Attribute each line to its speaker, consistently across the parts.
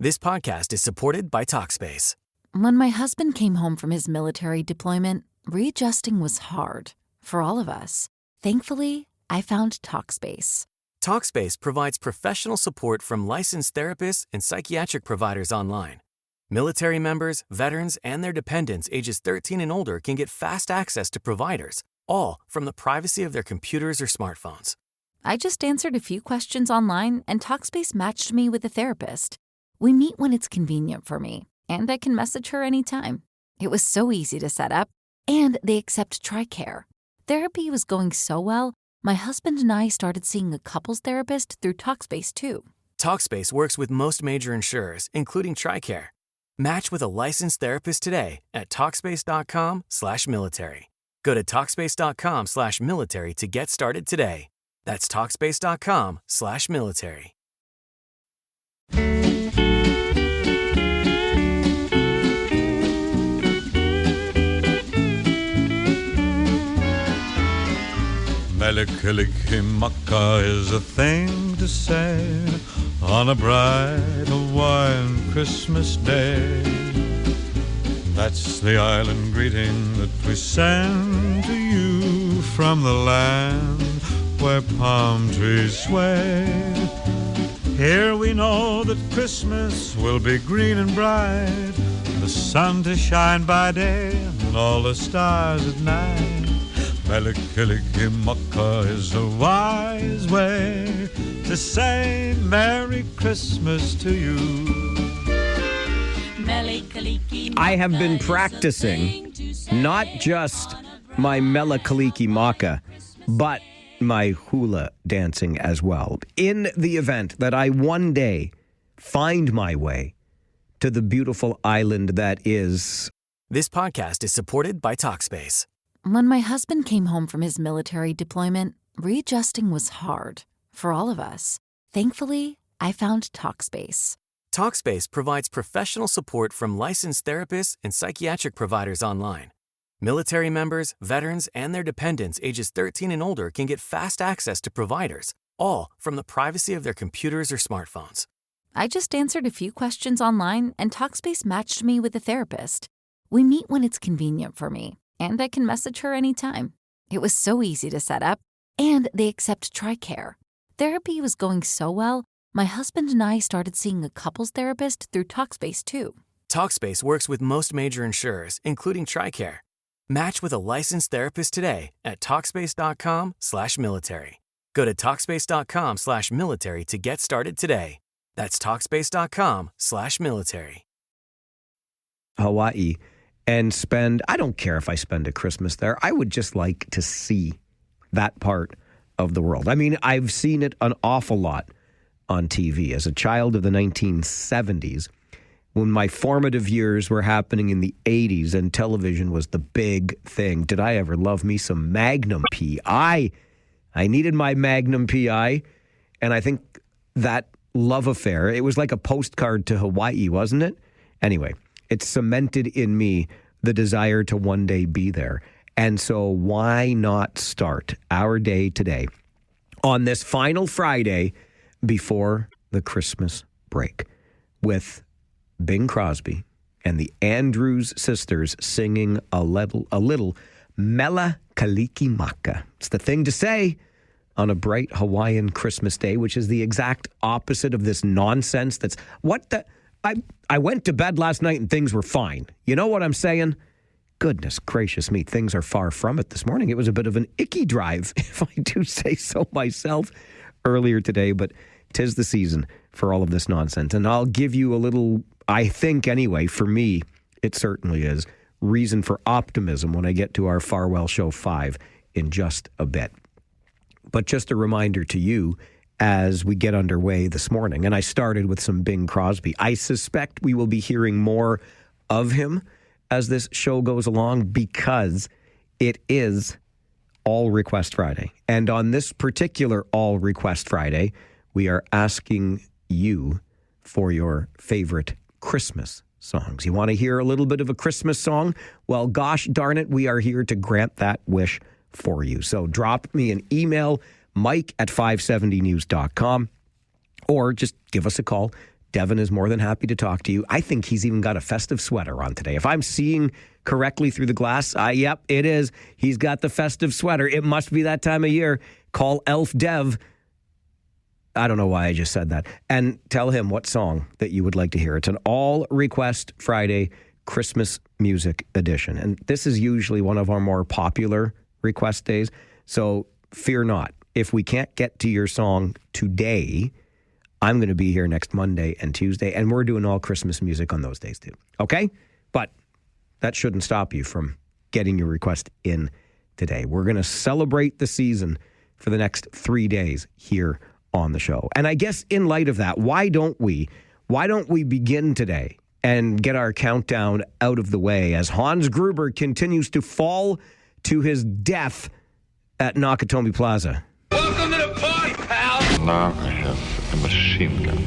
Speaker 1: This podcast is supported by Talkspace.
Speaker 2: When my husband came home from his military deployment, readjusting was hard for all of us. Thankfully, I found Talkspace.
Speaker 1: Talkspace provides professional support from licensed therapists and psychiatric providers online. Military members, veterans, and their dependents ages 13 and older can get fast access to providers, all from the privacy of their computers or smartphones.
Speaker 2: I just answered a few questions online, and Talkspace matched me with a therapist. We meet when it's convenient for me, and I can message her anytime. It was so easy to set up, and they accept TRICARE. Therapy was going so well, my husband and I started seeing a couples therapist through Talkspace too.
Speaker 1: Talkspace works with most major insurers, including TRICARE. Match with a licensed therapist today at Talkspace.com/military. Go to Talkspace.com/military to get started today. That's Talkspace.com/military.
Speaker 3: Melikilikimaka is a thing to say on a bright Hawaiian Christmas day. That's the island greeting that we send to you from the land where palm trees sway. Here we know that Christmas will be green and bright, the sun to shine by day and all the stars at night. Melikilikimaka is a wise way to say Merry Christmas to you.
Speaker 4: I have been practicing not just my Melikilikimaka, but my hula dancing as well, in the event that I one day find my way to the beautiful island that is...
Speaker 1: This podcast is supported by Talkspace.
Speaker 2: When my husband came home from his military deployment, readjusting was hard for all of us. Thankfully, I found Talkspace.
Speaker 1: Talkspace provides professional support from licensed therapists and psychiatric providers online. Military members, veterans, and their dependents ages 13 and older can get fast access to providers, all from the privacy of their computers or smartphones.
Speaker 2: I just answered a few questions online, and Talkspace matched me with a therapist. We meet when it's convenient for me, and I can message her anytime. It was so easy to set up, and they accept TRICARE. Therapy was going so well, my husband and I started seeing a couples therapist through Talkspace too.
Speaker 1: Talkspace works with most major insurers, including TRICARE. Match with a licensed therapist today at Talkspace.com/military. Go to Talkspace.com/military to get started today. That's Talkspace.com/military.
Speaker 4: Hawaii and spend, I don't care if I spend a Christmas there. I would just like to see that part of the world. I mean, I've seen it an awful lot on TV. As a child of the 1970s, when my formative years were happening in the 80s and television was the big thing, did I ever love me some Magnum PI? I needed my Magnum PI, and I think that love affair, it was like a postcard to Hawaii, wasn't it? Anyway, it cemented in me the desire to one day be there. And so why not start our day today on this final Friday before the Christmas break with Bing Crosby and the Andrews sisters singing a little Mela Kalikimaka. It's the thing to say on a bright Hawaiian Christmas day, which is the exact opposite of this nonsense that's what the... I went to bed last night and things were fine. You know what I'm saying? Goodness gracious me, things are far from it this morning. It was a bit of an icky drive, if I do say so myself, earlier today, but 'tis the season for all of this nonsense. And I'll give you a little, I think anyway, for me, it certainly is, reason for optimism when I get to our Farwell Show 5 in just a bit. But just a reminder to you as we get underway this morning, and I started with some Bing Crosby. I suspect we will be hearing more of him as this show goes along because it is All Request Friday. And on this particular All Request Friday, we are asking you for your favorite Christmas songs. You want to hear a little bit of a Christmas song? Well, gosh darn it, we are here to grant that wish for you. So drop me an email, mike@570news.com, or just give us a call, Devin is more than happy to talk to you. I think he's even got a festive sweater on today. If I'm seeing correctly through the glass, yep, it is. He's got the festive sweater. It must be that time of year. Call Elf Dev. I don't know why I just said that. And tell him what song that you would like to hear. It's an all request Friday Christmas music edition. And this is usually one of our more popular request days. So fear not. If we can't get to your song today, I'm going to be here next Monday and Tuesday, and we're doing all Christmas music on those days too. Okay? But that shouldn't stop you from getting your request in today. We're going to celebrate the season for the next 3 days here on the show. And I guess in light of that, why don't we begin today and get our countdown out of the way as Hans Gruber continues to fall to his death at Nakatomi Plaza.
Speaker 5: Welcome to the party, pal!
Speaker 6: Now I have a machine gun.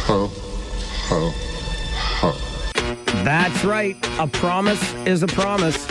Speaker 6: Ho, ho, ho.
Speaker 4: That's right. A promise is a promise.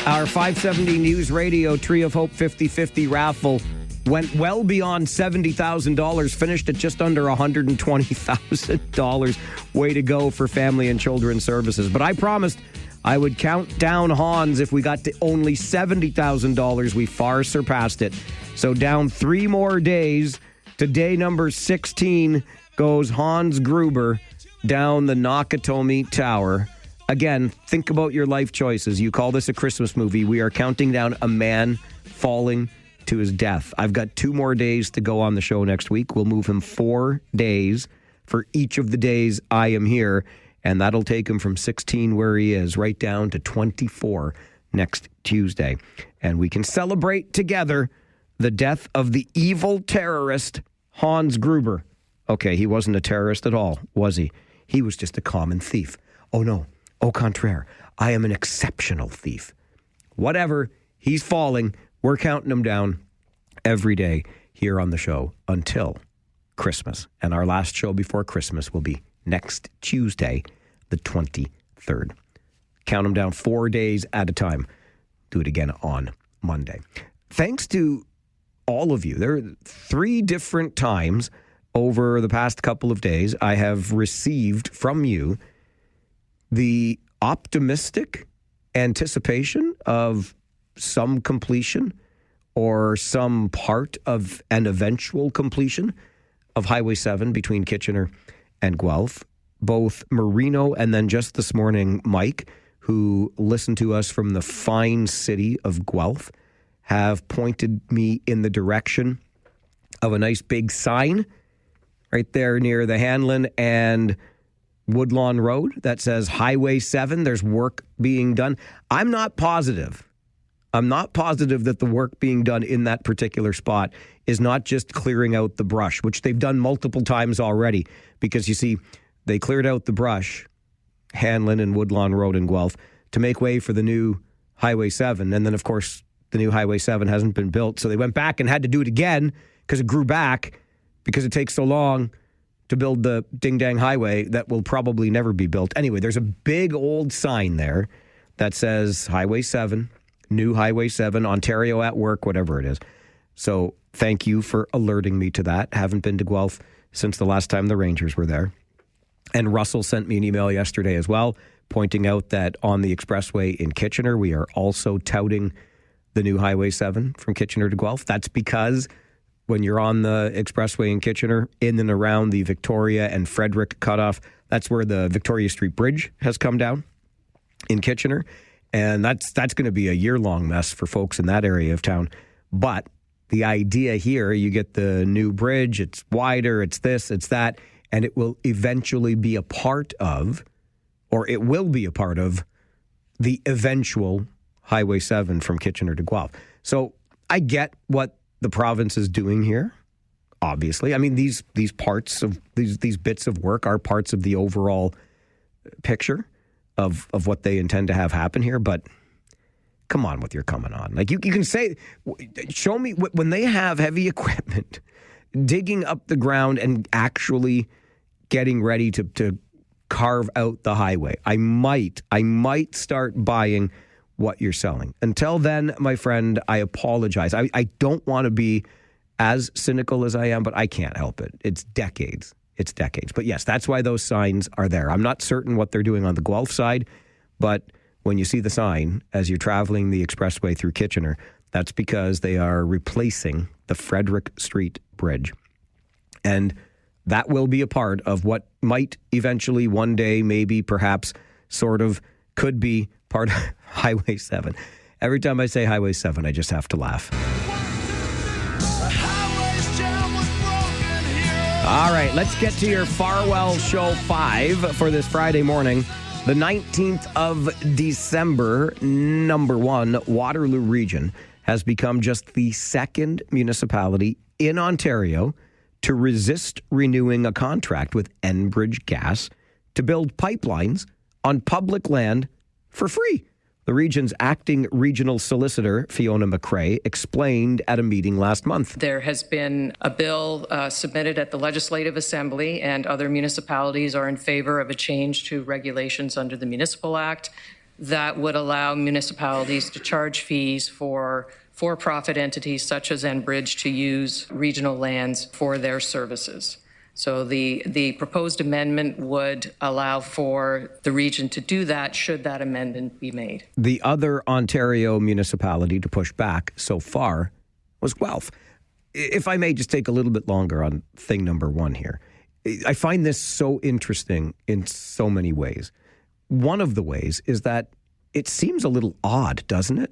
Speaker 4: Our 570 News Radio Tree of Hope 50-50 raffle went well beyond $70,000, finished at just under $120,000. Way to go for Family and Children's Services. But I promised I would count down Hans if we got to only $70,000. We far surpassed it. So down 3 more days to day number 16 goes Hans Gruber down the Nakatomi Tower. Again, think about your life choices. You call this a Christmas movie. We are counting down a man falling to his death. I've got 2 more days to go on the show next week. We'll move him 4 days for each of the days I am here, and that'll take him from 16 where he is right down to 24 next Tuesday. And we can celebrate together the death of the evil terrorist Hans Gruber. Okay, he wasn't a terrorist at all, was he? He was just a common thief. Oh no, au contraire, I am an exceptional thief. Whatever, he's falling. We're counting him down every day here on the show until Christmas. And our last show before Christmas will be next Tuesday, the 23rd. Count them down 4 days at a time. Do it again on Monday. Thanks to all of you. There are 3 different times over the past couple of days I have received from you the optimistic anticipation of some completion or some part of an eventual completion of Highway 7 between Kitchener and Guelph. Both Marino and then just this morning, Mike, who listened to us from the fine city of Guelph, have pointed me in the direction of a nice big sign right there near the Hanlon and Woodlawn Road that says Highway 7. There's work being done. I'm not positive that the work being done in that particular spot is not just clearing out the brush, which they've done multiple times already, because you see, they cleared out the brush, Hanlon and Woodlawn Road in Guelph, to make way for the new Highway 7. And then, of course, the new Highway 7 hasn't been built. So they went back and had to do it again because it grew back, because it takes so long to build the ding-dang highway that will probably never be built. Anyway, there's a big old sign there that says Highway 7, new Highway 7, Ontario at work, whatever it is. So thank you for alerting me to that. Haven't been to Guelph since the last time the Rangers were there. And Russell sent me an email yesterday as well, pointing out that on the expressway in Kitchener, we are also touting the new Highway 7 from Kitchener to Guelph. That's because when you're on the expressway in Kitchener, in and around the Victoria and Frederick cutoff, that's where the Victoria Street Bridge has come down in Kitchener. And that's going to be a year-long mess for folks in that area of town. But the idea here, you get the new bridge, it's wider, it's this, it's that, and it will eventually be a part of, or it will be a part of, the eventual Highway 7 from Kitchener to Guelph. So I get what the province is doing here, obviously. I mean, these parts of, these bits of work are parts of the overall picture of what they intend to have happen here, but come on with your coming on. Like, you can say, show me, when they have heavy equipment digging up the ground and actually getting ready to carve out the highway, I might start buying what you're selling. Until then, my friend, I apologize. I don't want to be as cynical as I am, but I can't help it. It's decades it's decades. But yes, that's why those signs are there. I'm not certain what they're doing on the Guelph side, but when you see the sign as you're traveling the expressway through Kitchener, that's because they are replacing the Frederick Street Bridge. And that will be a part of what might eventually one day, maybe, perhaps, sort of, could be part of Highway 7. Every time I say Highway 7, I just have to laugh. All right, let's get to your Farwell Show 5 for this Friday morning. The 19th of December, number 1, Waterloo Region has become just the second municipality in Ontario to resist renewing a contract with Enbridge Gas to build pipelines on public land for free. The region's acting regional solicitor, Fiona McRae, explained at a meeting last month.
Speaker 7: There has been a bill submitted at the Legislative Assembly, and other municipalities are in favor of a change to regulations under the Municipal Act that would allow municipalities to charge fees for-profit entities such as Enbridge to use regional lands for their services. So the proposed amendment would allow for the region to do that should that amendment be made.
Speaker 4: The other Ontario municipality to push back so far was Guelph. If I may just take a little bit longer on thing number 1 here. I find this so interesting in so many ways. One of the ways is that it seems a little odd, doesn't it,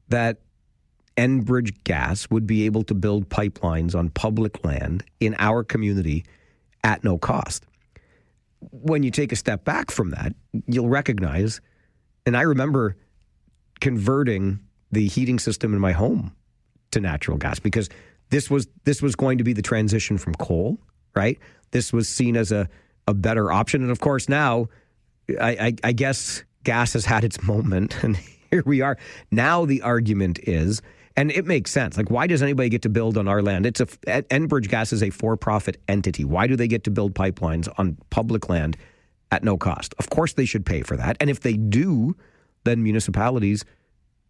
Speaker 4: that Enbridge Gas would be able to build pipelines on public land in our community at no cost. When you take a step back from that, you'll recognize, and I remember converting the heating system in my home to natural gas because this was going to be the transition from coal, right? This was seen as a better option. And of course now, I guess gas has had its moment, and here we are. Now the argument is, and it makes sense. Like, why does anybody get to build on our land? Enbridge Gas is a for-profit entity. Why do they get to build pipelines on public land at no cost? Of course they should pay for that. And if they do, then municipalities,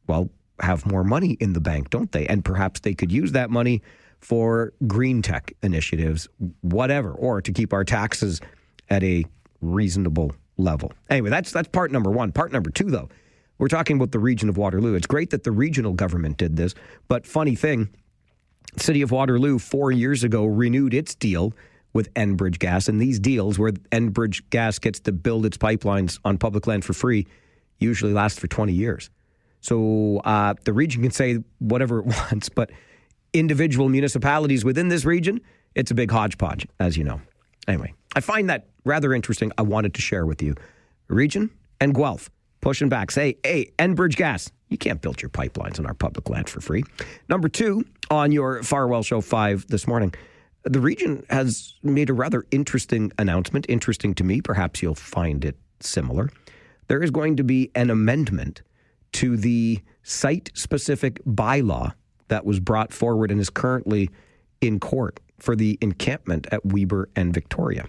Speaker 4: well, have more money in the bank, don't they? And perhaps they could use that money for green tech initiatives, whatever, or to keep our taxes at a reasonable level. Anyway, that's part number 1. Part number 2, though. We're talking about the region of Waterloo. It's great that the regional government did this, but funny thing, the city of Waterloo 4 years ago renewed its deal with Enbridge Gas, and these deals where Enbridge Gas gets to build its pipelines on public land for free usually last for 20 years. So the region can say whatever it wants, but individual municipalities within this region, it's a big hodgepodge, as you know. Anyway, I find that rather interesting. I wanted to share with you. Region and Guelph pushing back. Say, hey, Enbridge Gas, you can't build your pipelines on our public land for free. Number 2, on your Farwell Show 5 this morning, the region has made a rather interesting announcement. Interesting to me. Perhaps you'll find it similar. There is going to be an amendment to the site-specific bylaw that was brought forward and is currently in court for the encampment at Weber and Victoria.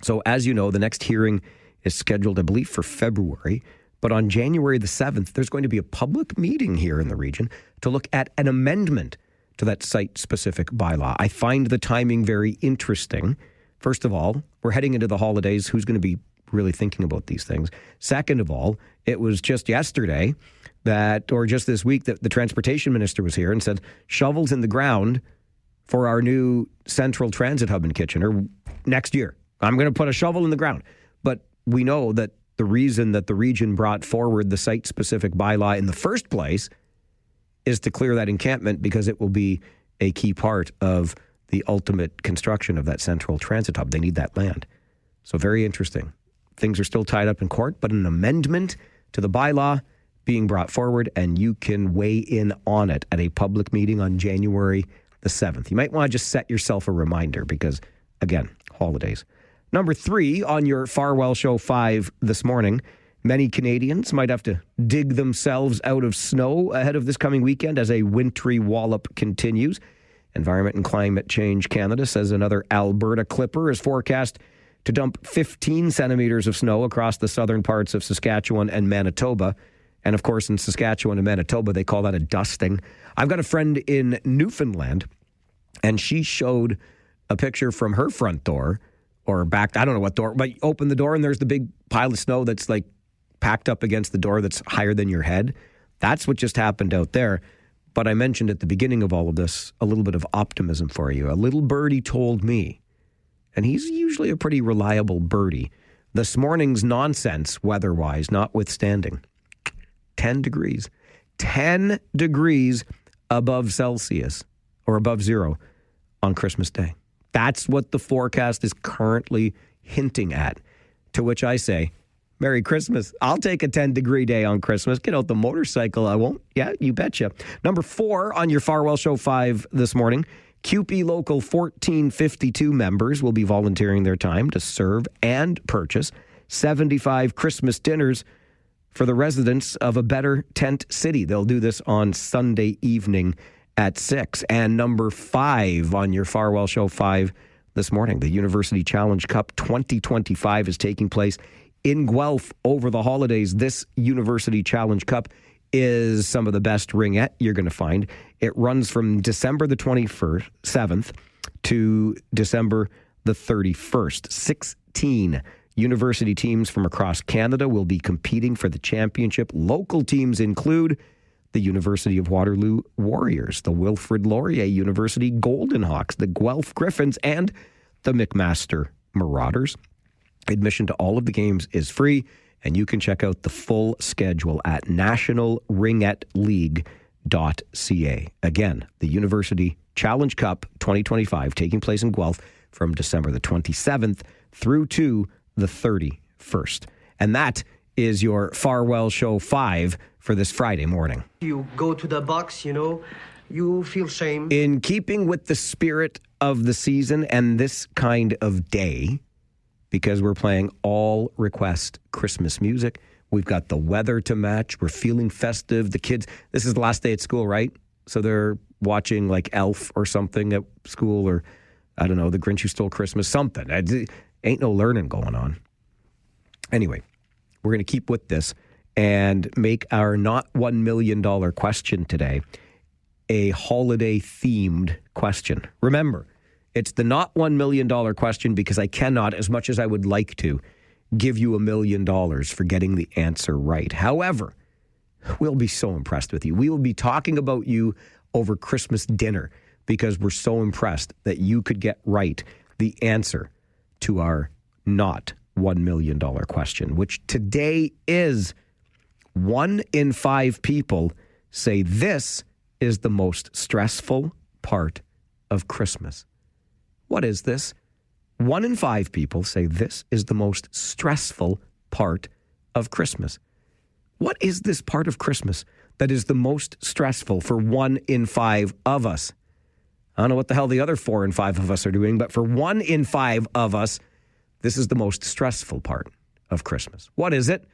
Speaker 4: So as you know, the next hearing is scheduled, I believe, for February. But on January the 7th, there's going to be a public meeting here in the region to look at an amendment to that site-specific bylaw. I find the timing very interesting. First of all, we're heading into the holidays. Who's going to be really thinking about these things? Second of all, it was just yesterday or just this week that the transportation minister was here and said, shovels in the ground for our new central transit hub in Kitchener next year. I'm going to put a shovel in the ground. But we know that the reason that the region brought forward the site-specific bylaw in the first place is to clear that encampment because it will be a key part of the ultimate construction of that central transit hub. They need that land. So very interesting. Things are still tied up in court, but an amendment to the bylaw being brought forward, and you can weigh in on it at a public meeting on January the 7th. You might want to just set yourself a reminder because, again, holidays. Number 3 on your Farwell Show 5 this morning, many Canadians might have to dig themselves out of snow ahead of this coming weekend as a wintry wallop continues. Environment and Climate Change Canada says another Alberta clipper is forecast to dump 15 centimeters of snow across the southern parts of Saskatchewan and Manitoba. And of course, in Saskatchewan and Manitoba, they call that a dusting. I've got a friend in Newfoundland, and she showed a picture from her front door or backed. I don't know what door, but you open the door and there's the big pile of snow that's like packed up against the door that's higher than your head. That's what just happened out there. But I mentioned at the beginning of all of this a little bit of optimism for you. A little birdie told me, and he's usually a pretty reliable birdie, this morning's nonsense weather-wise notwithstanding, 10 degrees. 10 degrees above Celsius or above zero on Christmas Day. That's what the forecast is currently hinting at, to which I say, Merry Christmas. I'll take a 10-degree day on Christmas. Get out the motorcycle. I won't. Yeah, you betcha. Number 4 on your Farwell Show 5 this morning. CUPE Local 1452 members will be volunteering their time to serve and purchase 75 Christmas dinners for the residents of a better tent city. They'll do this on Sunday evening at 6. And number 5 on your Farwell Show 5 this morning. The University Challenge Cup 2025 is taking place in Guelph over the holidays. This University Challenge Cup is some of the best ringette you're going to find. It runs from December the 27th to December the 31st. 16 university teams from across Canada will be competing for the championship. Local teams include the University of Waterloo Warriors, the Wilfrid Laurier University Golden Hawks, the Guelph Griffins, and the McMaster Marauders. Admission to all of the games is free, and you can check out the full schedule at nationalringetteleague.ca. Again, the University Challenge Cup 2025 taking place in Guelph from December the 27th through to the 31st. And that is your Farwell Show 5 for this Friday morning.
Speaker 8: You go to the box, you feel shame.
Speaker 4: In keeping with the spirit of the season and this kind of day, because we're playing all request Christmas music. We've got the weather to match. We're feeling festive. The kids, this is the last day at school, right? So they're watching like Elf or something at school, or I don't know, The Grinch Who Stole Christmas, something. Ain't no learning going on. Anyway, we're going to keep with this and make our not $1 million question today a holiday-themed question. Remember, it's the not $1 million question because I cannot, as much as I would like to, give you $1 million for getting the answer right. However, we'll be so impressed with you. We will be talking about you over Christmas dinner because we're so impressed that you could get right the answer to our not $1 million question, which today is 1 in 5 people say this is the most stressful part of Christmas. What is this? 1 in 5 people say this is the most stressful part of Christmas. What is this part of Christmas that is the most stressful for 1 in 5 of us? I don't know what the hell the other 4 in 5 of us are doing, but for 1 in 5 of us, this is the most stressful part of Christmas. What is it?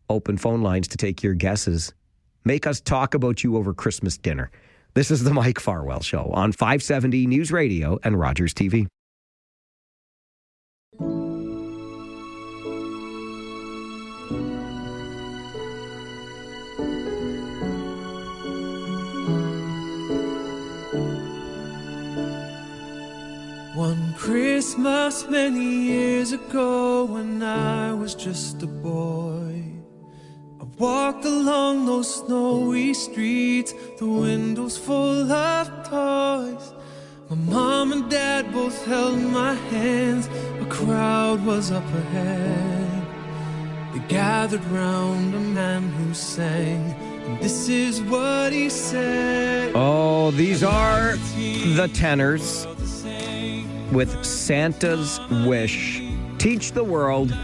Speaker 4: Open phone lines to take your guesses. Make us talk about you over Christmas dinner. This is the Mike Farwell Show on 570 News Radio and Rogers TV.
Speaker 9: One Christmas many years ago when I was just a boy, I walked along those snowy streets, the windows full of toys. My mom and dad both held my hands, a crowd was up ahead. They gathered round a man who sang, and this is what he said.
Speaker 4: Oh, these are the tenors with Santa's Wish. Teach the World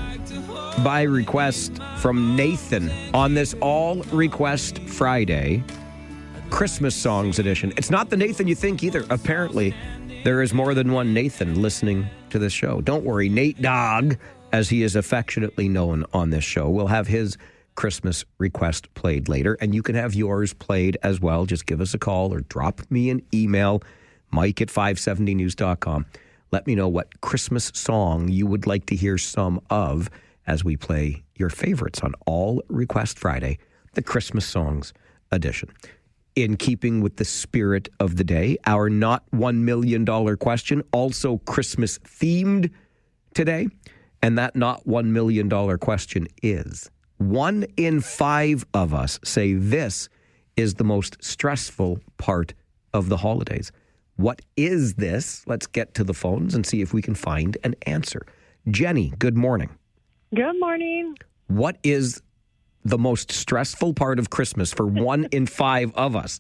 Speaker 4: by request from Nathan on this All Request Friday, Christmas Songs edition. It's not the Nathan you think either. Apparently, there is more than one Nathan listening to this show. Don't worry, Nate Dogg, as he is affectionately known on this show, will have his Christmas request played later, and you can have yours played as well. Just give us a call or drop me an email, mike@570news.com. Let me know what Christmas song you would like to hear some of as we play your favorites on All Request Friday, the Christmas Songs edition. In keeping with the spirit of the day, our not $1 million question, also Christmas themed today, and that not $1 million question is, 1 in 5 of us say this is the most stressful part of the holidays. What is this? Let's get to the phones and see if we can find an answer. Jenny, good morning.
Speaker 10: Good morning.
Speaker 4: What is the most stressful part of Christmas for 1 in 5 of us?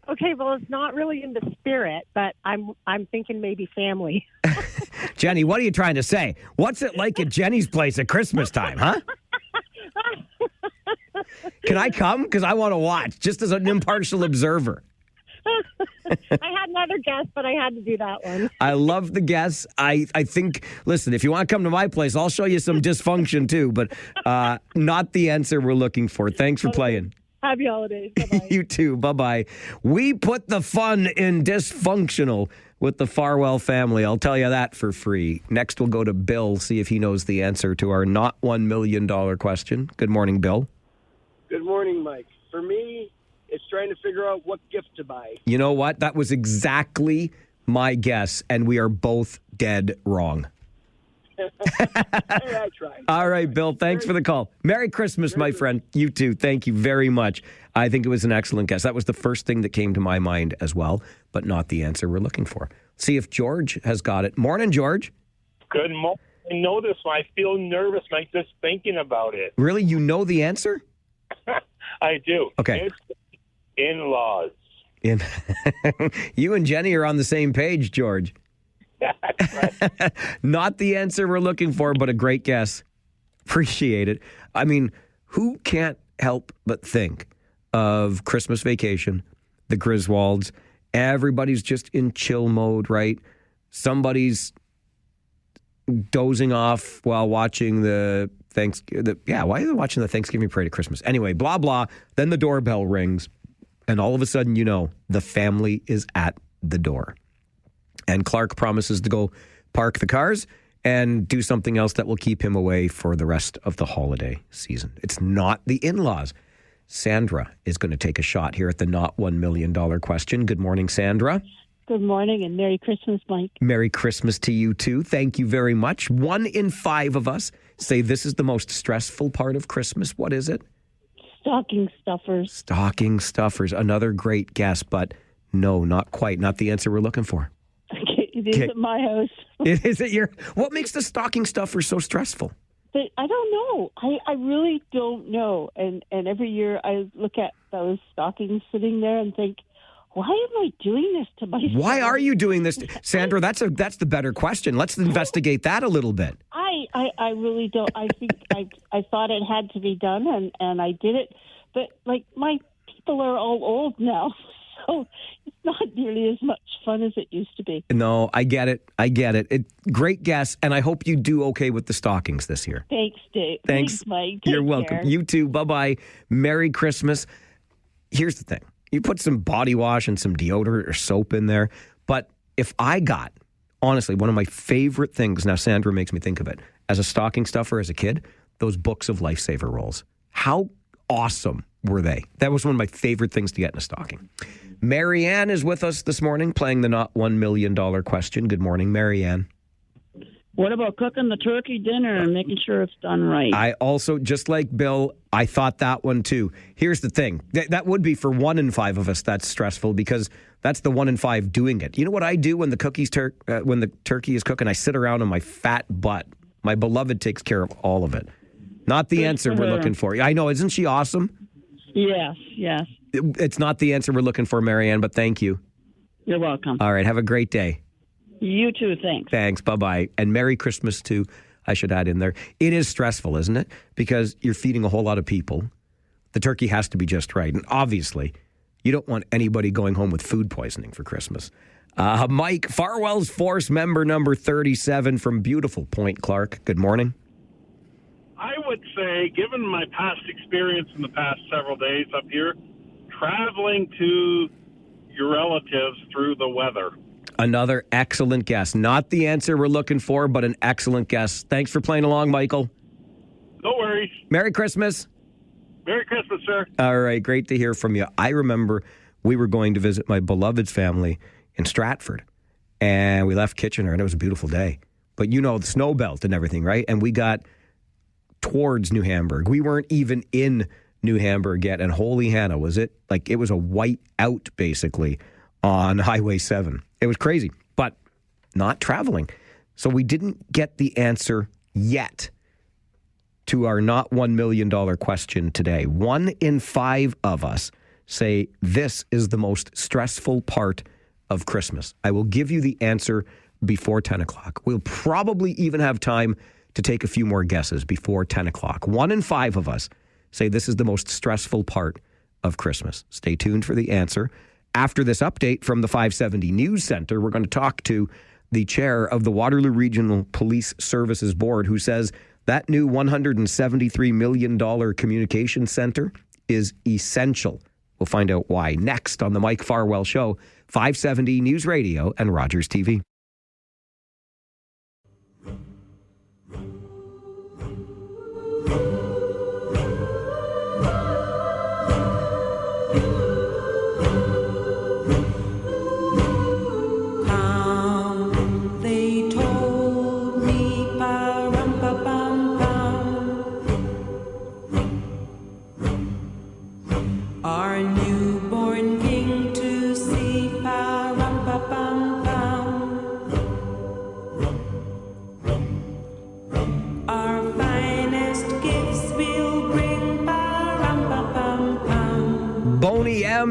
Speaker 10: Okay, well, it's not really in the spirit, but I'm thinking maybe family.
Speaker 4: Jenny, what are you trying to say? What's it like at Jenny's place at Christmas time, huh? Can I come? Because I want to watch, just as an impartial observer.
Speaker 10: I had another guess, but I had to do that one.
Speaker 4: I love the guess. I think, listen, if you want to come to my place, I'll show you some dysfunction too, but not the answer we're looking for. Thanks for playing.
Speaker 10: Happy holidays. Bye-bye.
Speaker 4: You too. Bye-bye. We put the fun in dysfunctional with the Farwell family. I'll tell you that for free. Next, we'll go to Bill, see if he knows the answer to our not $1 million question. Good morning, Bill.
Speaker 11: Good morning, Mike. For me, it's trying to figure out what gift to buy.
Speaker 4: You know what? That was exactly my guess, and we are both dead wrong.
Speaker 11: Hey, I tried.
Speaker 4: All right, Bill, thanks for the call. Merry Christmas, my friend. You too. Thank you very much. I think it was an excellent guess. That was the first thing that came to my mind as well, but not the answer we're looking for. See if George has got it. Morning, George.
Speaker 12: Good morning. I know this one. I feel nervous, Mike, just thinking about it.
Speaker 4: Really? You know the answer?
Speaker 12: I do.
Speaker 4: Okay.
Speaker 12: It's in-laws.
Speaker 4: You and Jenny are on the same page, George.
Speaker 12: Right.
Speaker 4: Not the answer we're looking for, but a great guess. Appreciate it. I mean, who can't help but think of Christmas Vacation, the Griswolds? Everybody's just in chill mode, right? Somebody's dozing off while watching why are they watching the Thanksgiving parade at Christmas? Anyway, blah, blah. Then the doorbell rings, and all of a sudden, the family is at the door. And Clark promises to go park the cars and do something else that will keep him away for the rest of the holiday season. It's not the in-laws. Sandra is going to take a shot here at the not $1 million question. Good morning, Sandra.
Speaker 13: Good morning and Merry Christmas, Mike.
Speaker 4: Merry Christmas to you too. Thank you very much. 1 in 5 of us say this is the most stressful part of Christmas. What is it?
Speaker 13: Stocking stuffers.
Speaker 4: Stocking stuffers. Another great guess, but no, not quite. Not the answer we're looking for.
Speaker 13: Okay, it is at my house.
Speaker 4: It is at your... What makes the stocking stuffer so stressful?
Speaker 13: I don't know. I really don't know. And every year I look at those stockings sitting there and think, why am I doing this to myself?
Speaker 4: Why are you doing this? Sandra, that's the better question. Let's investigate that a little bit.
Speaker 13: I really don't. I think I thought it had to be done, and I did it. But, my people are all old now, so it's not nearly as much fun as it used to be.
Speaker 4: No, I get it. Great guess, and I hope you do okay with the stockings this year.
Speaker 13: Thanks, Dave.
Speaker 4: Thanks,
Speaker 13: Mike.
Speaker 4: You're welcome. You too. Bye-bye. Merry Christmas. Here's the thing. You put some body wash and some deodorant or soap in there, but if I got, honestly, one of my favorite things, now Sandra makes me think of it, as a stocking stuffer as a kid, those books of Lifesaver rolls. How awesome were they? That was one of my favorite things to get in a stocking. Marianne is with us this morning playing the not $1 million question. Good morning, Marianne.
Speaker 14: What about cooking the turkey dinner and making sure it's done right?
Speaker 4: I also, just like Bill, I thought that one too. Here's the thing. That would be for 1 in 5 of us that's stressful because that's the 1 in 5 doing it. You know what I do when the when the turkey is cooking? I sit around on my fat butt. My beloved takes care of all of it. Not the answer we're looking for. I know. Isn't she awesome?
Speaker 14: Yes.
Speaker 4: It's not the answer we're looking for, Marianne, but thank you.
Speaker 14: You're welcome.
Speaker 4: All right. Have a great day.
Speaker 14: You too. Thanks.
Speaker 4: Thanks. Bye-bye. And Merry Christmas, too. I should add in there. It is stressful, isn't it? Because you're feeding a whole lot of people. The turkey has to be just right. And obviously, you don't want anybody going home with food poisoning for Christmas. Mike, Farwell's Force member number 37 from beautiful Point Clark. Good morning.
Speaker 15: I would say, given my past experience in the past several days up here, traveling to your relatives through the weather.
Speaker 4: Another excellent guess. Not the answer we're looking for, but an excellent guess. Thanks for playing along, Michael.
Speaker 15: No worries.
Speaker 4: Merry Christmas.
Speaker 15: Merry Christmas, sir.
Speaker 4: All right. Great to hear from you. I remember we were going to visit my beloved's family in Stratford, and we left Kitchener, and it was a beautiful day. but you know the snow belt and everything, right? And we got towards New Hamburg. We weren't even in New Hamburg yet, and holy Hannah, was it? Like, it was a white out, basically, on Highway 7. It was crazy, but not traveling. So we didn't get the answer yet to our not $1 million question today. 1 in 5 of us say this is the most stressful part of Christmas. I will give you the answer before 10 o'clock. We'll probably even have time to take a few more guesses before 10 o'clock. 1 in 5 of us say this is the most stressful part of Christmas. Stay tuned for the answer. After this update from the 570 News Center, we're going to talk to the chair of the Waterloo Regional Police Services Board, who says that new $173 million communication center is essential. We'll find out why next on the Mike Farwell Show, 570 News Radio and Rogers TV.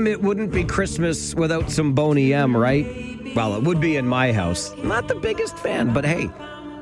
Speaker 4: It wouldn't be Christmas without some Boney M, right? Well, it would be in my house. Not the biggest fan, but hey,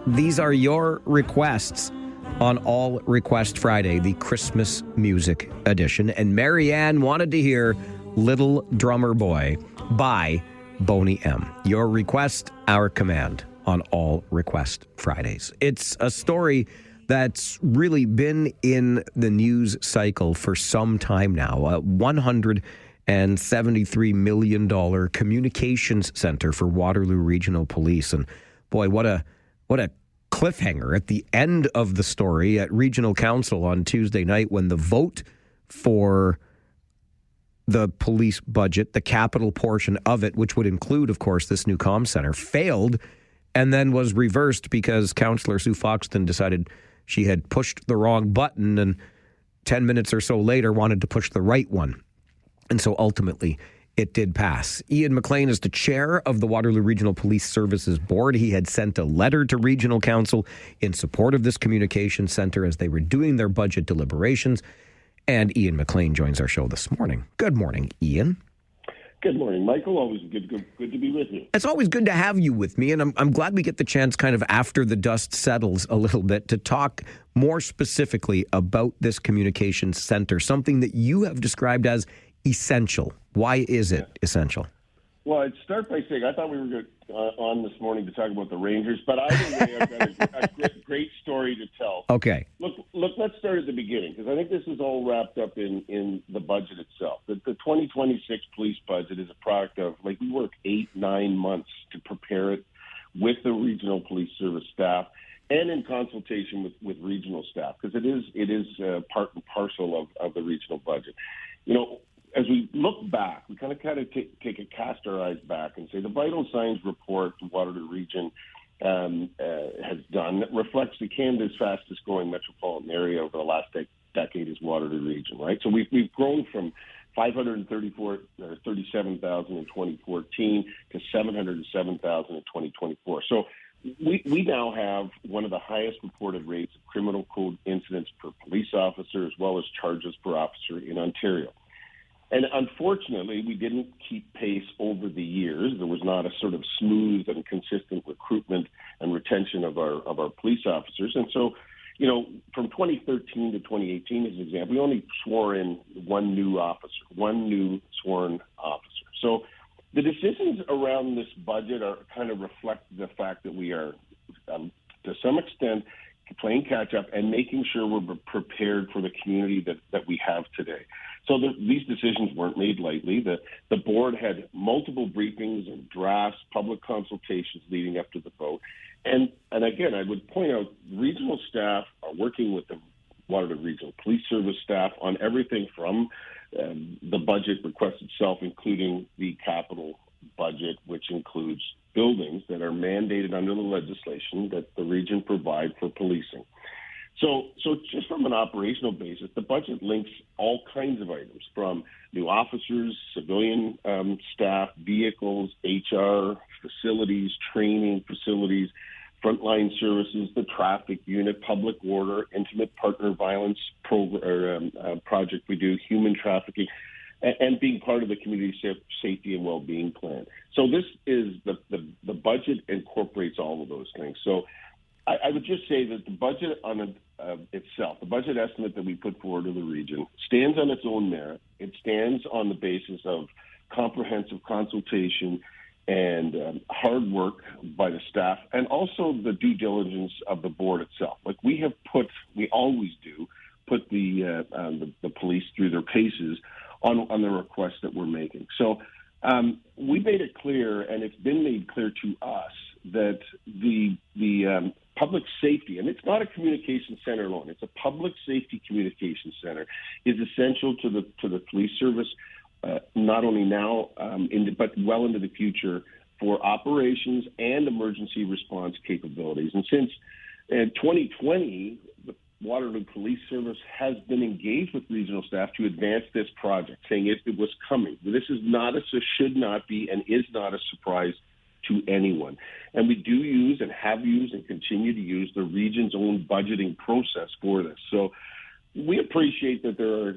Speaker 4: these are your requests on All Request Friday, the Christmas music edition. And Marianne wanted to hear Little Drummer Boy by Boney M. Your request, our command on All Request Fridays. It's a story that's really been in the news cycle for some time now. $173 million communications center for Waterloo Regional Police. And boy, what a cliffhanger at the end of the story at Regional Council on Tuesday night when the vote for the police budget, the capital portion of it, which would include, of course, this new comm center, failed and then was reversed because Councillor Sue Foxton decided she had pushed the wrong button and 10 minutes or so later wanted to push the right one. And so ultimately, it did pass. Ian McLean is the chair of the Waterloo Regional Police Services Board. He had sent a letter to Regional Council in support of this communication center as they were doing their budget deliberations. And Ian McLean joins our show this morning. Good morning, Ian.
Speaker 16: Good morning, Michael. Always good to be with you.
Speaker 4: It's always good to have you with me, and I'm glad we get the chance kind of after the dust settles a little bit to talk more specifically about this communications center, something that you have described as essential. Why is it essential?
Speaker 16: Well, I'd start by saying I thought we were good, on this morning to talk about the Rangers, but either way, I've got a great story to tell.
Speaker 4: Okay.
Speaker 16: Look, let's start at the beginning, because I think this is all wrapped up in the budget itself. The 2026 police budget is a product of, we work 8-9 months to prepare it with the regional police service staff and in consultation with regional staff, because it is part and parcel of the regional budget. You know, as we look back, we kind of cast our eyes back and say the vital signs report the Waterloo region has done that reflects the Canada's fastest growing metropolitan area over the last decade is Waterloo region, right? So we've grown from 37,000 in 2014 to 707,000 in 2024. So we now have one of the highest reported rates of criminal code incidents per police officer as well as charges per officer in Ontario. And unfortunately, we didn't keep pace over the years. There was not a sort of smooth and consistent recruitment and retention of our police officers. And so, you know, from 2013 to 2018, as an example, we only swore in one new sworn officer. So the decisions around this budget kind of reflect the fact that we are, to some extent, playing catch up and making sure we're prepared for the community that we have today. So these decisions weren't made lightly. The board had multiple briefings and drafts, public consultations leading up to the vote. And again, I would point out regional staff are working with the Waterloo Regional Police Service staff on everything from the budget request itself, including the capital budget, which includes buildings that are mandated under the legislation that the region provide for policing. So just from an operational basis, the budget links all kinds of items from new officers, civilian staff, vehicles, HR, facilities, training facilities, frontline services, the traffic unit, public order, intimate partner violence project we do, human trafficking, and being part of the community safety and well-being plan. So this is the budget incorporates all of those things. So I would just say that the budget on itself, the budget estimate that we put forward to the region, stands on its own merit. It stands on the basis of comprehensive consultation and hard work by the staff, and also the due diligence of the board itself. Like we always do, put the police through their paces on the requests that we're making. So we made it clear, and it's been made clear to us, that the public safety, and it's not a communication center alone, it's a public safety communication center, is essential to the police service, not only now, but well into the future for operations and emergency response capabilities. And since 2020, the Waterloo Police Service has been engaged with regional staff to advance this project, saying it was coming. This is not should not be and is not a surprise to anyone. And we do use and have used and continue to use the region's own budgeting process for this. So we appreciate that there are,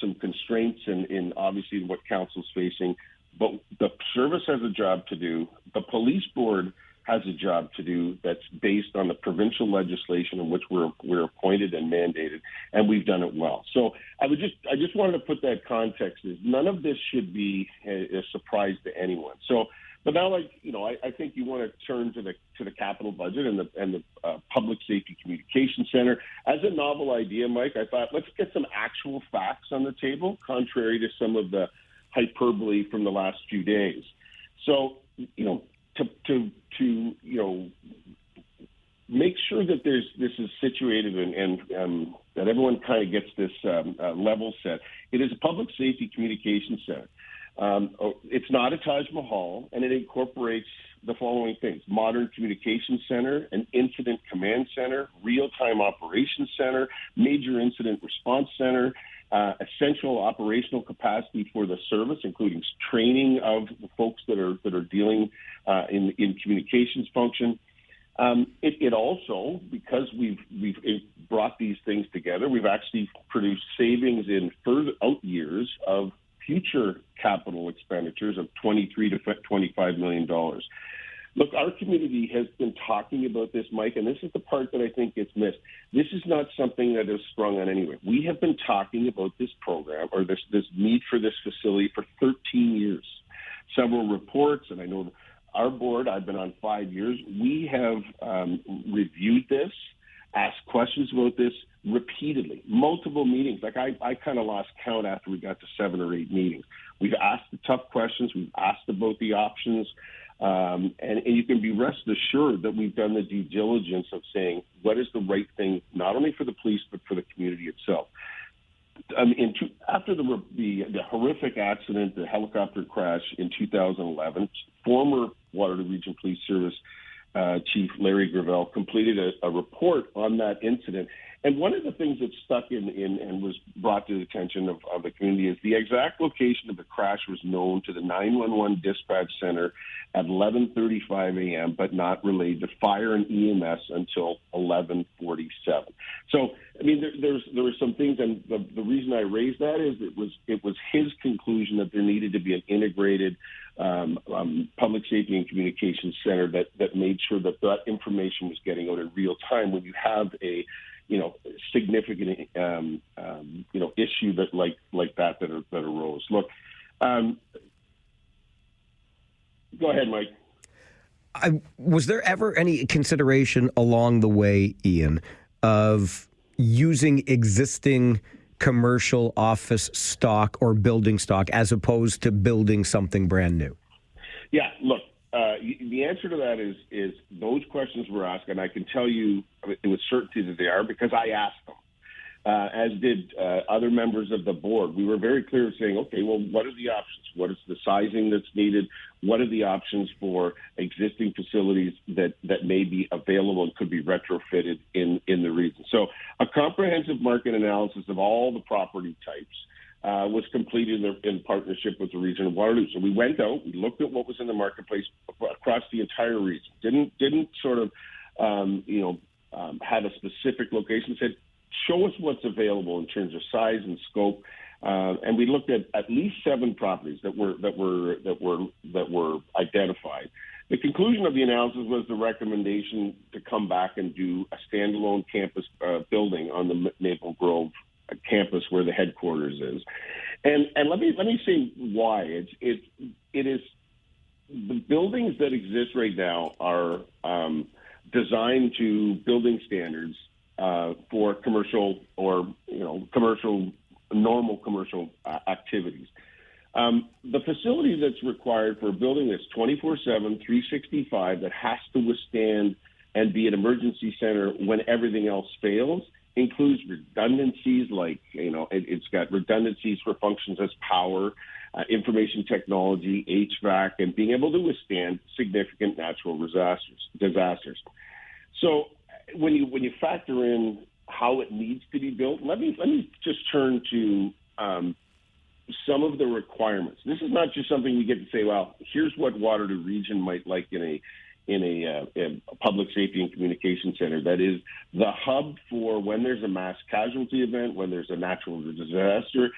Speaker 16: some constraints in obviously what council's facing, but the service has a job to do. The police board has a job to do that's based on the provincial legislation in which we're appointed and mandated, and we've done it well. So I just wanted to put that context is none of this should be a surprise to anyone. So, but now, I think you want to turn to the capital budget and the public safety communication center. As a novel idea, Mike, I thought let's get some actual facts on the table, contrary to some of the hyperbole from the last few days. So, to make sure that this is situated and that everyone kind of gets this level set. It is a public safety communication center. It's not a Taj Mahal, and it incorporates the following things: modern communication center, an incident command center, real-time operations center, major incident response center, essential operational capacity for the service, including training of the folks that are dealing in communications function. It also, because we've brought these things together, we've actually produced savings in further out years of future capital expenditures of $23 to $25 million. Look, our community has been talking about this, Mike, and this is the part that I think gets missed. This is not something that is sprung on anywhere. We have been talking about this program or this need for this facility for 13 years. Several reports, and I know our board, I've been on 5 years, we have reviewed this, asked questions about this repeatedly, multiple meetings. Like I kind of lost count after we got to 7 or 8 meetings. We've asked the tough questions. We've asked about the options. And you can be rest assured that we've done the due diligence of saying what is the right thing, not only for the police, but for the community itself. After the horrific accident, the helicopter crash in 2011, former Waterloo Region Police Service Chief Larry Gravel completed a report on that incident. And one of the things that stuck in and was brought to the attention of the community is the exact location of the crash was known to the 911 dispatch center at 11:35 a.m., but not relayed to fire and EMS until 11:47. So, I mean, there were some things, and the reason I raised that is it was his conclusion that there needed to be an integrated public safety and communications center that made sure that information was getting out in real time when you have a significant issue that arose. Look, go ahead, Mike.
Speaker 4: Was there ever any consideration along the way, Ian, of using existing commercial office stock or building stock as opposed to building something brand new?
Speaker 16: Yeah, look, the answer to that is those questions were asked, and I can tell you with certainty that they are because I asked them. as did other members of the board. We were very clear saying, okay, well, what are the options? What is the sizing that's needed? What are the options for existing facilities that may be available and could be retrofitted in the region? So a comprehensive market analysis of all the property types was completed in partnership with the region of Waterloo. So we went out, we looked at what was in the marketplace across the entire region. Didn't sort of, have a specific location. Said, show us what's available in terms of size and scope. And we looked at least 7 properties that were identified. The conclusion of the analysis was the recommendation to come back and do a standalone campus building on the Maple Grove campus where the headquarters is. And let me say why. It is the buildings that exist right now are designed to building standards for commercial or normal commercial activities. The facility that's required for a building that's 24/7, 365, that has to withstand and be an emergency center when everything else fails, includes redundancies like, it's got redundancies for functions as power, information technology, HVAC, and being able to withstand significant natural disasters. So when you factor in how it needs to be built, let me just turn to some of the requirements. This is not just something we get to say, well, here's what Waterloo Region might like in a public safety and communication center that is the hub for when there's a mass casualty event, when there's a natural disaster.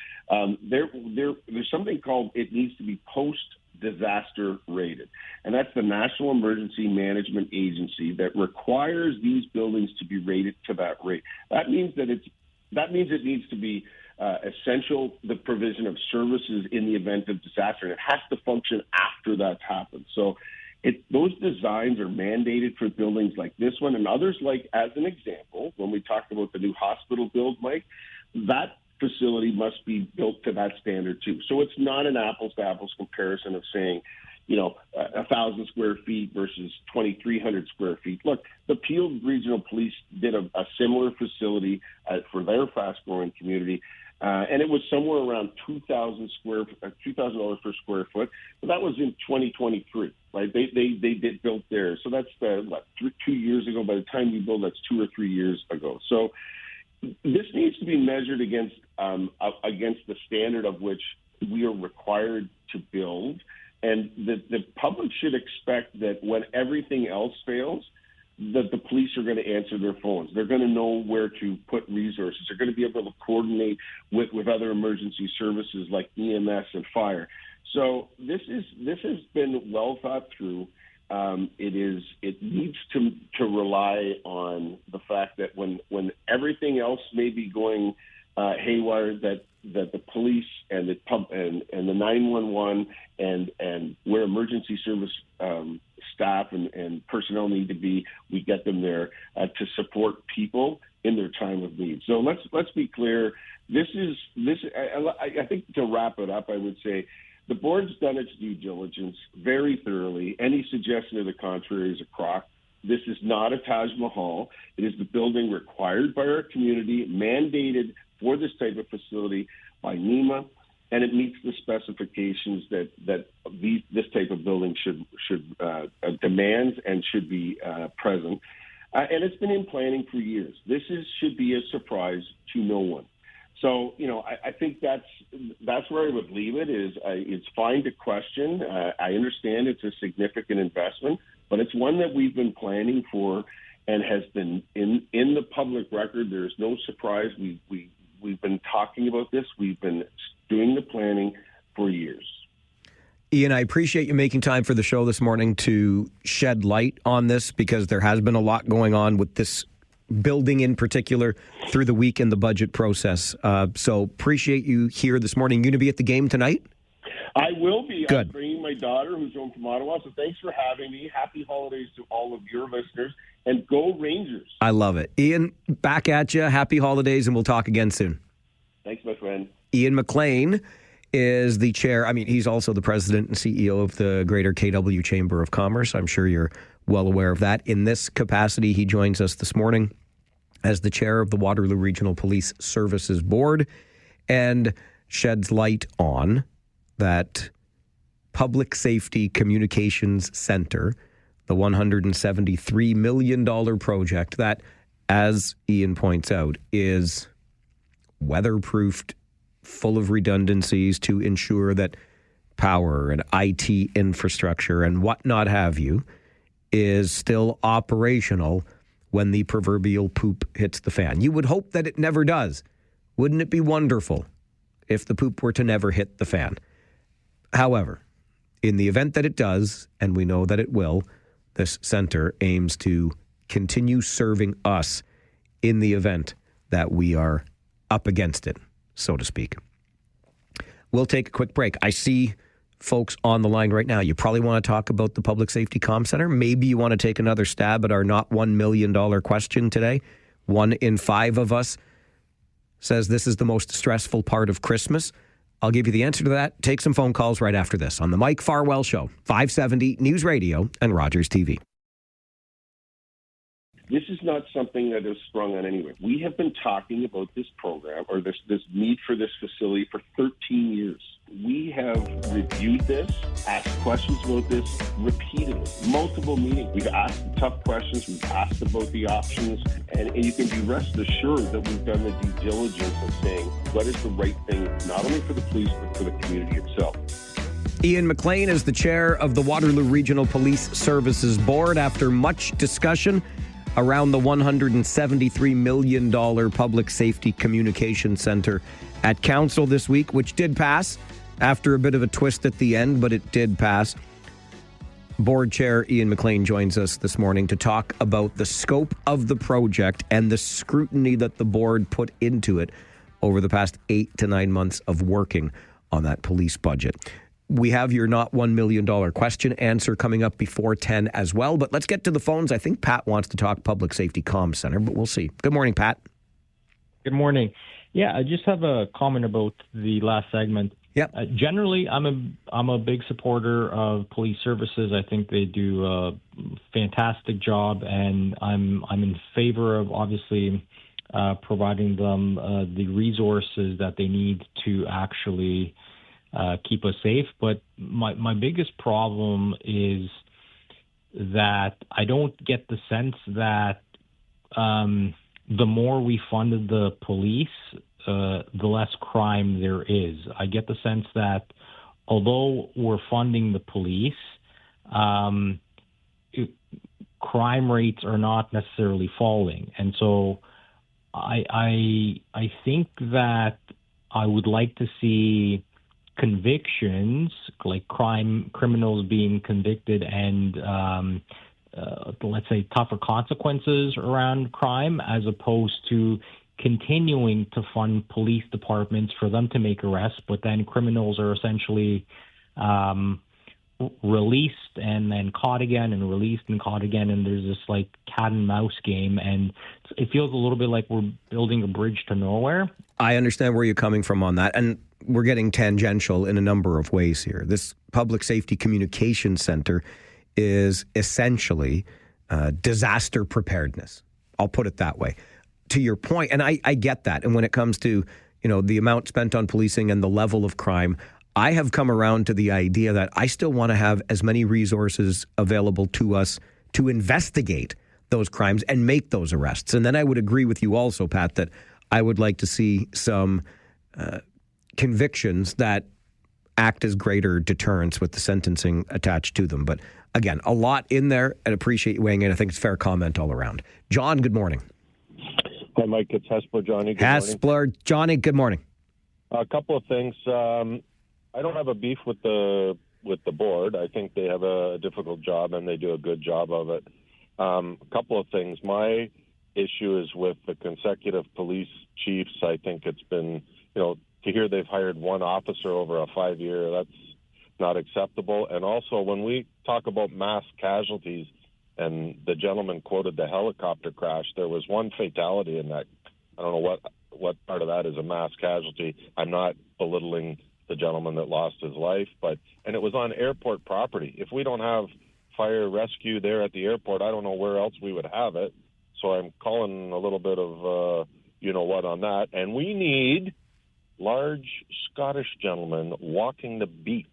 Speaker 16: There's something called, it needs to be post-disaster rated. And that's the National Emergency Management Agency that requires these buildings to be rated to that rate. That means it needs to be essential, the provision of services in the event of disaster, and it has to function after that's happened. So those designs are mandated for buildings like this one and others, like, as an example, when we talked about the new hospital build, Mike, that facility must be built to that standard too. So it's not an apples-to-apples comparison of saying, 1,000 square feet versus 2,300 square feet. Look, the Peel Regional Police did a similar facility for their fast-growing community, and it was somewhere around $2,000 per square foot. But that was in 2023, right? They did build theirs, so that's 2 years ago. By the time you build, that's 2 or 3 years ago. So this needs to be measured against the standard of which we are required to build. And the public should expect that when everything else fails, that the police are going to answer their phones. They're going to know where to put resources. They're going to be able to coordinate with other emergency services like EMS and fire. So this has been well thought through. It needs to rely on the fact that when everything else may be going haywire, that the police and the 911 and where emergency service staff and personnel need to be, we get them there to support people in their time of need. So let's be clear. I think to wrap it up, I would say the board's done its due diligence very thoroughly. Any suggestion of the contrary is a crock. This is not a Taj Mahal. It is the building required by our community, mandated for this type of facility by NEMA, and it meets the specifications that this type of building should demands and should be present. And it's been in planning for years. This should be a surprise to no one. So, I think that's where I would leave it. It's fine to question. I understand it's a significant investment, but it's one that we've been planning for and has been in the public record. There's no surprise. We've been talking about this. We've been doing the planning for years.
Speaker 4: Ian, I appreciate you making time for the show this morning to shed light on this, because there has been a lot going on with this building in particular through the week in the budget process. So appreciate you here this morning. You going to be at the game tonight?
Speaker 16: I will be.
Speaker 4: Good.
Speaker 16: I'm bringing my daughter, who's home from Ottawa, so thanks for having me. Happy holidays to all of your listeners, and go Rangers.
Speaker 4: I love it. Ian, back at you. Happy holidays, and we'll talk again soon.
Speaker 16: Thanks, my friend.
Speaker 4: Ian McLean is the chair. He's also the president and CEO of the Greater KW Chamber of Commerce. I'm sure you're well aware of that. In this capacity, he joins us this morning as the chair of the Waterloo Regional Police Services Board and sheds light on that Public Safety Communications Center, the $173 million project that, as Ian points out, is weatherproofed, full of redundancies to ensure that power and IT infrastructure and whatnot have you is still operational when the proverbial poop hits the fan. You would hope that it never does. Wouldn't it be wonderful if the poop were to never hit the fan? However, in the event that it does, and we know that it will, this center aims to continue serving us in the event that we are up against it, so to speak. We'll take a quick break. I see folks on the line right now. You probably want to talk about the Public Safety Comm Center. Maybe you want to take another stab at our not $1 million question today. 1 in 5 of us says this is the most stressful part of Christmas. I'll give you the answer to that. Take some phone calls right after this on the Mike Farwell Show, 570 News Radio and Rogers TV.
Speaker 16: This is not something that is sprung on anywhere. We have been talking about this program or this need for this facility for 13 years. We have reviewed this, asked questions about this repeatedly, multiple meetings. We've asked tough questions. We've asked about the options. And you can be rest assured that we've done the due diligence of saying what is the right thing, not only for the police, but for the community itself.
Speaker 4: Ian McLean is the chair of the Waterloo Regional Police Services Board. After much discussion around the $173 million Public Safety Communication Center at Council this week, which did pass after a bit of a twist at the end, but it did pass. Board Chair Ian McLean joins us this morning to talk about the scope of the project and the scrutiny that the board put into it over the past 8 to 9 months of working on that police budget. We have your not $1 million question answer coming up before 10 as well. But let's get to the phones. I think Pat wants to talk Public Safety Comm Center, but we'll see. Good morning, Pat.
Speaker 17: Good morning. Yeah, I just have a comment about the last segment.
Speaker 4: Yeah.
Speaker 17: Generally, I'm a big supporter of police services. I think they do a fantastic job, and I'm in favor of obviously providing them the resources that they need to actually keep us safe. But my biggest problem is that I don't get the sense that the more we funded the police, the less crime there is. I get the sense that although we're funding the police, crime rates are not necessarily falling. And so I think that I would like to see convictions, like criminals being convicted and let's say tougher consequences around crime, as opposed to continuing to fund police departments for them to make arrests, but then criminals are essentially released and then caught again and released and caught again, and there's this like cat and mouse game, and it feels a little bit like we're building a bridge to nowhere.
Speaker 4: I understand where you're coming from on that, and we're getting tangential in a number of ways here. This Public Safety Communication Center is essentially disaster preparedness. I'll put it that way. To your point, and I get that, and when it comes to the amount spent on policing and the level of crime, I have come around to the idea that I still want to have as many resources available to us to investigate those crimes and make those arrests. And then I would agree with you also, Pat, that I would like to see some convictions that act as greater deterrents with the sentencing attached to them. But again, a lot in there, and appreciate you weighing in. I think it's fair comment all around. John, good morning.
Speaker 18: Hi, Mike. It's Hespler, Johnny. Good
Speaker 4: morning. Johnny, good morning.
Speaker 18: A couple of things. I don't have a beef with the board. I think they have a difficult job, and they do a good job of it. A couple of things. My issue is with the consecutive police chiefs. I think it's been, to hear they've hired one officer over a 5-year, that's not acceptable. And also, when we talk about mass casualties, and the gentleman quoted the helicopter crash, there was one fatality in that. I don't know what part of that is a mass casualty. I'm not belittling the gentleman that lost his life, and it was on airport property. If we don't have fire rescue there at the airport, I don't know where else we would have it. So I'm calling a little bit of, what on that. And we need large Scottish gentlemen walking the beat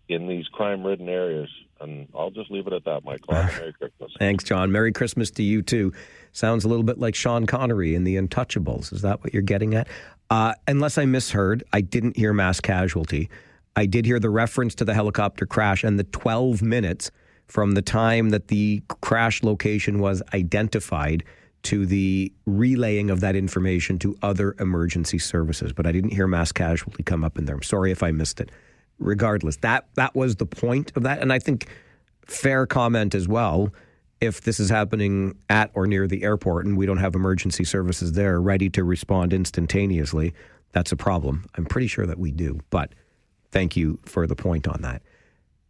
Speaker 18: in these crime-ridden areas. And I'll just leave it at that, Michael. Have a Merry Christmas.
Speaker 4: Thanks, John. Merry Christmas to you, too. Sounds a little bit like Sean Connery in The Untouchables. Is that what you're getting at? Unless I misheard, I didn't hear mass casualty. I did hear the reference to the helicopter crash and the 12 minutes from the time that the crash location was identified to the relaying of that information to other emergency services. But I didn't hear mass casualty come up in there. I'm sorry if I missed it. Regardless, that was the point of that. And I think fair comment as well, if this is happening at or near the airport and we don't have emergency services there ready to respond instantaneously, that's a problem. I'm pretty sure that we do. But thank you for the point on that.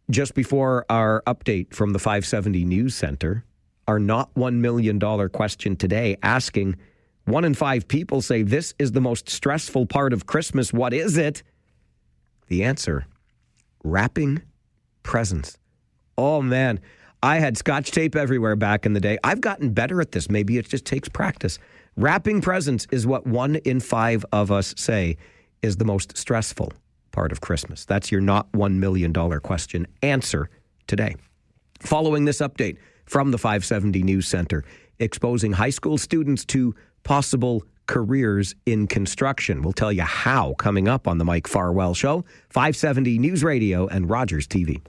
Speaker 4: Just before our update from the 570 News Center, our not $1 million question today asking, 1 in 5 people say this is the most stressful part of Christmas. What is it? The answer, wrapping presents. Oh, man. I had Scotch tape everywhere back in the day. I've gotten better at this. Maybe it just takes practice. Wrapping presents is what 1 in 5 of us say is the most stressful part of Christmas. That's your not $1 million question answer today. Following this update from the 570 News Center, exposing high school students to possible careers in construction. We'll tell you how coming up on the Mike Farwell Show, 570 News Radio and Rogers TV.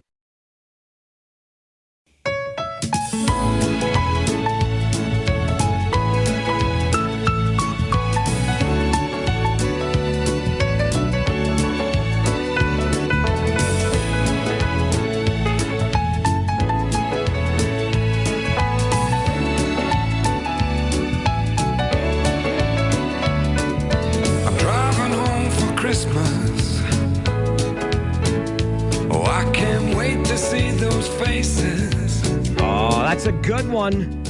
Speaker 9: Christmas. Oh, I can't wait to see those faces.
Speaker 4: Oh, that's a good one.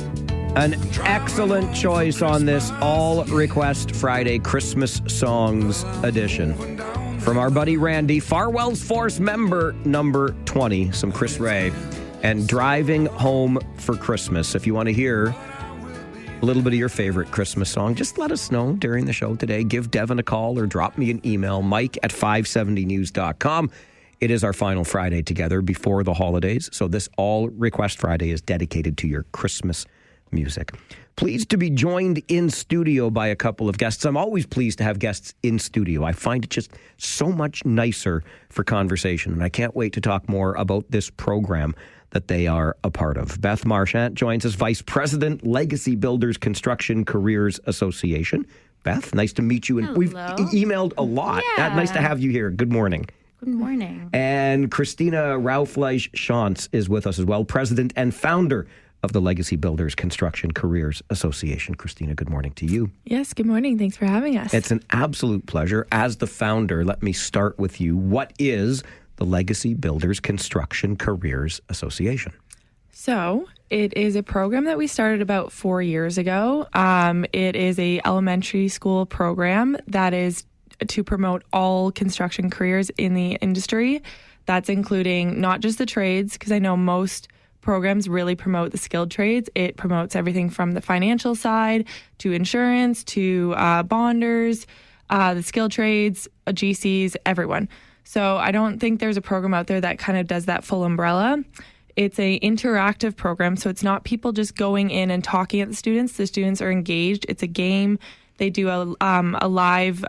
Speaker 4: An excellent choice on this All Request Friday Christmas Songs edition. From our buddy Randy, Farwell's Force member number 20, some Chris Ray, and Driving Home for Christmas. If you want to hear a little bit of your favorite Christmas song, just let us know during the show today. Give Devin a call or drop me an email, mike@570news.com. It is our final Friday together before the holidays, so this All Request Friday is dedicated to your Christmas music. Pleased to be joined in studio by a couple of guests. I'm always pleased to have guests in studio. I find it just so much nicer for conversation, and I can't wait to talk more about this program that they are a part of. Beth Marchant joins us, Vice President, Legacy Builders Construction Careers Association. Beth, nice to meet you. And
Speaker 19: Hello.
Speaker 4: We've emailed a lot.
Speaker 19: Yeah.
Speaker 4: Nice to have you here. Good morning.
Speaker 19: Good morning.
Speaker 4: And Christina Raufleisch-Schantz is with us as well, President and founder of the Legacy Builders Construction Careers Association. Christina, good morning to you.
Speaker 19: Yes, good morning. Thanks for having us.
Speaker 4: It's an absolute pleasure. As the founder, let me start with you. What is the Legacy Builders Construction Careers Association?
Speaker 19: So it is a program that we started about 4 years ago. It is a elementary school program that is to promote all construction careers in the industry. That's including not just the trades, because I know most programs really promote the skilled trades. It promotes everything from the financial side to insurance to bonders, the skilled trades, GCs, everyone. So I don't think there's a program out there that kind of does that full umbrella. It's a interactive program, so it's not people just going in and talking at the students. The students are engaged. It's a game. They do a live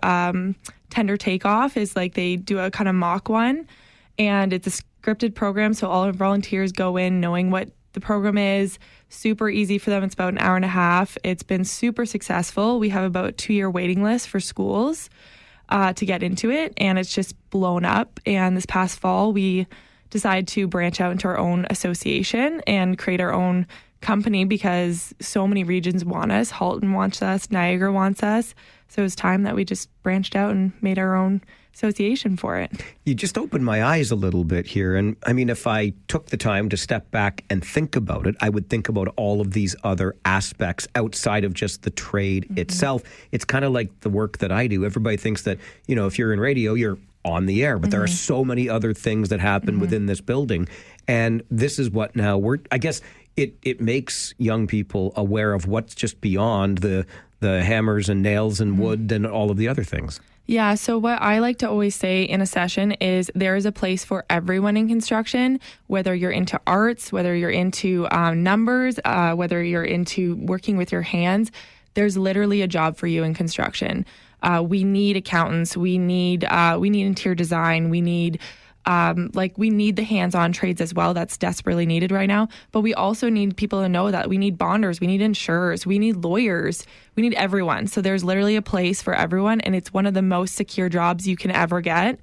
Speaker 19: tender takeoff. Is like they do a kind of mock one, and it's a scripted program. So all our volunteers go in knowing what the program is. Super easy for them. It's about an hour and a half. It's been super successful. We have about a 2-year waiting list for schools to get into it, and it's just blown up. And this past fall, we decided to branch out into our own association and create our own company because so many regions want us. Halton wants us, Niagara wants us. So it was time that we just branched out and made our own association for it.
Speaker 4: You just opened my eyes a little bit here. And I mean, if I took the time to step back and think about it, I would think about all of these other aspects outside of just the trade itself. It's kind of like the work that I do. Everybody thinks that, you know, if you're in radio, you're on the air, but there are so many other things that happen within this building. And this is what now I guess it makes young people aware of what's just beyond the hammers and nails and wood and all of the other things.
Speaker 19: Yeah, so what I like to always say in a session is there is a place for everyone in construction, whether you're into arts, whether you're into numbers, whether you're into working with your hands. There's literally a job for you in construction. We need accountants. We need interior design. We need the hands-on trades as well. That's desperately needed right now. But we also need people to know that we need bonders, we need insurers, we need lawyers, we need everyone. So there's literally a place for everyone, and it's one of the most secure jobs you can ever get.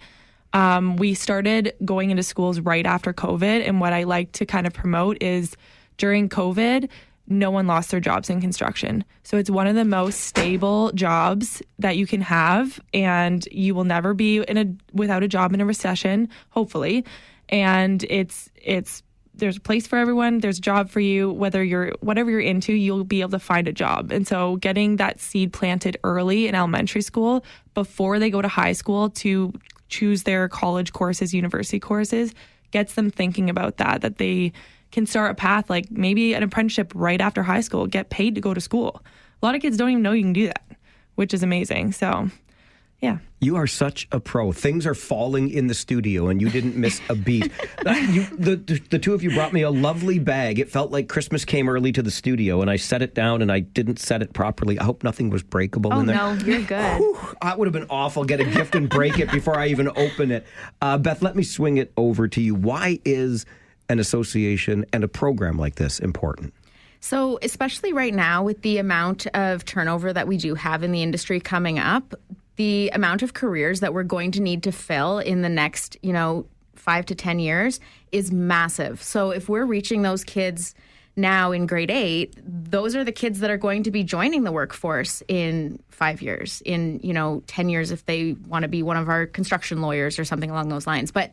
Speaker 19: We started going into schools right after COVID, and what I like to kind of promote is during COVID, no one lost their jobs in construction. So it's one of the most stable jobs that you can have, and you will never be without a job in a recession, hopefully. And there's a place for everyone. There's a job for you. Whatever you're into, you'll be able to find a job. And so getting that seed planted early in elementary school before they go to high school to choose their college courses, university courses, gets them thinking about that they can start a path, like maybe an apprenticeship right after high school, get paid to go to school. A lot of kids don't even know you can do that, which is amazing. So, yeah.
Speaker 4: You are such a pro. Things are falling in the studio, and you didn't miss a beat. The two of you brought me a lovely bag. It felt like Christmas came early to the studio, and I set it down, and I didn't set it properly. I hope nothing was breakable in there.
Speaker 20: Oh, no, you're good.
Speaker 4: Whew, that would have been awful. Get a gift and break it before I even open it. Beth, let me swing it over to you. Why is an association and a program like this important?
Speaker 20: So especially right now with the amount of turnover that we do have in the industry coming up, the amount of careers that we're going to need to fill in the next, 5 to 10 years is massive. So if we're reaching those kids now in grade 8, those are the kids that are going to be joining the workforce in 5 years, in, 10 years if they want to be one of our construction lawyers or something along those lines. But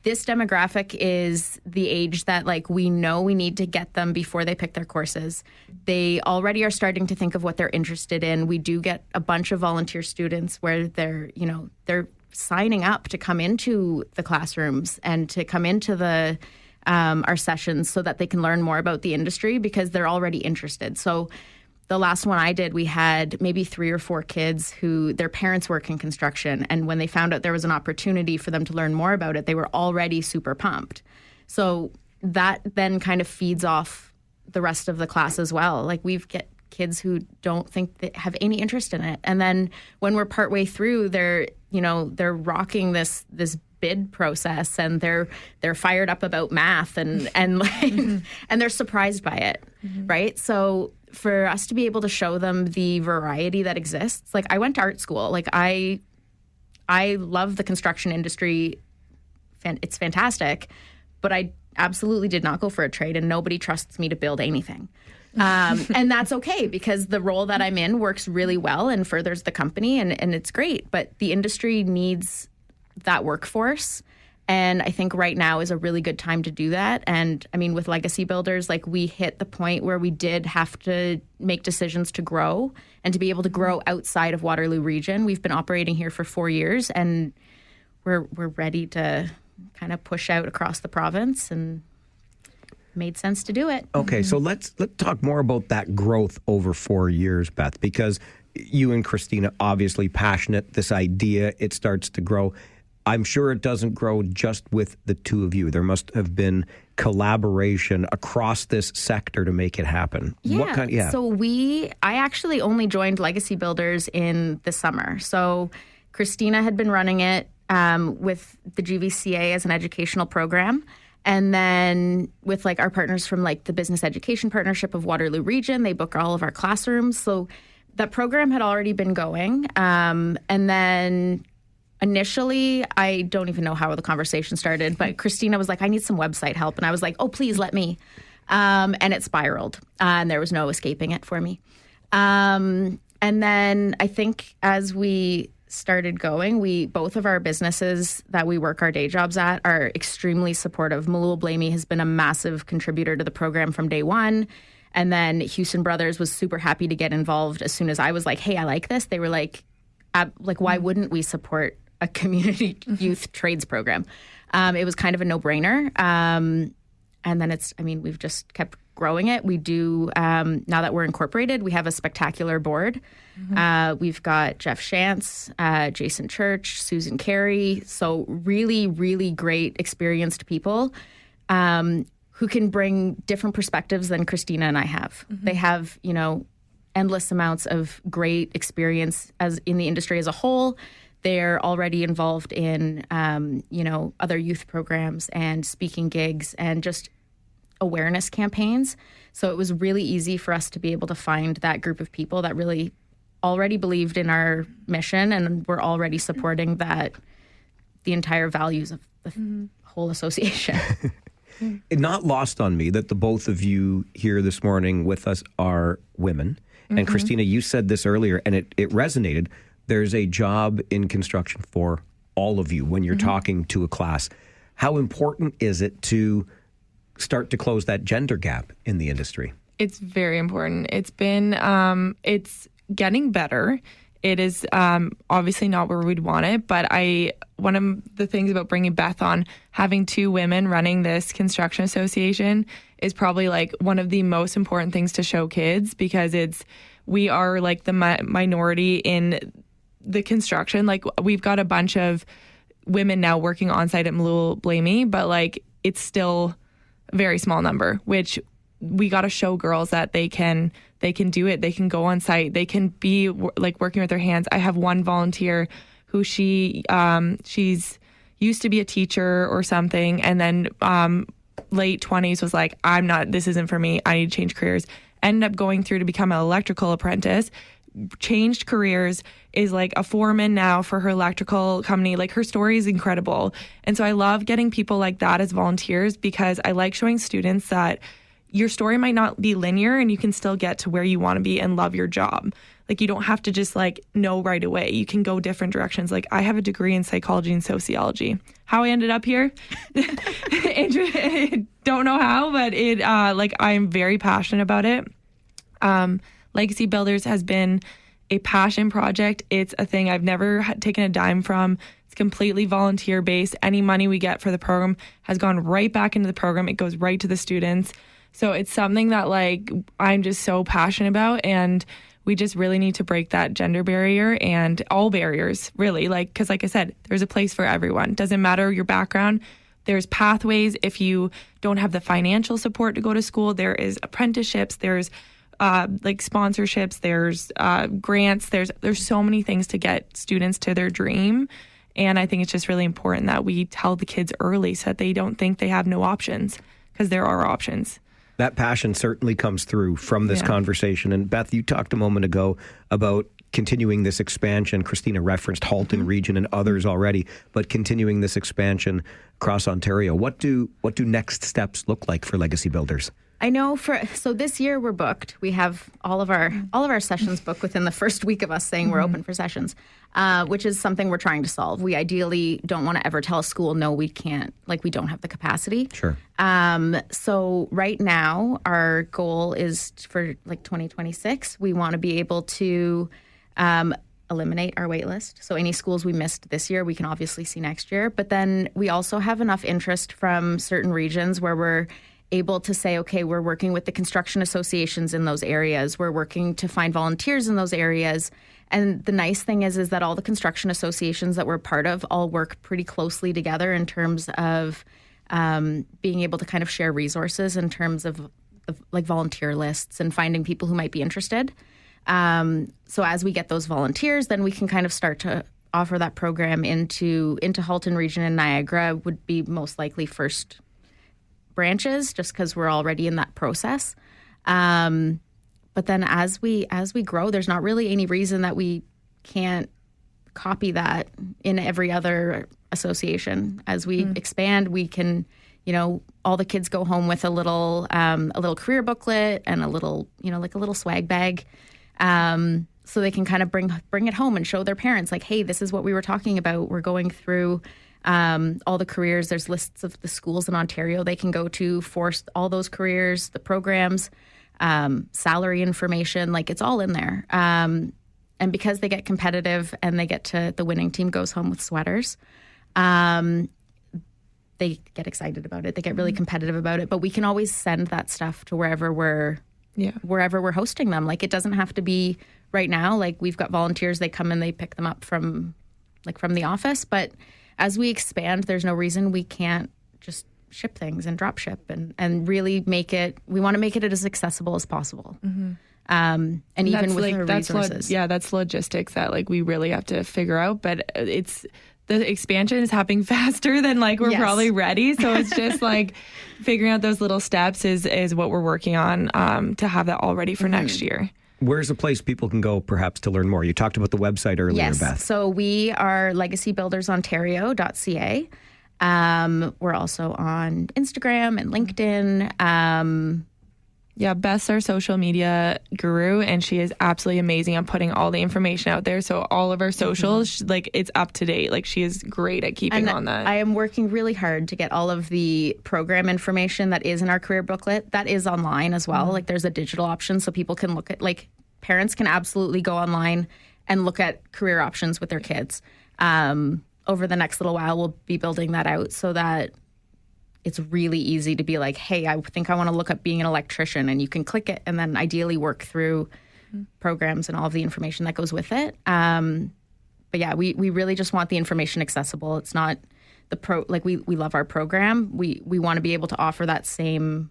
Speaker 20: this demographic is the age that, we know we need to get them before they pick their courses. They already are starting to think of what they're interested in. We do get a bunch of volunteer students where they're signing up to come into the classrooms and to come into our sessions so that they can learn more about the industry because they're already interested. So the last one I did, we had maybe 3 or 4 kids who their parents work in construction. And when they found out there was an opportunity for them to learn more about it, they were already super pumped. So that then kind of feeds off the rest of the class as well. We've get kids who don't think they have any interest in it. And then when we're partway through, they're rocking this bid process and they're fired up about math and and they're surprised by it. Mm-hmm. Right? So for us to be able to show them the variety that exists, I went to art school. I love the construction industry. It's fantastic, but I absolutely did not go for a trade, and nobody trusts me to build anything. And that's okay because the role that I'm in works really well and furthers the company, and it's great. But the industry needs that workforce. And I think right now is a really good time to do that. And I mean, with legacy builders, we hit the point where we did have to make decisions to grow and to be able to grow outside of Waterloo region. We've been operating here for 4 years, and we're ready to kind of push out across the province, and made sense to do it.
Speaker 4: Okay, so let's talk more about that growth over 4 years, Beth, because you and Christina obviously passionate. This idea, it starts to grow. I'm sure it doesn't grow just with the two of you. There must have been collaboration across this sector to make it happen.
Speaker 20: Yeah. So I actually only joined Legacy Builders in the summer. So Christina had been running it with the GVCA as an educational program. And then with our partners from the Business Education Partnership of Waterloo Region, they book all of our classrooms. So that program had already been going. And then initially, I don't even know how the conversation started, but Christina was like, I need some website help. And I was like, oh, please let me. And it spiraled. And there was no escaping it for me. And then I think as we started going, both of our businesses that we work our day jobs at are extremely supportive. Malul Blamey has been a massive contributor to the program from day one. And then Houston Brothers was super happy to get involved as soon as I was like, hey, I like this. They were like, why wouldn't we support a community youth trades program? It was kind of a no-brainer. And then we've just kept growing it. We do, now that we're incorporated, we have a spectacular board. We've got Jeff Shantz, Jason Church, Susan Carey. So really, really great, experienced people who can bring different perspectives than Christina and I have. They have, endless amounts of great experience as in the industry as a whole. They're already involved in, other youth programs and speaking gigs and just awareness campaigns. So it was really easy for us to be able to find that group of people that really already believed in our mission and were already supporting the entire values of the whole association.
Speaker 4: Not lost on me that the both of you here this morning with us are women. And Christina, you said this earlier, and it resonated. There's a job in construction for all of you when you're talking to a class. How important is it to start to close that gender gap in the industry?
Speaker 19: It's very important. It's been, it's getting better. It is obviously not where we'd want it, but one of the things about bringing Beth on, having two women running this construction association is probably like one of the most important things to show kids, because we are like the minority in the construction. Like, we've got a bunch of women now working on site at Malul Blamey, but like it's still a very small number, which we got to show girls that they can do it. They can go on site. They can be like working with their hands. I have one volunteer who she's used to be a teacher or something, and then late 20s was like, this isn't for me. I need to change careers. Ended up going through to become an electrical apprentice, changed careers, is like a foreman now for her electrical company. Like, her story is incredible. And so I love getting people like that as volunteers, because I like showing students that your story might not be linear and you can still get to where you want to be and love your job. Like, you don't have to just like know right away. You can go different directions. Like, I have a degree in psychology and sociology. How I ended up here, don't know how, but I'm very passionate about it. Legacy Builders has been a passion project. It's a thing I've never taken a dime from. It's completely volunteer based. Any money we get for the program has gone right back into the program. It goes right to the students. So it's something that like I'm just so passionate about, and we just really need to break that gender barrier and all barriers, really. Like, because like I said, there's a place for everyone. Doesn't matter your background. There's pathways. If you don't have the financial support to go to school, there is apprenticeships. There's like sponsorships. There's grants. There's so many things to get students to their dream. And I think it's just really important that we tell the kids early so that they don't think they have no options, because there are options.
Speaker 4: That passion certainly comes through from this conversation. And Beth, you talked a moment ago about continuing this expansion. Christina referenced Halton region and others already, but continuing this expansion across Ontario. What do next steps look like for Legacy Builders?
Speaker 20: I know so this year we're booked. We have all of our sessions booked within the first week of us saying we're open for sessions, which is something we're trying to solve. We ideally don't want to ever tell a school, no, we can't, like we don't have the capacity.
Speaker 4: Sure.
Speaker 20: So right now our goal is for like 2026, we want to be able to eliminate our wait list. So any schools we missed this year, we can obviously see next year. But then we also have enough interest from certain regions where we're able to say, okay, we're working with the construction associations in those areas. We're working to find volunteers in those areas. And the nice thing is that all the construction associations that we're part of all work pretty closely together in terms of being able to kind of share resources in terms of like volunteer lists and finding people who might be interested. So as we get those volunteers, then we can kind of start to offer that program into Halton region and Niagara would be most likely first branches, just because we're already in that process. But then as we grow, there's not really any reason that we can't copy that in every other association. As we expand, we can, all the kids go home with a little career booklet and a little, like a little swag bag. So they can kind of bring it home and show their parents, like, hey, this is what we were talking about. We're going through all the careers. There's lists of the schools in Ontario they can go to for all those careers, the programs, salary information, like it's all in there. And because they get competitive and they get to, the winning team goes home with sweaters, they get excited about it. They get really competitive about it. But we can always send that stuff to wherever we're hosting them. Like, it doesn't have to be right now. Like, we've got volunteers. They come and they pick them up from the office. But as we expand, there's no reason we can't just ship things and drop ship and really we want to make it as accessible as possible. And even with our resources.
Speaker 19: That's logistics that like we really have to figure out. But the expansion is happening faster than like we're probably ready. So it's just like figuring out those little steps is what we're working on to have that all ready for next year.
Speaker 4: Where's a place people can go perhaps to learn more? You talked about the website earlier, Beth.
Speaker 20: So we are legacybuildersontario.ca. We're also on Instagram and LinkedIn.
Speaker 19: Beth's our social media guru, and she is absolutely amazing at putting all the information out there. So all of our socials, like, it's up to date. Like, she is great at keeping on that.
Speaker 20: I am working really hard to get all of the program information that is in our career booklet. That is online as well. Like, there's a digital option so people can look at, like, parents can absolutely go online and look at career options with their kids. Over the next little while, we'll be building that out so that it's really easy to be like, hey, I think I want to look up being an electrician, and you can click it and then ideally work through programs and all of the information that goes with it. But yeah, we really just want the information accessible. It's not we love our program. We want to be able to offer that same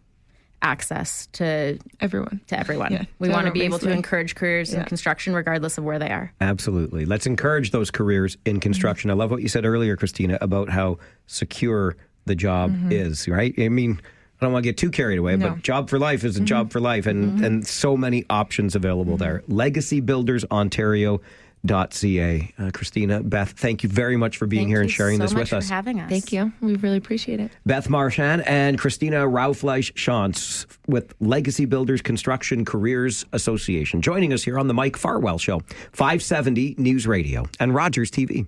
Speaker 20: access to everyone.
Speaker 19: Yeah,
Speaker 20: we want to be able to encourage careers in construction regardless of where they are.
Speaker 4: Absolutely. Let's encourage those careers in construction. I love what you said earlier, Christina, about how secure the job is, right? I mean, I don't want to get too carried away, but job for life is a job for life, and so many options available there. LegacyBuildersOntario.ca. Christina, Beth, thank you very much for being here and sharing this with us.
Speaker 20: Thank you so much for having us.
Speaker 19: Thank you. We really appreciate it.
Speaker 4: Beth Marchand and Christina Raufleisch-Schantz with Legacy Builders Construction Careers Association joining us here on the Mike Farwell Show, 570 News Radio and Rogers TV.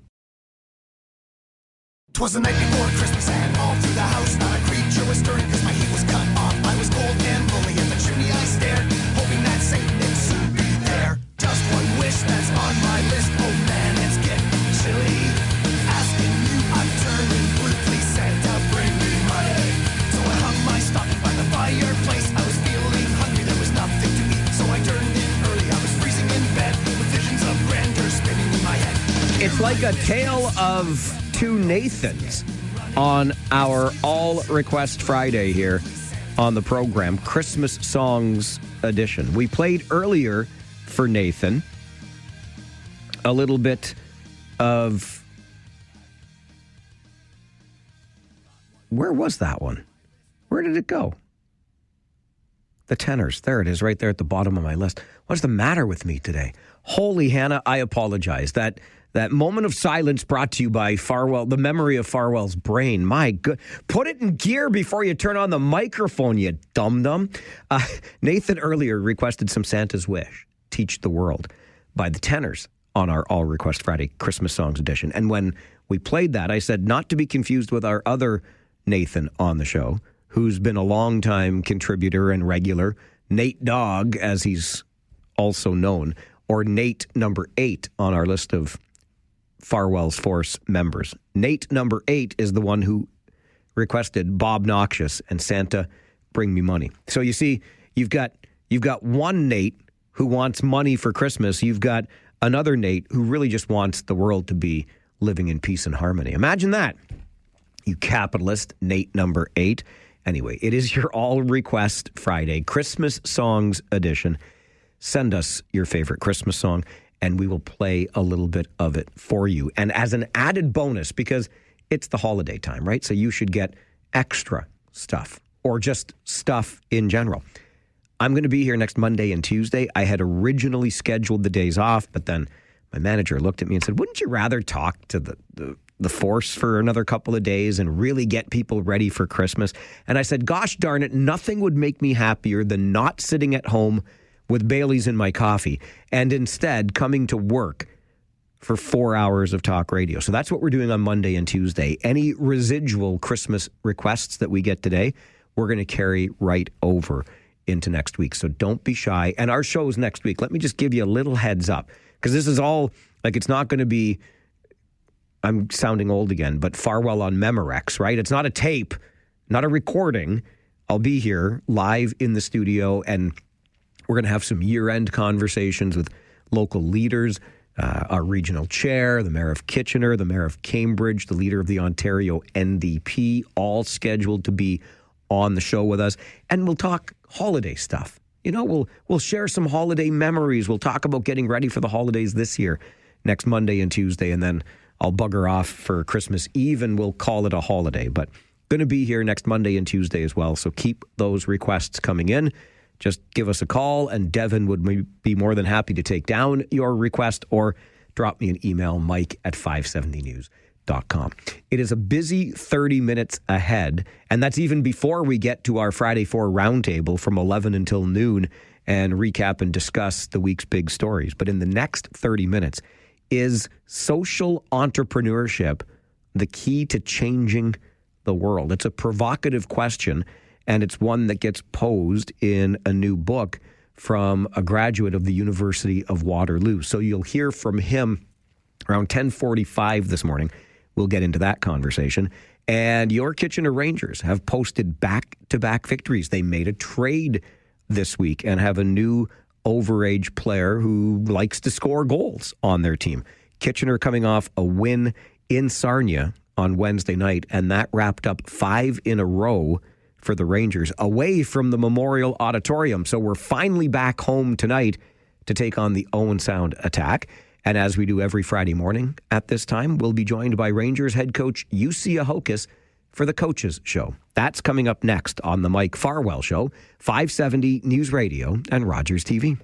Speaker 21: 'Twas the night before Christmas, and all through the house not a creature was stirring, because my heat was cut off. I was cold and lonely at the chimney I stared, hoping that Saint Nick soon be there. Just one wish that's on my list, oh man, it's getting chilly. Asking you, I'm turning blue, please Santa, bring me money. So I hung my stocking by the fireplace. I was feeling hungry, there was nothing to eat, so I turned in early. I was freezing in bed with visions of grandeur spinning in my head.
Speaker 4: It's like a tale of two Nathans on our All Request Friday here on the program, Christmas Songs Edition. We played earlier for Nathan a little bit of... Where was that one? Where did it go? The tenors. There it is, right there at the bottom of my list. What's the matter with me today? Holy Hannah, I apologize. That moment of silence brought to you by Farwell, the memory of Farwell's brain. My good. Put it in gear before you turn on the microphone, you dum-dum. Nathan earlier requested some Santa's Wish, Teach the World, by the Tenors on our All Request Friday Christmas Songs Edition. And when we played that, I said not to be confused with our other Nathan on the show, who's been a longtime contributor and regular, Nate Dogg, as he's also known, or Nate number 8 on our list of Farwell's Force members. Nate number 8 is the one who requested Bob Noxious and Santa Bring Me Money. So you see, you've got one Nate who wants money for Christmas. You've got another Nate who really just wants the world to be living in peace and harmony. Imagine that, you capitalist, Nate number 8. Anyway, it is your All Request Friday Christmas Songs Edition. Send us your favorite Christmas song, and we will play a little bit of it for you. And as an added bonus, because it's the holiday time, right? So you should get extra stuff, or just stuff in general. I'm going to be here next Monday and Tuesday. I had originally scheduled the days off, but then my manager looked at me and said, wouldn't you rather talk to the force for another couple of days and really get people ready for Christmas? And I said, gosh darn it, nothing would make me happier than not sitting at home with Bailey's in my coffee, and instead coming to work for 4 hours of talk radio. So that's what we're doing on Monday and Tuesday. Any residual Christmas requests that we get today, we're going to carry right over into next week. So don't be shy. And our show's next week. Let me just give you a little heads up, because this is all, like, it's not going to be I'm sounding old again, but Farwell on Memorex, right? It's not a tape, not a recording. I'll be here live in the studio, and we're going to have some year-end conversations with local leaders, our regional chair, the mayor of Kitchener, the mayor of Cambridge, the leader of the Ontario NDP, all scheduled to be on the show with us. And we'll talk holiday stuff. You know, we'll share some holiday memories. We'll talk about getting ready for the holidays this year, next Monday and Tuesday, and then I'll bugger off for Christmas Eve and we'll call it a holiday. But going to be here next Monday and Tuesday as well, so keep those requests coming in. Just give us a call, and Devin would be more than happy to take down your request, or drop me an email, mike@570news.com. It is a busy 30 minutes ahead, and that's even before we get to our Friday 4 roundtable from 11 until noon and recap and discuss the week's big stories. But in the next 30 minutes, is social entrepreneurship the key to changing the world? It's a provocative question, and it's one that gets posed in a new book from a graduate of the University of Waterloo. So you'll hear from him around 10:45 this morning. We'll get into that conversation. And your Kitchener Rangers have posted back-to-back victories. They made a trade this week and have a new overage player who likes to score goals on their team. Kitchener coming off a win in Sarnia on Wednesday night, and that wrapped up 5 in a row for the Rangers away from the Memorial Auditorium. So we're finally back home tonight to take on the Owen Sound Attack. And as we do every Friday morning at this time, we'll be joined by Rangers head coach Jussi Ahokas for the Coaches Show. That's coming up next on the Mike Farwell Show, 570 News Radio and Rogers TV.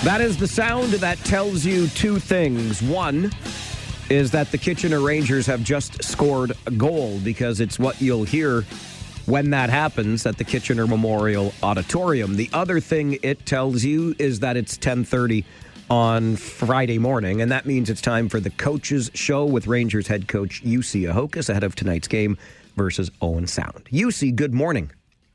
Speaker 4: That is the sound that tells you two things. One is that the Kitchener Rangers have just scored a goal, because it's what you'll hear when that happens at the Kitchener Memorial Auditorium. The other thing it tells you is that it's 10:30 on Friday morning, and that means it's time for the Coaches Show with Rangers head coach Jussi Ahokas ahead of tonight's game versus Owen Sound. Jussi, good morning.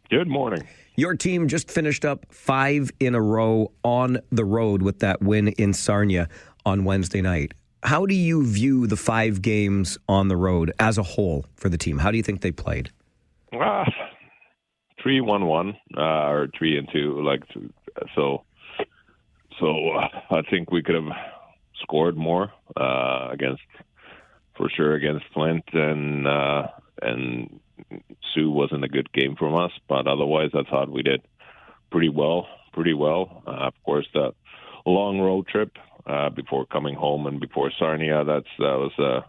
Speaker 15: Good morning.
Speaker 4: Your team just finished up 5 in a row on the road with that win in Sarnia on Wednesday night. How do you view the 5 games on the road as a whole for the team? How do you think they played?
Speaker 15: 3-1-1 or 3-2, so I think we could have scored more against Flint, and Sioux wasn't a good game from us, but otherwise I thought we did pretty well. Of course, the long road trip before coming home and before Sarnia, that was a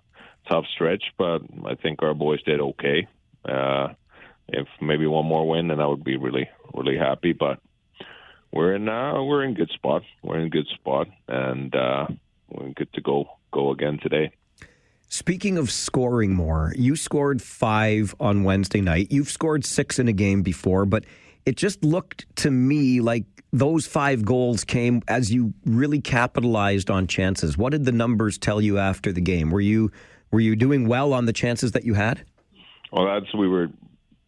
Speaker 15: tough stretch, but I think our boys did okay. If maybe one more win, then I would be really, really happy. But we're in good spot. And we're good to go again today.
Speaker 4: Speaking of scoring more, you scored 5 on Wednesday night. You've scored 6 in a game before, but it just looked to me like those 5 goals came as you really capitalized on chances. What did the numbers tell you after the game? Were you doing well on the chances that you had?
Speaker 15: Well, we were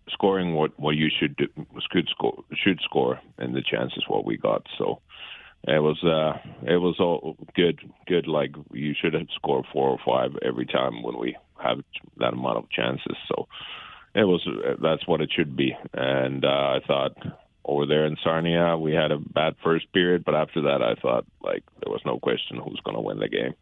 Speaker 15: scoring what you should score, and the chances what we got. So it was all good. Like, you should have scored 4 or 5 every time when we have that amount of chances. So that's what it should be. And I thought over there in Sarnia we had a bad first period, but after that I thought there was no question who's going to win the game.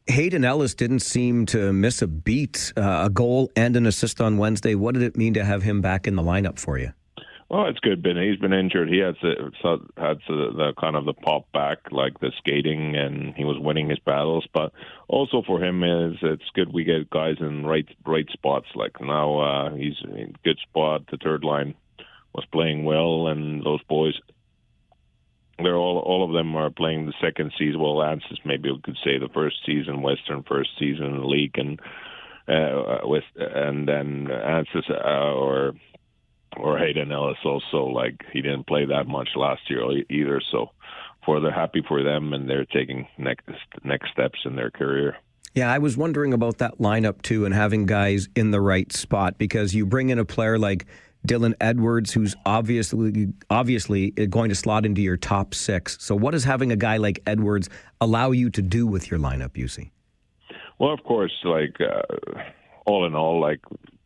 Speaker 4: Hayden Ellis didn't seem to miss a beat, a goal and an assist on Wednesday. What did it mean to have him back in the lineup for you?
Speaker 15: Well, it's good. He's been injured. He had the kind of the pop back, like the skating, and he was winning his battles. But also for him it's good we get guys in right spots. Like now he's in a good spot. The third line was playing well, and those boys, they're all of them are playing the second season. Well, Ansis maybe we could say the first season, Western first season in the league, and then Ansis or Hayden Ellis also, like, he didn't play that much last year either. So they're happy for them, and they're taking next steps in their career.
Speaker 4: Yeah, I was wondering about that lineup too, and having guys in the right spot, because you bring in a player like Dylan Edwards, who's obviously going to slot into your top six. So what does having a guy like Edwards allow you to do with your lineup, you see?
Speaker 15: Well, of course, like all in all, like,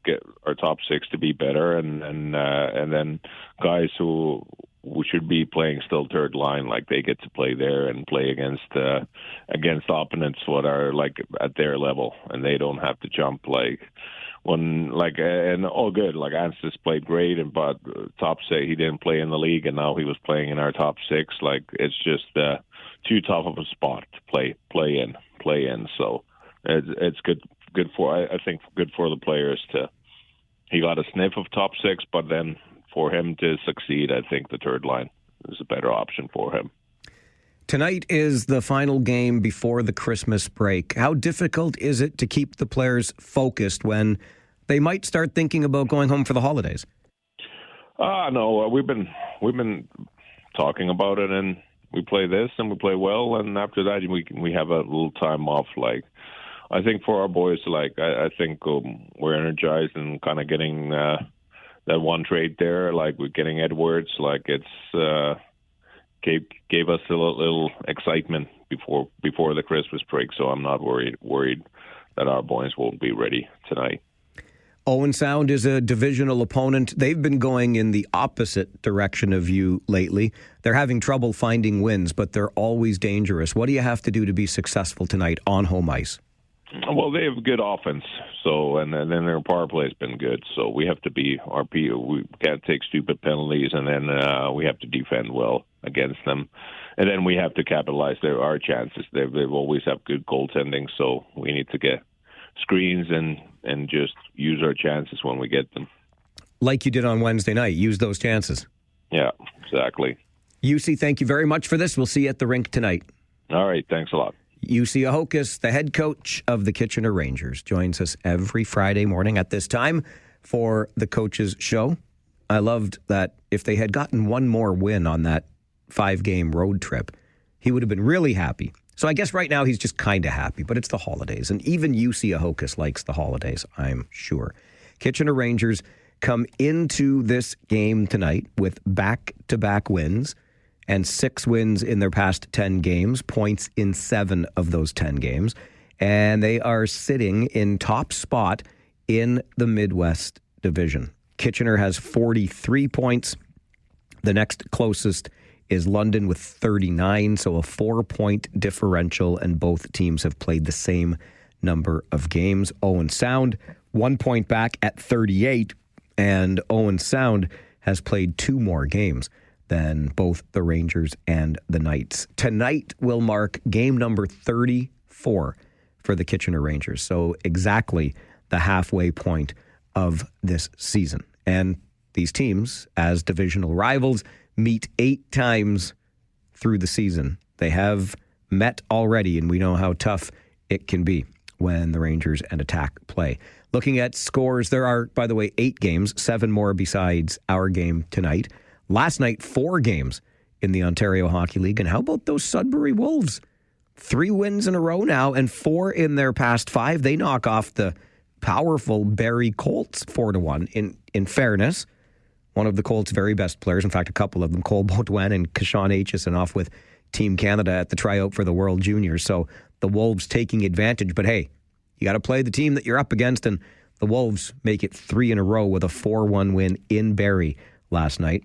Speaker 15: get our top six to be better, and then guys who should be playing still third line, like, they get to play there and play against opponents what are like at their level, and they don't have to jump and all good. Like, Ansis played great, but top six, he didn't play in the league, and now he was playing in our top six. Like, it's just too tough of a spot to play in. So it's good for, I think, good for the players to. He got a sniff of top six, but then for him to succeed, I think the third line is a better option for him.
Speaker 4: Tonight is the final game before the Christmas break. How difficult is it to keep the players focused when they might start thinking about going home for the holidays?
Speaker 15: No, we've been talking about it, and we play this and we play well, and after that we have a little time off. Like, I think for our boys, like, I think we're energized and kind of getting that one trade there. Like, we're getting Edwards. Like, it's gave us a little excitement before the Christmas break. So I'm not worried that our boys won't be ready tonight.
Speaker 4: Owen Sound is a divisional opponent. They've been going in the opposite direction of you lately. They're having trouble finding wins, but they're always dangerous. What do you have to do to be successful tonight on home ice?
Speaker 15: Well, they have good offense, so and then their power play has been good. So we have to be we can't take stupid penalties, and then we have to defend well against them, and then we have to capitalize our chances. They've always have good goaltending, so we need to get screens and just use our chances when we get them.
Speaker 4: Like you did on Wednesday night, use those chances.
Speaker 15: Yeah, exactly.
Speaker 4: UC, thank you very much for this. We'll see you at the rink tonight.
Speaker 15: All right, thanks a lot.
Speaker 4: UC Ahokas, the head coach of the Kitchener Rangers, joins us every Friday morning at this time for the Coaches Show. I loved that if they had gotten one more win on that 5-game road trip, he would have been really happy. So I guess right now he's just kind of happy, but it's the holidays. And even UC Ahokas likes the holidays, I'm sure. Kitchener Rangers come into this game tonight with back-to-back wins and 6 wins in their past 10 games, points in 7 of those 10 games. And they are sitting in top spot in the Midwest Division. Kitchener has 43 points. The next closest is London with 39, so a 4-point differential, and both teams have played the same number of games. Owen Sound, 1 point back at 38, and Owen Sound has played 2 more games than both the Rangers and the Knights. Tonight will mark game number 34 for the Kitchener Rangers, so exactly the halfway point of this season. And these teams, as divisional rivals, meet 8 times through the season. They have met already, and we know how tough it can be when the Rangers and Attack play. Looking at scores, there are, by the way, 8 games, 7 more besides our game tonight. Last night, 4 games in the Ontario Hockey League. And how about those Sudbury Wolves? 3 wins in a row now, and 4 in their past 5. They knock off the powerful Barrie Colts 4-1. In fairness, one of the Colts' very best players, in fact, a couple of them, Cole Baudouin and Kashawn Aitchison, off with Team Canada at the tryout for the World Juniors. So the Wolves taking advantage. But hey, you got to play the team that you're up against, and the Wolves make it 3 in a row with a 4-1 win in Barrie last night.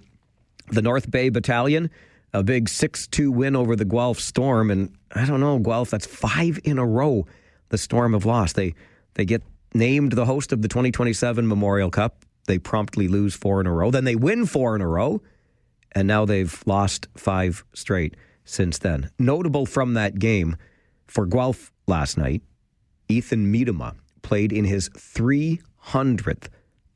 Speaker 4: The North Bay Battalion, a big 6-2 win over the Guelph Storm. And I don't know, Guelph, that's 5 in a row the Storm have lost. They get named the host of the 2027 Memorial Cup. They promptly lose 4 in a row. Then they win 4 in a row. And now they've lost 5 straight since then. Notable from that game for Guelph last night, Ethan Miedema played in his 300th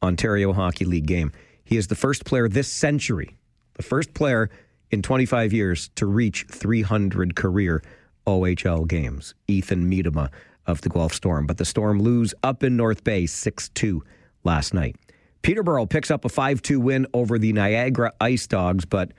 Speaker 4: Ontario Hockey League game. He is the first player this century, the first player in 25 years to reach 300 career OHL games. Ethan Miedema of the Guelph Storm. But the Storm lose up in North Bay 6-2 last night. Peterborough picks up a 5-2 win over the Niagara Ice Dogs, but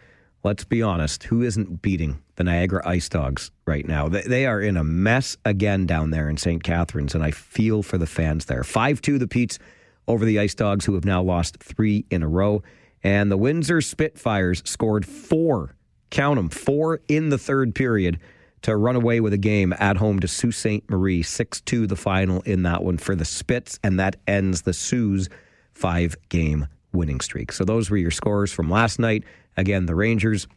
Speaker 4: let's be honest, who isn't beating the Niagara Ice Dogs right now? They are in a mess again down there in St. Catharines, and I feel for the fans there. 5-2 the Petes over the Ice Dogs, who have now lost 3 in a row. And the Windsor Spitfires scored 4, count them, 4 in the third period to run away with a game at home to Sault Ste. Marie. 6-2 the final in that one for the Spits, and that ends the Sault's 5-game winning streak. So those were your scores from last night. Again, the Rangers,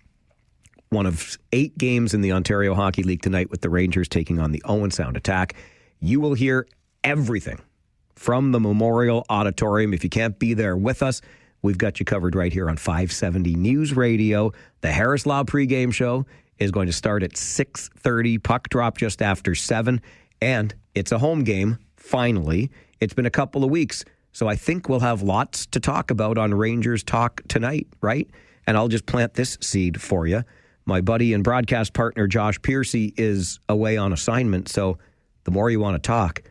Speaker 4: one of 8 games in the Ontario Hockey League tonight with the Rangers taking on the Owen Sound Attack. You will hear everything from the Memorial Auditorium. If you can't be there with us, we've got you covered right here on 570 News Radio. The Harris Law pregame show is going to start at 6:30. Puck drop just after 7. And it's a home game, finally. It's been a couple of weeks. So I think we'll have lots to talk about on Rangers Talk tonight, right? And I'll just plant this seed for you. My buddy and broadcast partner, Josh Piercy, is away on assignment. So the more you want to talk,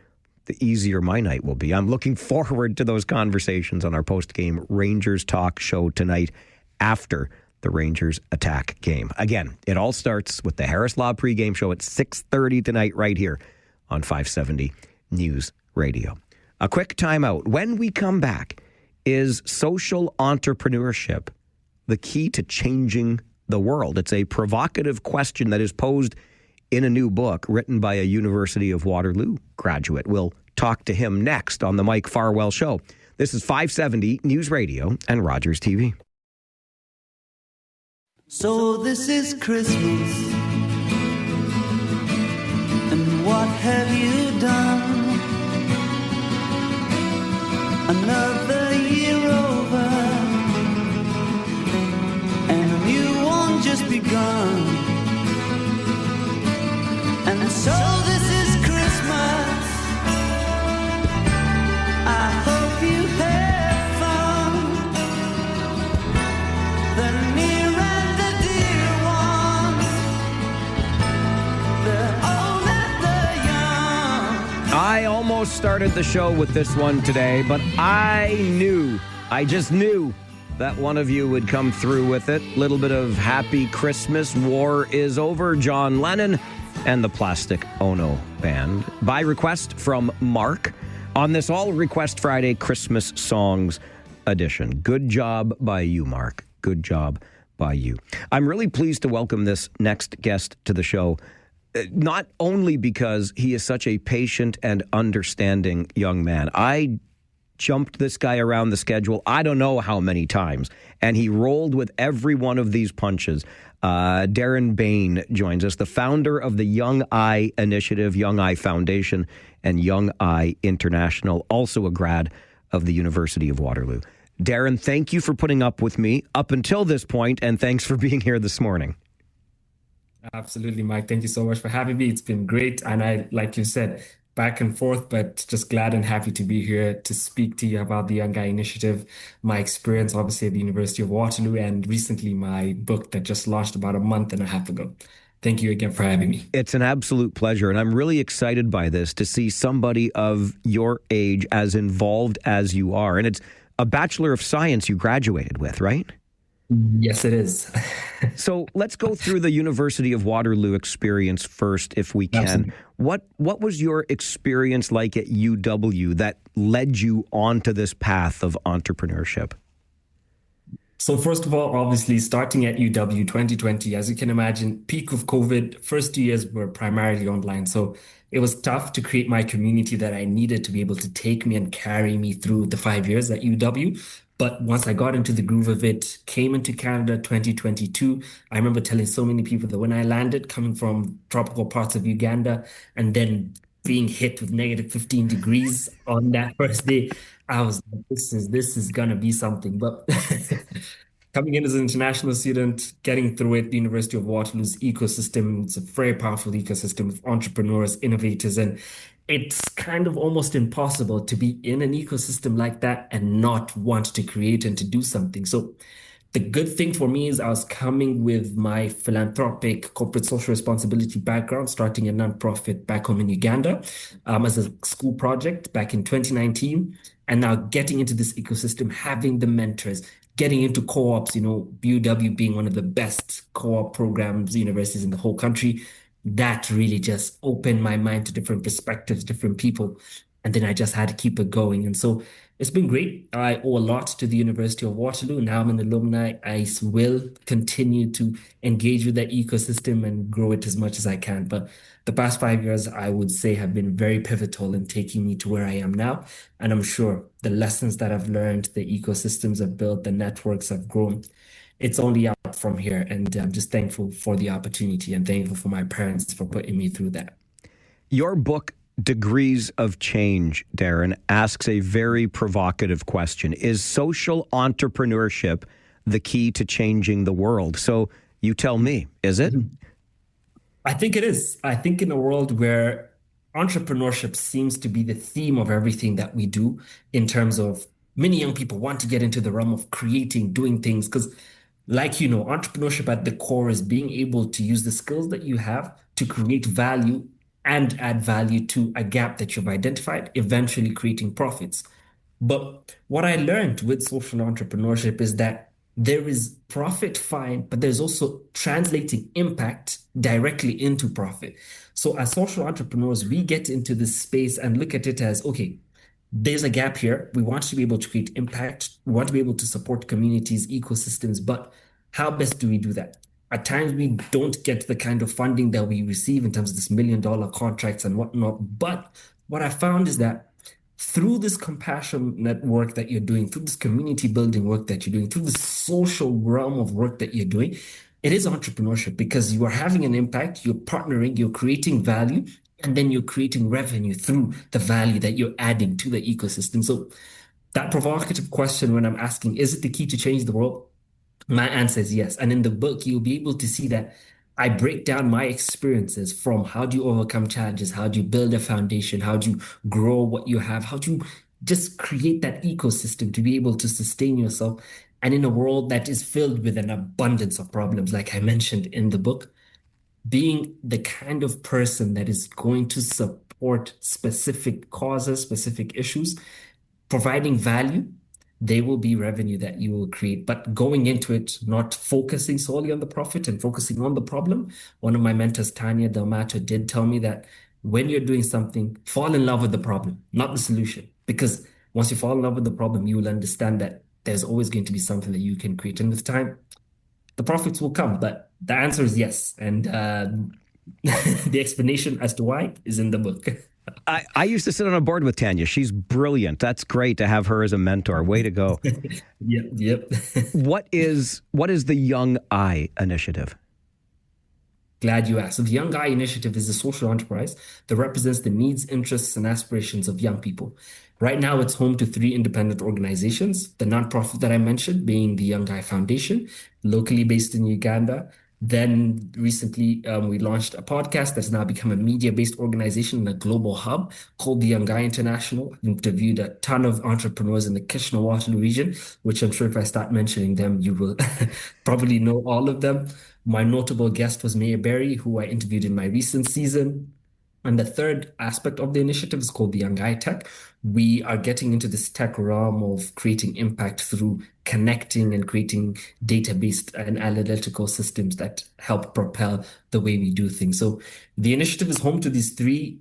Speaker 4: the easier my night will be. I'm looking forward to those conversations on our post-game Rangers Talk show tonight after the Rangers Attack game. Again, it all starts with the Harris Law pregame show at 6:30 tonight right here on 570 News Radio. A quick timeout. When we come back, is social entrepreneurship the key to changing the world? It's a provocative question that is posed in a new book written by a University of Waterloo graduate. We'll talk to him next on the Mike Farwell Show. This is 570 News Radio and Rogers TV.
Speaker 9: So this is Christmas, and what have you done? Another year over, and a new one just begun. And so this is Christmas. I hope you have fun. The near and the dear ones, the old and the young.
Speaker 4: I almost started the show with this one today, but I just knew that one of you would come through with it. Little bit of Happy Christmas, War is Over, John Lennon and the Plastic Ono Band. By request from Mark on this All Request Friday Christmas Songs edition. Good job by you, Mark. Good job by you. I'm really pleased to welcome this next guest to the show. Not only because he is such a patient and understanding young man. I jumped this guy around the schedule I don't know how many times, and he rolled with every one of these punches. Darren Bain joins us, the founder of the Young Eye Initiative, Young Eye Foundation, and Young Eye International, also a grad of the University of Waterloo. Darren, thank you for putting up with me up until this point, and thanks for being here this morning.
Speaker 3: Absolutely, Mike. Thank you so much for having me. It's been great. And I, like you said, back and forth, but just glad and happy to be here to speak to you about the Young Guy Initiative, my experience, obviously, at the University of Waterloo, and recently my book that just launched about a month and a half ago. Thank you again for having me.
Speaker 4: It's an absolute pleasure, and I'm really excited by this, to see somebody of your age as involved as you are. And it's a Bachelor of Science you graduated with, right?
Speaker 3: Yes, it is.
Speaker 4: So let's go through the University of Waterloo experience first, if we can. Absolutely. What was your experience like at UW that led you onto this path of entrepreneurship?
Speaker 3: So first of all, obviously, starting at UW 2020, as you can imagine, peak of COVID, first 2 years were primarily online. So it was tough to create my community that I needed to be able to take me and carry me through the 5 years at UW. But once I got into the groove of it, came into Canada 2022, I remember telling so many people that when I landed, coming from tropical parts of Uganda, and then being hit with negative 15 degrees on that first day, I was like, this is gonna be something. But coming in as an international student, getting through it, the University of Waterloo's ecosystem, it's a very powerful ecosystem of entrepreneurs, innovators, and it's kind of almost impossible to be in an ecosystem like that and not want to create and to do something. So the good thing for me is I was coming with my philanthropic corporate social responsibility background, starting a nonprofit back home in Uganda as a school project back in 2019. And now getting into this ecosystem, having the mentors, getting into co-ops, BUW being one of the best co-op programs, universities in the whole country, that really just opened my mind to different perspectives, different people. And then I just had to keep it going. And so it's been great. I owe a lot to the University of Waterloo. Now I'm an alumni. I will continue to engage with that ecosystem and grow it as much as I can. But the past 5 years, I would say, have been very pivotal in taking me to where I am now. And I'm sure the lessons that I've learned, the ecosystems I've built, the networks I've grown, it's only up from here. And I'm just thankful for the opportunity and thankful for my parents for putting me through that.
Speaker 4: Your book, Degrees of Change, Darren, asks a very provocative question. Is social entrepreneurship the key to changing the world? So you tell me, is it?
Speaker 3: I think it is. I think in a world where entrepreneurship seems to be the theme of everything that we do, in terms of many young people want to get into the realm of creating, doing things, because entrepreneurship at the core is being able to use the skills that you have to create value and add value to a gap that you've identified, eventually creating profits. But what I learned with social entrepreneurship is that there is profit, fine, but there's also translating impact directly into profit. So as social entrepreneurs, we get into this space and look at it as, okay, there's a gap here. We want to be able to create impact. We want to be able to support communities, ecosystems, but how best do we do that? At times, we don't get the kind of funding that we receive in terms of this $1 million contracts and whatnot. But what I found is that through this compassionate work that you're doing, through this community building work that you're doing, through the social realm of work that you're doing, it is entrepreneurship because you are having an impact, you're partnering, you're creating value, and then you're creating revenue through the value that you're adding to the ecosystem. So that provocative question when I'm asking, is it the key to change the world? My answer is yes. And in the book, you'll be able to see that I break down my experiences from how do you overcome challenges, how do you build a foundation, how do you grow what you have, how do you just create that ecosystem to be able to sustain yourself. And in a world that is filled with an abundance of problems, like I mentioned in the book, being the kind of person that is going to support specific causes, specific issues, providing value, there will be revenue that you will create. But going into it, not focusing solely on the profit and focusing on the problem. One of my mentors, Tanya Delmato, did tell me that when you're doing something, fall in love with the problem, not the solution. Because once you fall in love with the problem, you will understand that there's always going to be something that you can create. And with time, the profits will come. But the answer is yes. And the explanation as to why is in the book.
Speaker 4: I used to sit on a board with Tanya. She's brilliant. That's great to have her as a mentor. Way to go.
Speaker 3: Yep.
Speaker 4: What is the Young Eye Initiative?
Speaker 3: Glad you asked. So the Young Eye Initiative is a social enterprise that represents the needs, interests, and aspirations of young people. Right now, it's home to 3 independent organizations, the nonprofit that I mentioned being the Young Eye Foundation, locally based in Uganda. Then recently, we launched a podcast that's now become a media-based organization and a global hub called the Young Eye International. I've interviewed a ton of entrepreneurs in the Kitchener-Waterloo region, which I'm sure if I start mentioning them, you will probably know all of them. My notable guest was Mayor Berry, who I interviewed in my recent season. And the third aspect of the initiative is called the Young Eye Tech. We are getting into this tech realm of creating impact through connecting and creating data-based and analytical systems that help propel the way we do things. So the initiative is home to these 3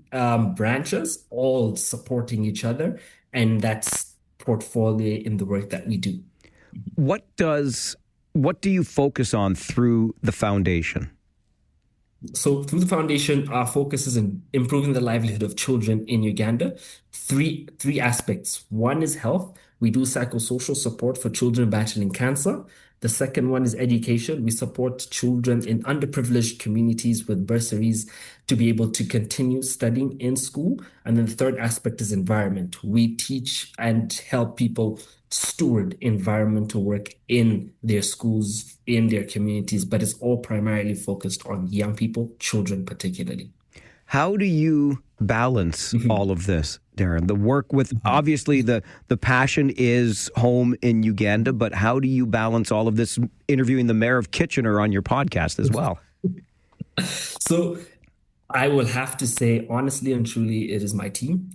Speaker 3: branches, all supporting each other, and that's portfolio in the work that we do.
Speaker 4: What do you focus on through the foundation?
Speaker 3: So through the foundation, our focus is in improving the livelihood of children in Uganda. Three aspects. One is health. We do psychosocial support for children battling cancer. The second one is education. We support children in underprivileged communities with bursaries to be able to continue studying in school. And then the third aspect is environment. We teach and help people steward environmental work in their schools, in their communities, but it's all primarily focused on young people, children particularly.
Speaker 4: How do you balance all of this, Darren? The work with, obviously, the passion is home in Uganda, but how do you balance all of this, interviewing the mayor of Kitchener on your podcast as well?
Speaker 3: So I will have to say, honestly and truly, it is my team.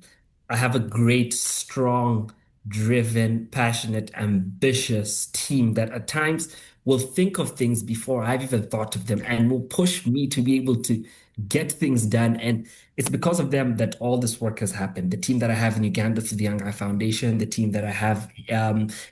Speaker 3: I have a great, strong, driven, passionate, ambitious team that at times will think of things before I've even thought of them and will push me to be able to get things done. And it's because of them that all this work has happened. The team that I have in Uganda through the Young Guy Foundation, the team that I have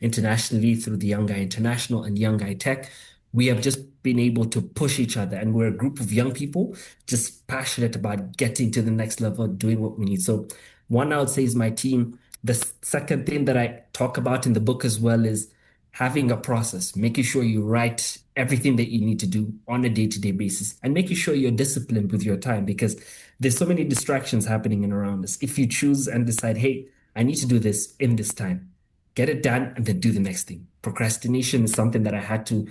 Speaker 3: internationally through the Young Guy International and Young Guy Tech, we have just been able to push each other. And we're a group of young people just passionate about getting to the next level, doing what we need. So one, I would say, is my team. The second thing that I talk about in the book as well is having a process, making sure you write everything that you need to do on a day-to-day basis and making sure you're disciplined with your time, because there's so many distractions happening in around us. If you choose and decide, hey, I need to do this in this time, get it done and then do the next thing. Procrastination is something that I had to,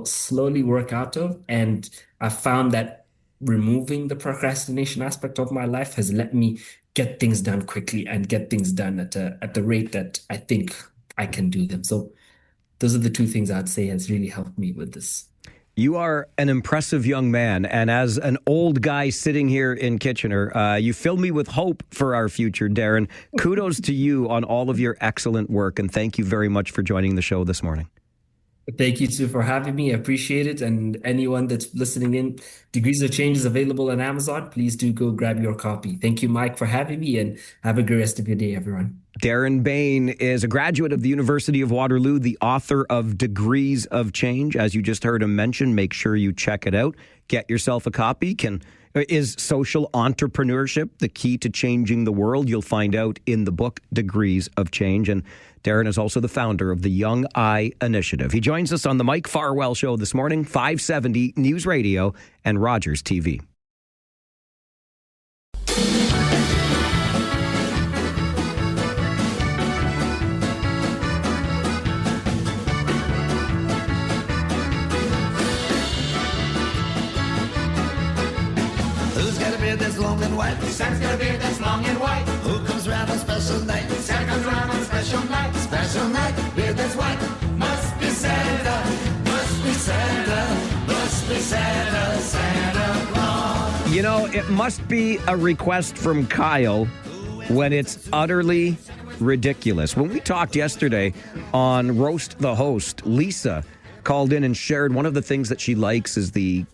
Speaker 3: slowly work out of. And I found that removing the procrastination aspect of my life has let me get things done quickly and get things done at the rate that I think I can do them. So those are the two things I'd say has really helped me with this.
Speaker 4: You are an impressive young man, and as an old guy sitting here in Kitchener, you fill me with hope for our future, Darren. Kudos to you on all of your excellent work, and thank you very much for joining the show this morning.
Speaker 3: Thank you, too, for having me. I appreciate it. And anyone that's listening in, Degrees of Change is available on Amazon. Please do go grab your copy. Thank you, Mike, for having me, and have a great rest of your day, everyone.
Speaker 4: Darren Bain is a graduate of the University of Waterloo, the author of Degrees of Change. As you just heard him mention, make sure you check it out. Get yourself a copy. Is social entrepreneurship the key to changing the world? You'll find out in the book, Degrees of Change. And Darren is also the founder of the Young Eye Initiative. He joins us on the Mike Farwell Show this morning, 570 News Radio and Rogers TV.
Speaker 21: Who's got a beard that's long and white? Santa's got a beard that's long and white. Who comes round on special night? Santa comes round on special night. Special night, beard that's white. Must be Santa, must be Santa, must be Santa, Santa Claus.
Speaker 4: You know, it must be a request from Kyle when it's utterly ridiculous. When we talked yesterday on Roast the Host, Lisa called in and shared one of the things that she likes is the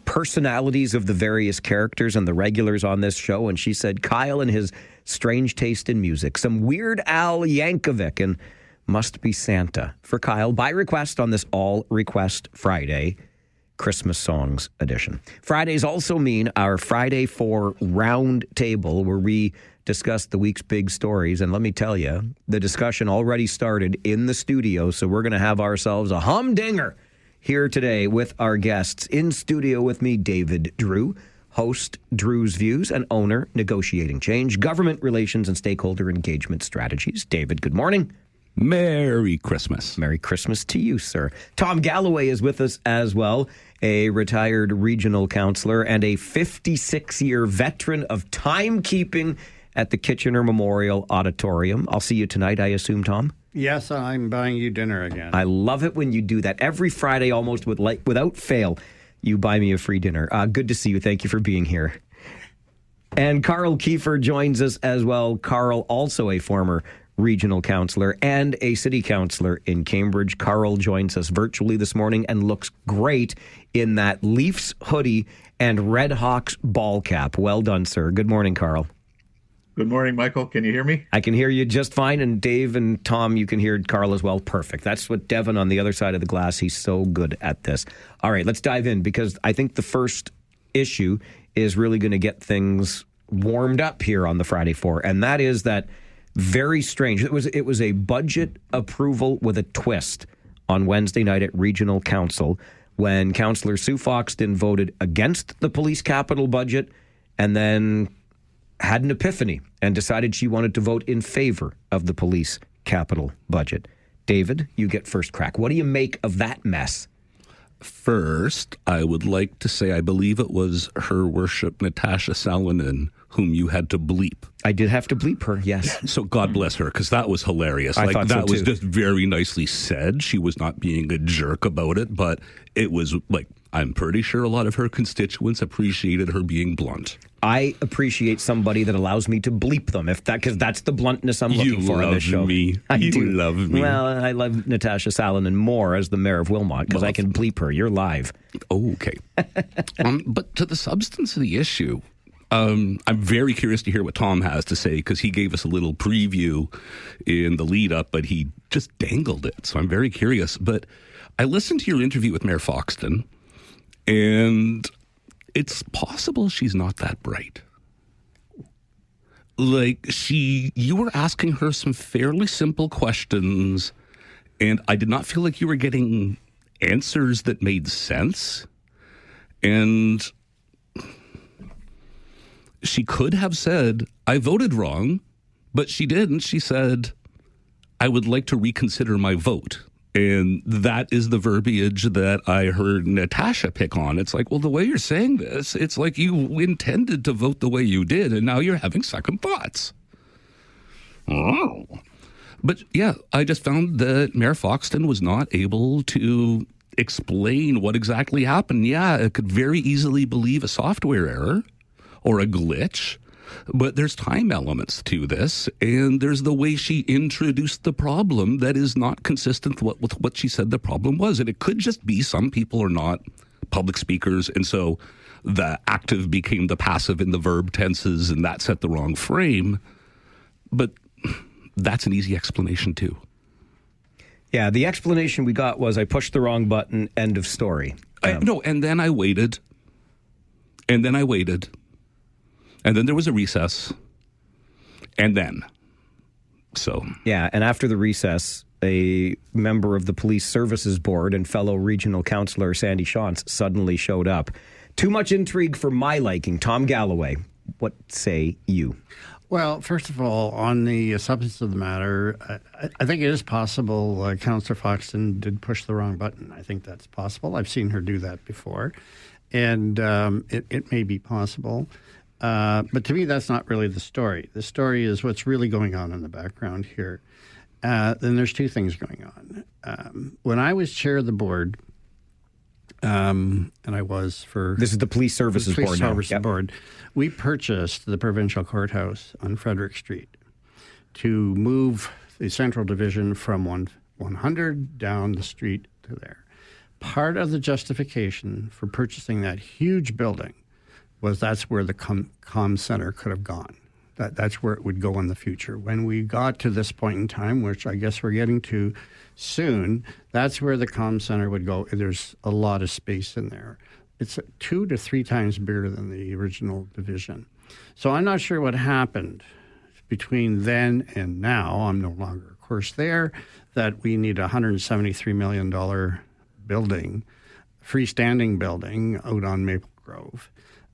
Speaker 4: personalities of the various characters and the regulars on this show. And she said Kyle and his strange taste in music, some Weird Al Yankovic and Must Be Santa for Kyle by request on this All Request Friday Christmas Songs edition. Fridays also mean our Friday 4 round table where we discuss the week's big stories. And let me tell you, the discussion already started in the studio. So we're going to have ourselves a humdinger here today with our guests. In studio with me, David Drew, host Drew's Views and owner, Negotiating Change, Government Relations and Stakeholder Engagement Strategies. David, good morning.
Speaker 2: Merry Christmas.
Speaker 4: Merry Christmas to you, sir. Tom Galloway is with us as well, a retired regional councillor and a 56-year veteran of timekeeping at the Kitchener Memorial Auditorium. I'll see you tonight, I assume, Tom?
Speaker 22: Yes, I'm buying you dinner again.
Speaker 4: I love it when you do that. Every Friday, almost without fail, you buy me a free dinner. Good to see you. Thank you for being here. And Carl Kiefer joins us as well. Carl, also a former regional councillor and a city councillor in Cambridge. Carl joins us virtually this morning and looks great in that Leafs hoodie and Red Hawks ball cap. Well done, sir. Good morning, Carl.
Speaker 2: Good morning, Michael. Can you hear me?
Speaker 4: I can hear you just fine. And Dave and Tom, you can hear Carl as well. Perfect. That's what Devin on the other side of the glass, he's so good at this. All right, let's dive in because I think the first issue is really going to get things warmed up here on the Friday 4. And that is that very strange. It was a budget approval with a twist on Wednesday night at Regional Council when Councillor Sue Foxton voted against the police capital budget and then had an epiphany and decided she wanted to vote in favor of the police capital budget. David, you get first crack. What do you make of that mess?
Speaker 2: First, I would like to say I believe it was Her Worship Natasha Salonen whom you had to bleep.
Speaker 4: I did have to bleep her, yes.
Speaker 2: So God bless her, because that was hilarious.
Speaker 4: I thought so
Speaker 2: that was
Speaker 4: too.
Speaker 2: just very nicely said. She was not being a jerk about it, but it was like, I'm pretty sure a lot of her constituents appreciated her being blunt.
Speaker 4: I appreciate somebody that allows me to bleep them, because that's the bluntness I'm looking for on this show.
Speaker 2: You love me.
Speaker 4: Well, I love Natasha Salonen more as the mayor of Wilmot because I can bleep her. You're live.
Speaker 2: Okay. But to the substance of the issue, I'm very curious to hear what Tom has to say because he gave us a little preview in the lead up, but he just dangled it. So I'm very curious. But I listened to your interview with Mayor Foxton, and it's possible she's not that bright. Like, you were asking her some fairly simple questions, and I did not feel like you were getting answers that made sense. And she could have said, I voted wrong, but she didn't. She said, I would like to reconsider my vote. And that is the verbiage that I heard Natasha pick on. It's like, well, the way you're saying this, it's like you intended to vote the way you did, and now you're having second thoughts. Oh. But yeah, I just found that Mayor Foxton was not able to explain what exactly happened. Yeah, it could very easily believe a software error or a glitch, but there's time elements to this, and there's the way she introduced the problem that is not consistent with what she said the problem was. And it could just be some people are not public speakers, and so the active became the passive in the verb tenses, and that set the wrong frame. But that's an easy explanation too.
Speaker 4: Yeah, the explanation we got was I pushed the wrong button, end of story.
Speaker 2: No, and then I waited. And then I waited. And then there was a recess. And then. So.
Speaker 4: Yeah, and after the recess, a member of the Police Services Board and fellow regional councillor Sandy Shantz suddenly showed up. Too much intrigue for my liking. Tom Galloway, what say you?
Speaker 22: Well, first of all, on the substance of the matter, I think it is possible Councillor Foxton did push the wrong button. I think that's possible. I've seen her do that before. And it may be possible. But to me, that's not really the story. The story is what's really going on in the background here. Then there's two things going on. When I was chair of the board, and I was for...
Speaker 4: This is the Police Services Board now.
Speaker 22: Police Services Board. We purchased the provincial courthouse on Frederick Street to move the Central Division from 100 down the street to there. Part of the justification for purchasing that huge building was that's where the comm center could have gone. That's where it would go in the future. When we got to this point in time, which I guess we're getting to soon, that's where the comm center would go. There's a lot of space in there. It's 2 to 3 times bigger than the original division. So I'm not sure what happened between then and now. I'm no longer, of course, there, that we need a $173 million building, freestanding building out on Maple Grove.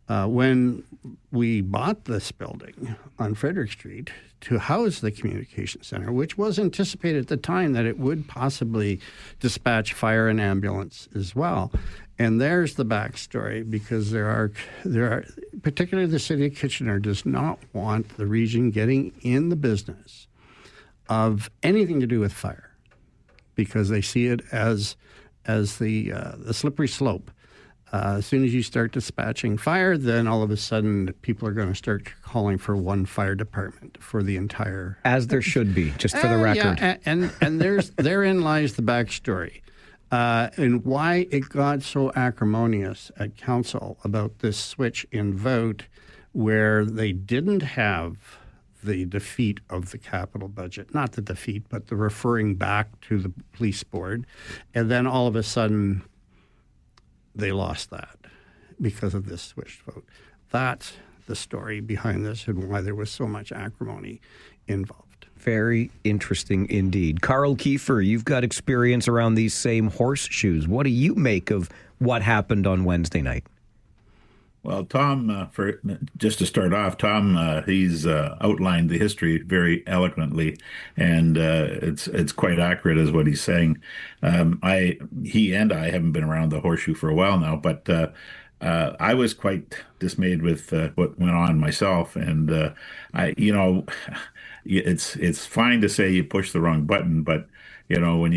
Speaker 22: When we bought this building on Frederick Street to house the communication center, which was anticipated at the time that it would possibly dispatch fire and ambulance as well. And there's the backstory, because there are particularly the city of Kitchener does not want the region getting in the business of anything to do with fire, because they see it as the slippery slope. As soon as you start dispatching fire, then all of a sudden people are going to start calling for one fire department for the entire...
Speaker 4: As there should be, just for the record.
Speaker 22: Yeah, and therein lies the backstory. And why it got so acrimonious at council about this switch in vote, where they didn't have the defeat of the capital budget. Not the defeat, but the referring back to the police board. And then all of a sudden... they lost that because of this switched vote. That's the story behind this and why there was so much acrimony involved.
Speaker 4: Very interesting indeed. Carl Kiefer, you've got experience around these same horseshoes. What do you make of what happened on Wednesday night?
Speaker 1: Well, Tom, just to start off, Tom, he's outlined the history very eloquently, and it's quite accurate as what he's saying. He and I haven't been around the horseshoe for a while now, but I was quite dismayed with what went on myself, and it's fine to say you push the wrong button, but when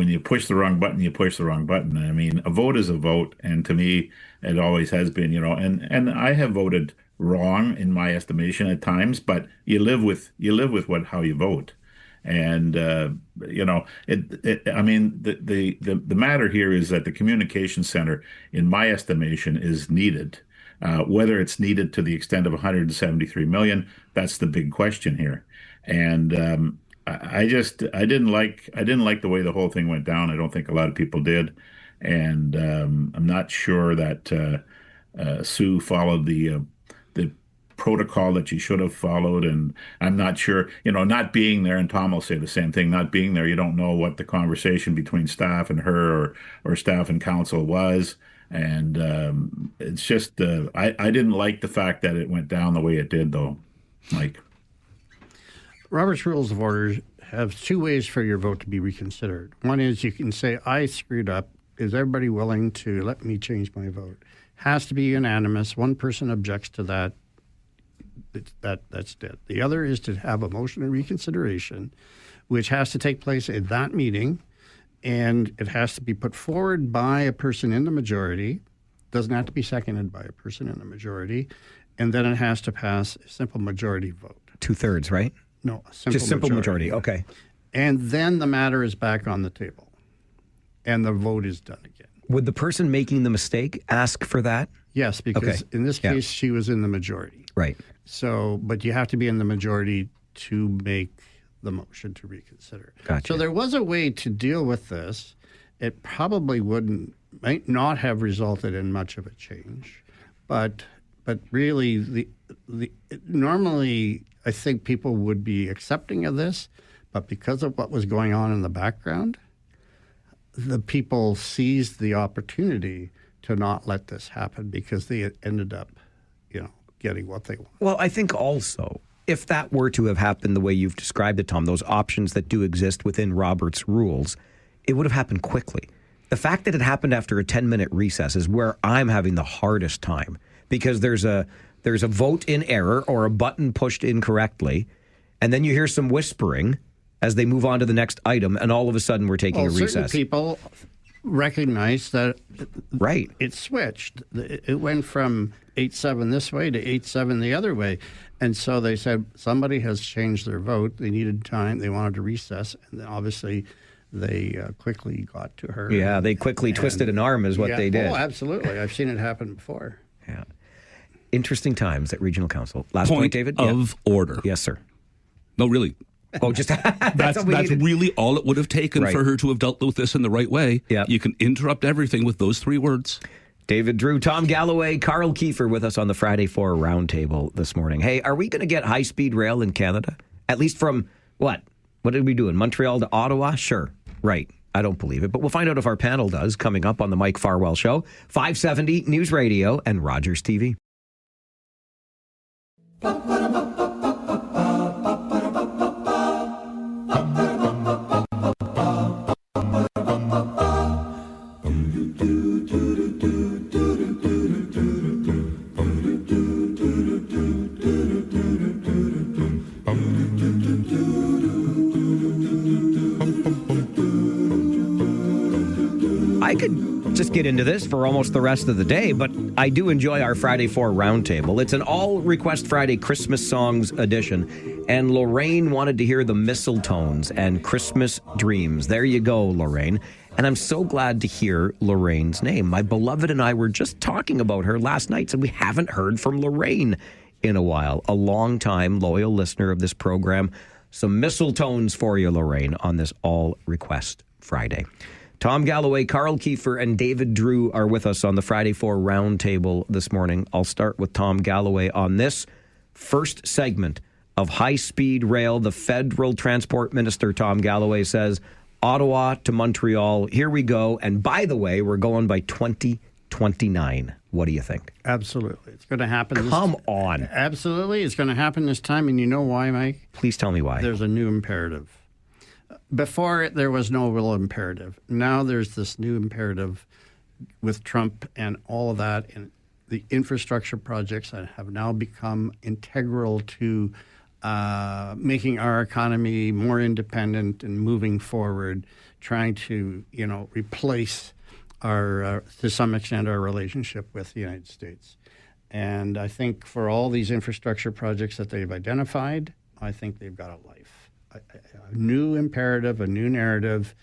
Speaker 1: you push the wrong button, you push the wrong button. I mean, a vote is a vote, and to me, it always has been. And I have voted wrong in my estimation at times, but you live with how you vote. And I mean, the matter here is that the communication center, in my estimation, is needed. Whether it's needed to the extent of 173 million, that's the big question here. And I didn't like the way the whole thing went down. I don't think a lot of people did, and I'm not sure that Sue followed the protocol that she should have followed, and I'm not sure, not being there, and Tom will say the same thing, not being there, you don't know what the conversation between staff and her or staff and council was, and it's just I didn't like the fact that it went down the way it did, though, Mike.
Speaker 22: Robert's Rules of Order have two ways for your vote to be reconsidered. One is you can say, I screwed up. Is everybody willing to let me change my vote? Has to be unanimous. One person objects to that. That's it. The other is to have a motion of reconsideration, which has to take place at that meeting, and it has to be put forward by a person in the majority. Doesn't have to be seconded by a person in the majority. And then it has to pass a simple majority vote.
Speaker 4: 2/3, right?
Speaker 22: No,
Speaker 4: just simple majority. Okay.
Speaker 22: And then the matter is back on the table, and the vote is done again.
Speaker 4: Would the person making the mistake ask for that?
Speaker 22: Yes, because in this case, she was in the majority.
Speaker 4: Right.
Speaker 22: So, but you have to be in the majority to make the motion to reconsider.
Speaker 4: Gotcha.
Speaker 22: So there was a way to deal with this. It probably might not have resulted in much of a change, but really, normally I think people would be accepting of this, but because of what was going on in the background, the people seized the opportunity to not let this happen because they ended up, getting what they want.
Speaker 4: Well, I think also, if that were to have happened the way you've described it, Tom, those options that do exist within Robert's rules, it would have happened quickly. The fact that it happened after a 10-minute recess is where I'm having the hardest time, because there's a vote in error or a button pushed incorrectly, and then you hear some whispering as they move on to the next item, and all of a sudden we're taking a recess.
Speaker 22: Certain people recognize that it switched. It went from 8-7 this way to 8-7 the other way. And so they said somebody has changed their vote. They needed time. They wanted to recess. And then obviously they quickly got to her.
Speaker 4: Yeah, they quickly twisted an arm is what they did.
Speaker 22: Oh, absolutely. I've seen it happen before.
Speaker 4: Yeah. Interesting times at Regional Council. Last point, David?
Speaker 2: Of order.
Speaker 4: Yes, sir.
Speaker 2: No, really.
Speaker 4: Oh, just
Speaker 2: that's really all it would have taken for her to have dealt with this in the right way.
Speaker 4: Yeah.
Speaker 2: You can interrupt everything with those 3 words.
Speaker 4: David Drew, Tom Galloway, Carl Kiefer with us on the Friday 4 Roundtable this morning. Hey, are we going to get high-speed rail in Canada? At least from, what? What did we do, in Montreal to Ottawa? Sure. Right. I don't believe it, but we'll find out if our panel does coming up on the Mike Farwell Show. 570 News Radio and Rogers TV. I could just get into this for almost the rest of the day, but I do enjoy our Friday 4 Roundtable. It's an all Request Friday Christmas Songs edition, and Lorraine wanted to hear the Mistletones and Christmas Dreams. There you go, Lorraine. And I'm so glad to hear Lorraine's name. My beloved and I were just talking about her last night, so we haven't heard from Lorraine in a while. A long-time loyal listener of this program. Some Mistletones for you, Lorraine, on this all Request Friday. Tom Galloway, Carl Kiefer, and David Drew are with us on the Friday 4 Roundtable this morning. I'll start with Tom Galloway on this first segment of high-speed rail. The federal transport minister, Tom Galloway, says Ottawa to Montreal. Here we go. And by the way, we're going by 2029. What do you think?
Speaker 22: Absolutely. It's going to happen.
Speaker 4: Come on.
Speaker 22: Absolutely. It's going to happen this time. And you know why, Mike?
Speaker 4: Please tell me why.
Speaker 22: There's a new imperative. Before, there was no real imperative. Now there's this new imperative with Trump and all of that, and the infrastructure projects that have now become integral to making our economy more independent and moving forward, trying to, replace our, to some extent, our relationship with the United States. And I think for all these infrastructure projects that they've identified, I think they've got a life. A new imperative, a new narrative,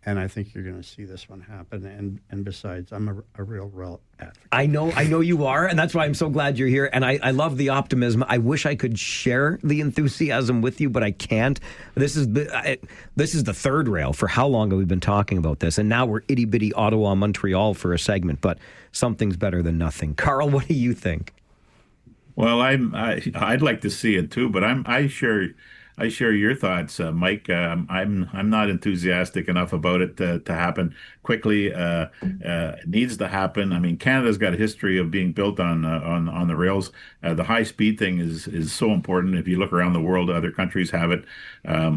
Speaker 22: and I think you're going to see this one happen. And besides, I'm a real advocate.
Speaker 4: I know you are, and that's why I'm so glad you're here. And I love the optimism. I wish I could share the enthusiasm with you, but I can't. This is the third rail. For how long have we been talking about this? And now we're itty bitty Ottawa, Montreal for a segment. But something's better than nothing. Carl, what do you think?
Speaker 1: Well, I'd like to see it too, but I share your thoughts, Mike. I'm not enthusiastic enough about it to happen quickly. It needs to happen. I mean, Canada's got a history of being built on the rails. The high speed thing is so important. If you look around the world, other countries have it.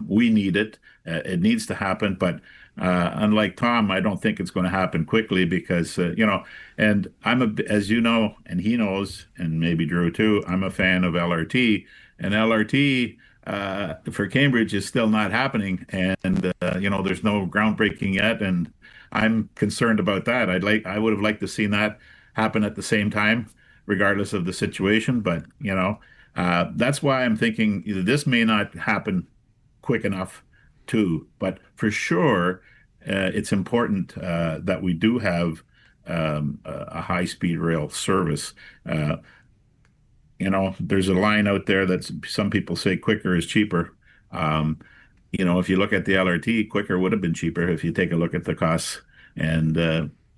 Speaker 1: We need it. It needs to happen. But unlike Tom, I don't think it's going to happen quickly because And as you know, and he knows, and maybe Drew too, I'm a fan of LRT, and LRT. For Cambridge is still not happening, and there's no groundbreaking yet, and I'm concerned about that. I would have liked to seen that happen at the same time, regardless of the situation. But that's why I'm thinking this may not happen quick enough, too. But for sure, it's important that we do have a high-speed rail service. There's a line out there that some people say quicker is cheaper. If you look at the LRT, quicker would have been cheaper if you take a look at the costs and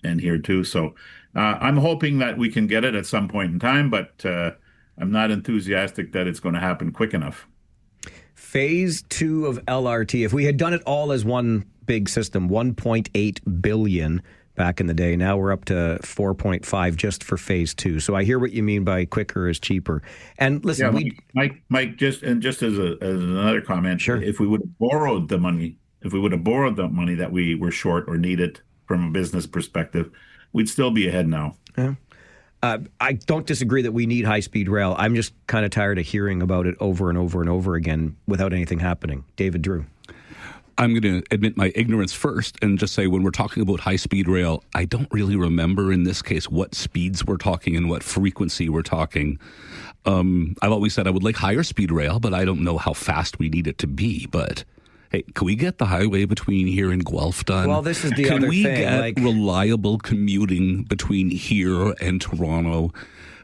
Speaker 1: here too. So I'm hoping that we can get it at some point in time, but I'm not enthusiastic that it's going to happen quick enough.
Speaker 4: Phase 2 of LRT, if we had done it all as one big system, 1.8 billion back in the day. Now we're up to 4.5 just for phase 2. So I hear what you mean by quicker is cheaper. And listen,
Speaker 1: Mike, just as another comment,
Speaker 4: sure.
Speaker 1: If we would have borrowed the money that we were short or needed from a business perspective, we'd still be ahead now.
Speaker 4: Yeah. I don't disagree that we need high-speed rail. I'm just kind of tired of hearing about it over and over and over again without anything happening. David Drew.
Speaker 2: I'm going to admit my ignorance first and just say when we're talking about high-speed rail, I don't really remember in this case what speeds we're talking and what frequency we're talking. I've always said I would like higher speed rail, but I don't know how fast we need it to be. But hey, can we get the highway between here and Guelph done?
Speaker 4: Well, this is the other thing.
Speaker 2: Can we get reliable commuting between here and Toronto?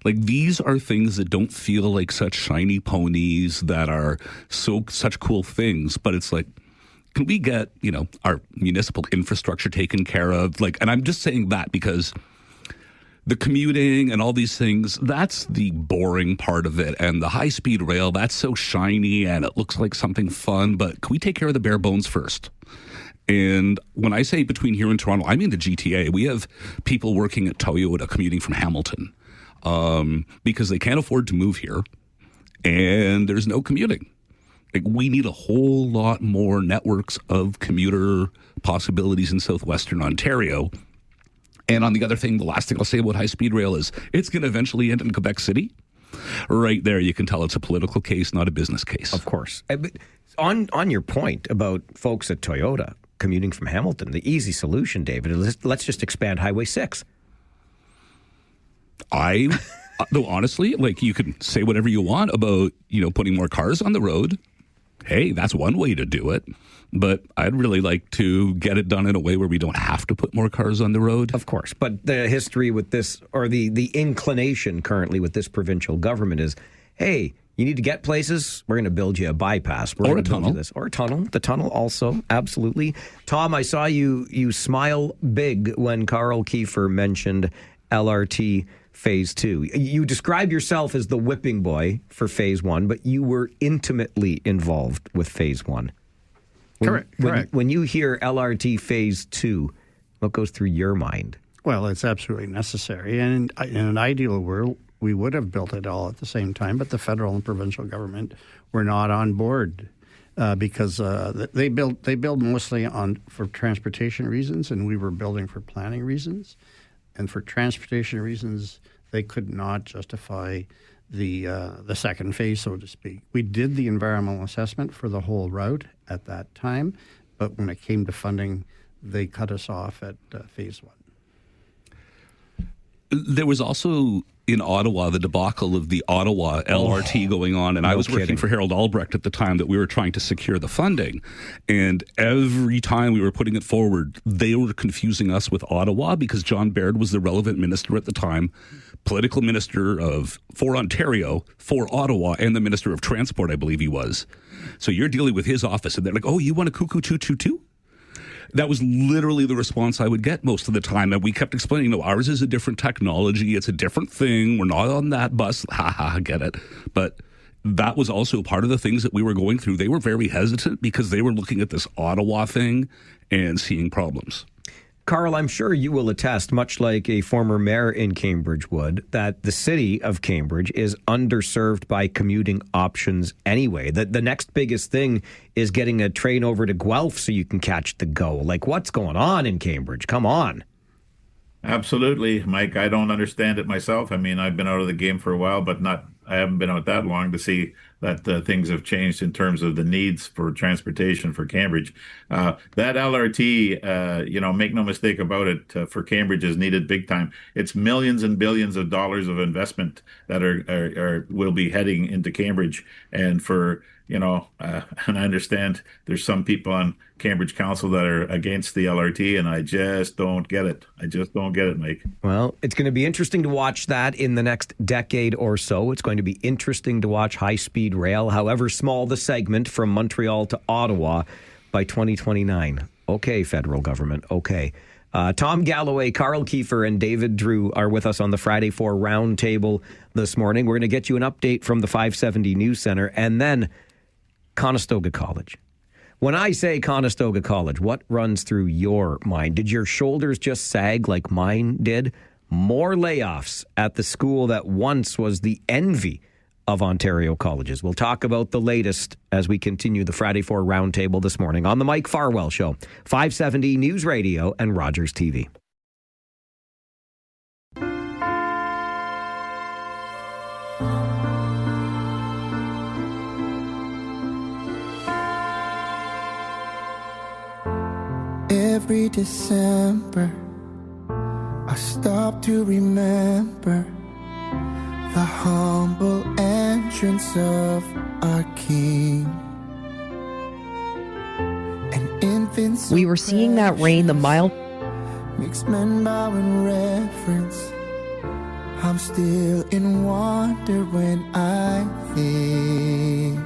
Speaker 2: Like, these are things that don't feel like such shiny ponies that are such cool things, but it's like, can we get, our municipal infrastructure taken care of? And I'm just saying that because the commuting and all these things, that's the boring part of it. And the high-speed rail, that's so shiny and it looks like something fun, but can we take care of the bare bones first? And when I say between here and Toronto, I mean the GTA. We have people working at Toyota commuting from Hamilton because they can't afford to move here and there's no commuting. We need a whole lot more networks of commuter possibilities in southwestern Ontario. And on the other thing, the last thing I'll say about high-speed rail is it's going to eventually end in Quebec City. Right there, you can tell it's a political case, not a business case.
Speaker 4: Of course. On your point about folks at Toyota commuting from Hamilton, the easy solution, David, is let's just expand Highway 6.
Speaker 2: Though honestly, you can say whatever you want about, putting more cars on the road. Hey, that's one way to do it. But I'd really like to get it done in a way where we don't have to put more cars on the road.
Speaker 4: Of course. But the history with this, or the inclination currently with this provincial government is, hey, you need to get places, we're going to build you a bypass. Or a tunnel. Or a tunnel. The tunnel also, absolutely. Tom, I saw you smile big when Carl Kiefer mentioned LRT phase 2. You describe yourself as the whipping boy for phase 1, but you were intimately involved with phase 1.
Speaker 22: Correct.
Speaker 4: When you hear LRT phase 2, what goes through your mind?
Speaker 22: Well, it's absolutely necessary. And in an ideal world, we would have built it all at the same time, but the federal and provincial government were not on board because they build mostly for transportation reasons, and we were building for planning reasons. And for transportation reasons, they could not justify the second phase, so to speak. We did the environmental assessment for the whole route at that time, but when it came to funding, they cut us off at phase 1.
Speaker 2: There was also in Ottawa the debacle of the Ottawa LRT going on, and I was working for Harold Albrecht at the time that we were trying to secure the funding. And every time we were putting it forward, they were confusing us with Ottawa because John Baird was the relevant minister at the time, political minister for Ontario, for Ottawa, and the Minister of Transport, I believe he was. So you're dealing with his office, and they're like, oh, you want a cuckoo 222? That was literally the response I would get most of the time. And we kept explaining, no, ours is a different technology. It's a different thing. We're not on that bus. Ha ha, get it. But that was also part of the things that we were going through. They were very hesitant because they were looking at this Ottawa thing and seeing problems.
Speaker 4: Carl, I'm sure you will attest, much like a former mayor in Cambridge would, that the city of Cambridge is underserved by commuting options anyway. The next biggest thing is getting a train over to Guelph so you can catch the GO. Like, what's going on in Cambridge? Come on.
Speaker 1: Absolutely, Mike. I don't understand it myself. I mean, I've been out of the game for a while, but I haven't been out that long to see that things have changed in terms of the needs for transportation for Cambridge. That LRT, make no mistake about it, for Cambridge is needed big time. It's millions and billions of dollars of investment that will be heading into Cambridge. And for, and I understand there's some people on Cambridge Council that are against the LRT, and I just don't get it. Mike.
Speaker 4: Well, it's going to be interesting to watch that in the next decade or so. It's going to be interesting to watch high-speed rail, however small the segment from Montreal to Ottawa, by 2029. Okay, federal government, okay. Tom Galloway, Carl Kiefer, and David Drew are with us on the Friday 4 Roundtable this morning. We're going to get you an update from the 570 News Center, and then Conestoga College. When I say Conestoga College, what runs through your mind? Did your shoulders just sag like mine did? More layoffs at the school that once was the envy of Ontario colleges. We'll talk about the latest as we continue the Friday 4 Roundtable this morning on the Mike Farwell Show, 570 News Radio and Rogers TV.
Speaker 9: Every December, I stop to remember the humble entrance of our King. An infant
Speaker 5: we were seeing that rain, the mild
Speaker 9: makes men bow in reverence. I'm still in wonder when I think.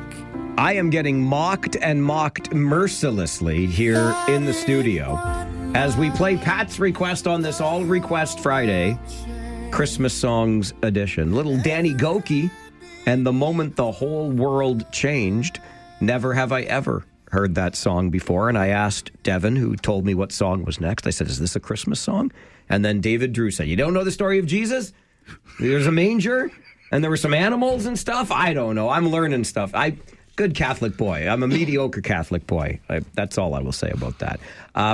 Speaker 4: I am getting mocked and mocked mercilessly here in the studio as we play Pat's request on this All Request Friday Christmas Songs edition. Little Danny Goki and The Moment the Whole World Changed. Never have I ever heard that song before. And I asked Devin, who told me what song was next. I said, is this a Christmas song? And then David Drew said, you don't know the story of Jesus? There's a manger and there were some animals and stuff. I don't know. I'm learning stuff. Good Catholic boy. I'm a mediocre Catholic boy. That's all I will say about that.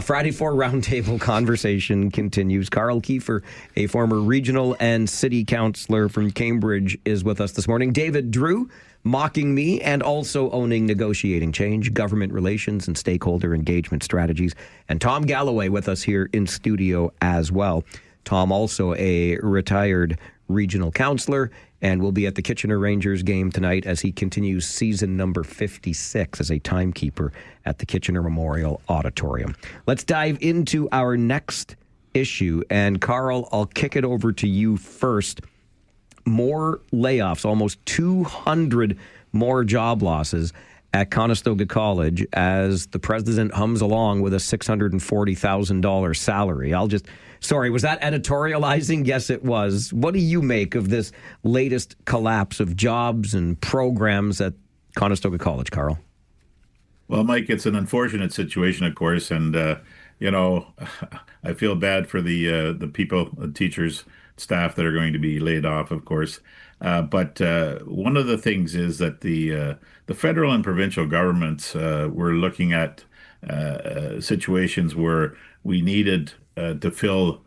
Speaker 4: Friday 4 Roundtable conversation continues. Carl Kiefer, a former regional and city councillor from Cambridge, is with us this morning. David Drew, mocking me and also owning negotiating change, government relations and stakeholder engagement strategies. And Tom Galloway with us here in studio as well. Tom, also a retired regional councillor, and will be at the Kitchener Rangers game tonight as he continues season number 56 as a timekeeper at the Kitchener Memorial Auditorium. Let's dive into our next issue. And Carl, I'll kick it over to you first. More layoffs, almost 200 more job losses at Conestoga College as the president hums along with a $640,000 salary. Sorry, was that editorializing? Yes, it was. What do you make of this latest collapse of jobs and programs at Conestoga College, Carl?
Speaker 1: Well, Mike, it's an unfortunate situation, of course, and I feel bad for the people, the teachers, staff that are going to be laid off, of course. But one of the things is that the federal and provincial governments were looking at situations where we needed to fill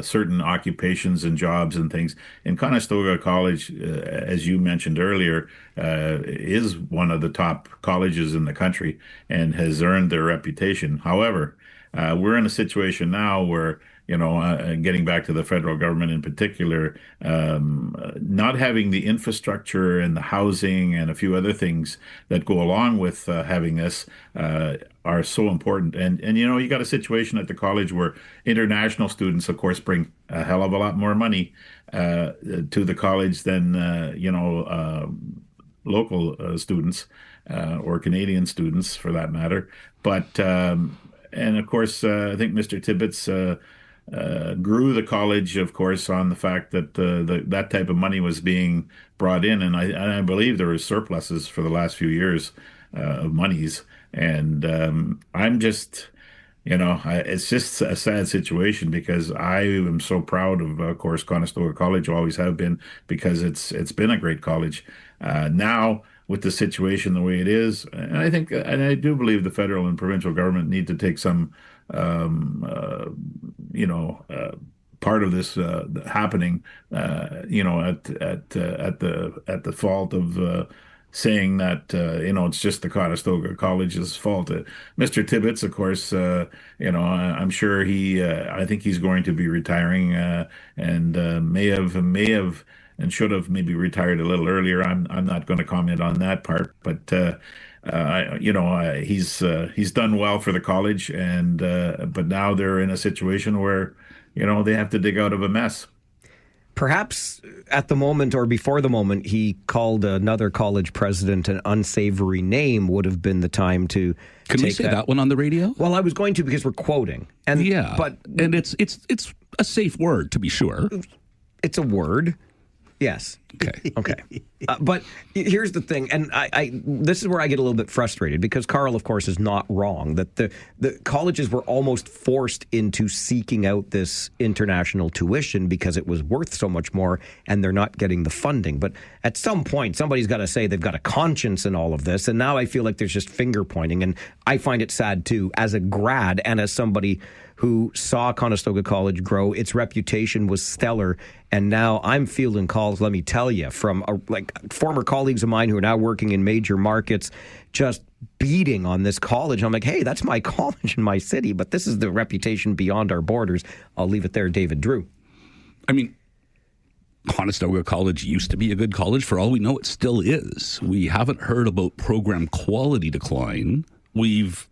Speaker 1: certain occupations and jobs and things. And Conestoga College, as you mentioned earlier, is one of the top colleges in the country and has earned their reputation. However, we're in a situation now where, getting back to the federal government in particular, not having the infrastructure and the housing and a few other things that go along with having this are so important. And you got a situation at the college where international students, of course, bring a hell of a lot more money to the college than, local students or Canadian students, for that matter. But and of course, I think Mr. Tibbetts grew the college, of course, on the fact that that type of money was being brought in, and I believe there were surpluses for the last few years of monies. And I'm just, it's just a sad situation because I am so proud of course, Conestoga College, always have been, because it's been a great college. Now, with the situation the way it is, and I think, and I do believe the federal and provincial government need to take some, part of this happening, at the fault of saying that it's just the Conestoga College's fault. Mr. Tibbetts, of course, I'm sure I think he's going to be retiring, and may have and should have maybe retired a little earlier. I'm not going to comment on that part, but he's done well for the college, and but now they're in a situation where they have to dig out of a mess.
Speaker 4: Perhaps at the moment or before the moment he called another college president an unsavory name would have been the time to
Speaker 2: Can we say that one on the radio?
Speaker 4: Well, I was going to, because we're quoting. And
Speaker 2: yeah,
Speaker 4: but
Speaker 2: it's a safe word, to be sure.
Speaker 4: It's a word. Yes. Okay. But here's the thing, and this is where I get a little bit frustrated, because Carl, of course, is not wrong, that the colleges were almost forced into seeking out this international tuition because it was worth so much more, and they're not getting the funding. But at some point, somebody's got to say they've got a conscience in all of this, and now I feel like there's just finger pointing, and I find it sad, too, as a grad and as somebody who saw Conestoga College grow. Its reputation was stellar, and now I'm fielding calls, let me tell you, from former colleagues of mine who are now working in major markets, just beating on this college. I'm like, hey, that's my college in my city, but this is the reputation beyond our borders. I'll leave it there, David Drew.
Speaker 2: I mean, Conestoga College used to be a good college. For all we know, it still is. We haven't heard about program quality decline. We've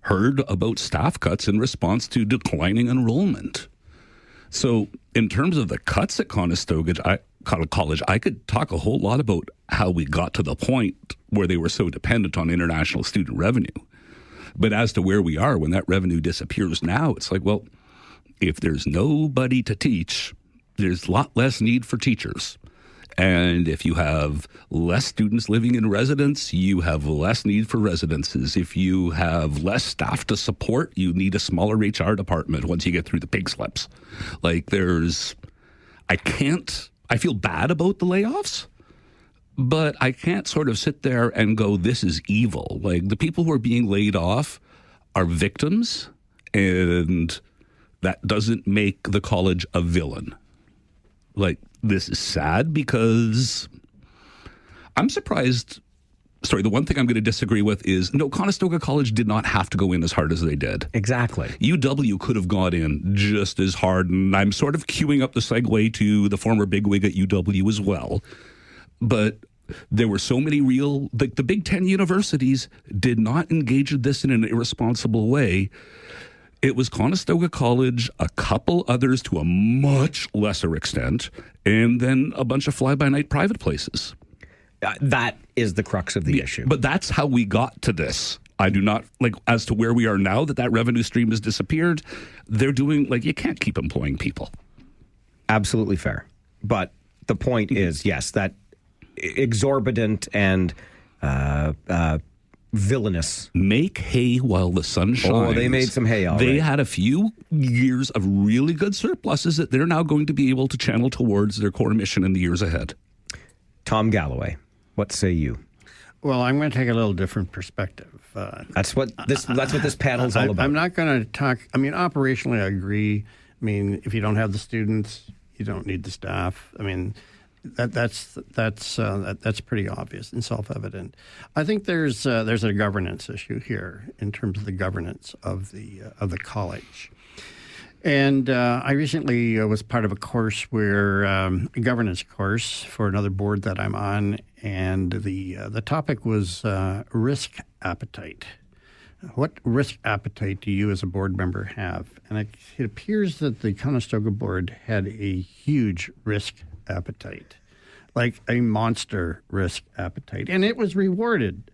Speaker 2: heard about staff cuts in response to declining enrollment. So in terms of the cuts at Conestoga College, I could talk a whole lot about how we got to the point where they were so dependent on international student revenue. But as to where we are when that revenue disappears now, it's like, well, if there's nobody to teach, there's a lot less need for teachers. And if you have less students living in residence, you have less need for residences. If you have less staff to support, you need a smaller HR department once you get through the pig slips. Like I feel bad about the layoffs, but I can't sort of sit there and go, this is evil. Like, the people who are being laid off are victims, and that doesn't make the college a villain. Like, this is sad because I'm surprised. Sorry, the one thing I'm going to disagree with is, no, Conestoga College did not have to go in as hard as they did.
Speaker 4: Exactly.
Speaker 2: UW could have gone in just as hard, and I'm sort of queuing up the segue to the former bigwig at UW as well. But there were so many the Big Ten universities did not engage in this in an irresponsible way. It was Conestoga College, a couple others to a much lesser extent, and then a bunch of fly-by-night private places.
Speaker 4: That is the crux of the issue.
Speaker 2: But that's how we got to this. I do not like as to where we are now that revenue stream has disappeared. They're doing you can't keep employing people.
Speaker 4: Absolutely fair. But the point is, yes, that exorbitant and villainous.
Speaker 2: Make hay while the sun shines.
Speaker 4: Oh, they made some hay, all
Speaker 2: They
Speaker 4: right.
Speaker 2: had a few years of really good surpluses that they're now going to be able to channel towards their core mission in the years ahead.
Speaker 4: Tom Galloway, what say you?
Speaker 22: Well, I'm going to take a little different perspective.
Speaker 4: That's what this panel's all about.
Speaker 22: I'm not going to talk. I mean, operationally, I agree. I mean, if you don't have the students, you don't need the staff. I mean, that's pretty obvious and self-evident. I think there's a governance issue here in terms of the governance of the college. And I recently was part of a course where a governance course for another board that I'm on, and the topic was risk appetite. What risk appetite do you as a board member have? And it appears that the Conestoga board had a huge risk appetite, like a monster risk appetite. And it was rewarded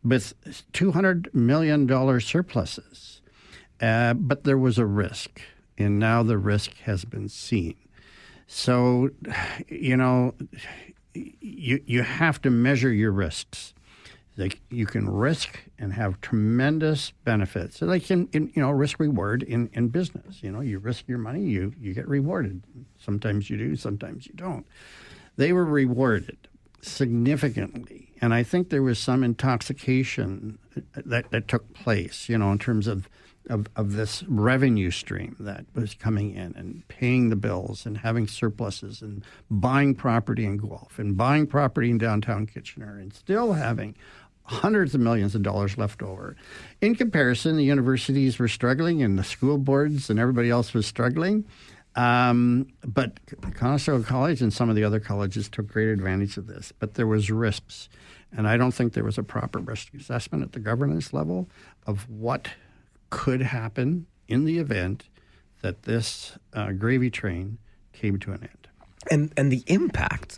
Speaker 22: with $200 million surpluses. But there was a risk, and now the risk has been seen. So, you have to measure your risks. Like you can risk and have tremendous benefits. So like in risk reward in business. You risk your money, you get rewarded. Sometimes you do, sometimes you don't. They were rewarded significantly. And I think there was some intoxication that took place, in terms of this revenue stream that was coming in and paying the bills and having surpluses and buying property in Guelph and buying property in downtown Kitchener and still having hundreds of millions of dollars left over. In comparison, the universities were struggling and the school boards and everybody else was struggling. But Conestoga College and some of the other colleges took great advantage of this. But there was risks. And I don't think there was a proper risk assessment at the governance level of what could happen in the event that this gravy train came to an end.
Speaker 4: And the impact,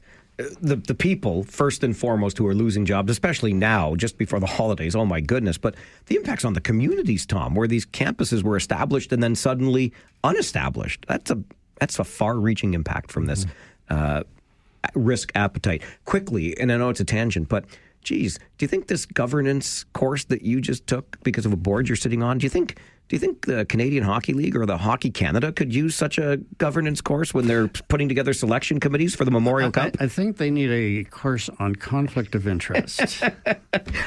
Speaker 4: the people, first and foremost, who are losing jobs, especially now, just before the holidays, oh my goodness, but the impacts on the communities, Tom, where these campuses were established and then suddenly unestablished. That's a far-reaching impact from this risk appetite. Quickly, and I know it's a tangent, but geez, do you think this governance course that you just took because of a board you're sitting on, do you think the Canadian Hockey League or the Hockey Canada could use such a governance course when they're putting together selection committees for the Memorial Cup?
Speaker 22: I think they need a course on conflict of interest.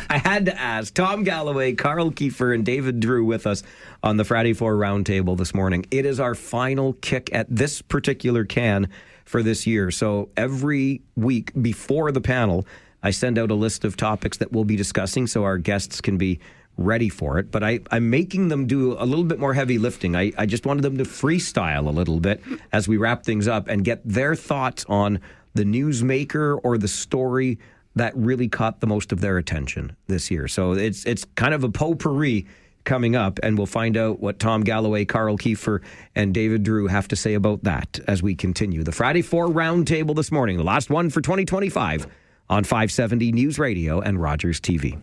Speaker 4: I had to ask. Tom Galloway, Carl Kiefer, and David Drew with us on the Friday 4 Roundtable this morning. It is our final kick at this particular can for this year. So every week before the panel, I send out a list of topics that we'll be discussing so our guests can be ready for it. But I'm making them do a little bit more heavy lifting. I just wanted them to freestyle a little bit as we wrap things up and get their thoughts on the newsmaker or the story that really caught the most of their attention this year. So it's kind of a potpourri coming up, and we'll find out what Tom Galloway, Carl Kiefer, and David Drew have to say about that as we continue. The Friday 4 Roundtable this morning, the last one for 2025 on 570 News Radio and Rogers TV.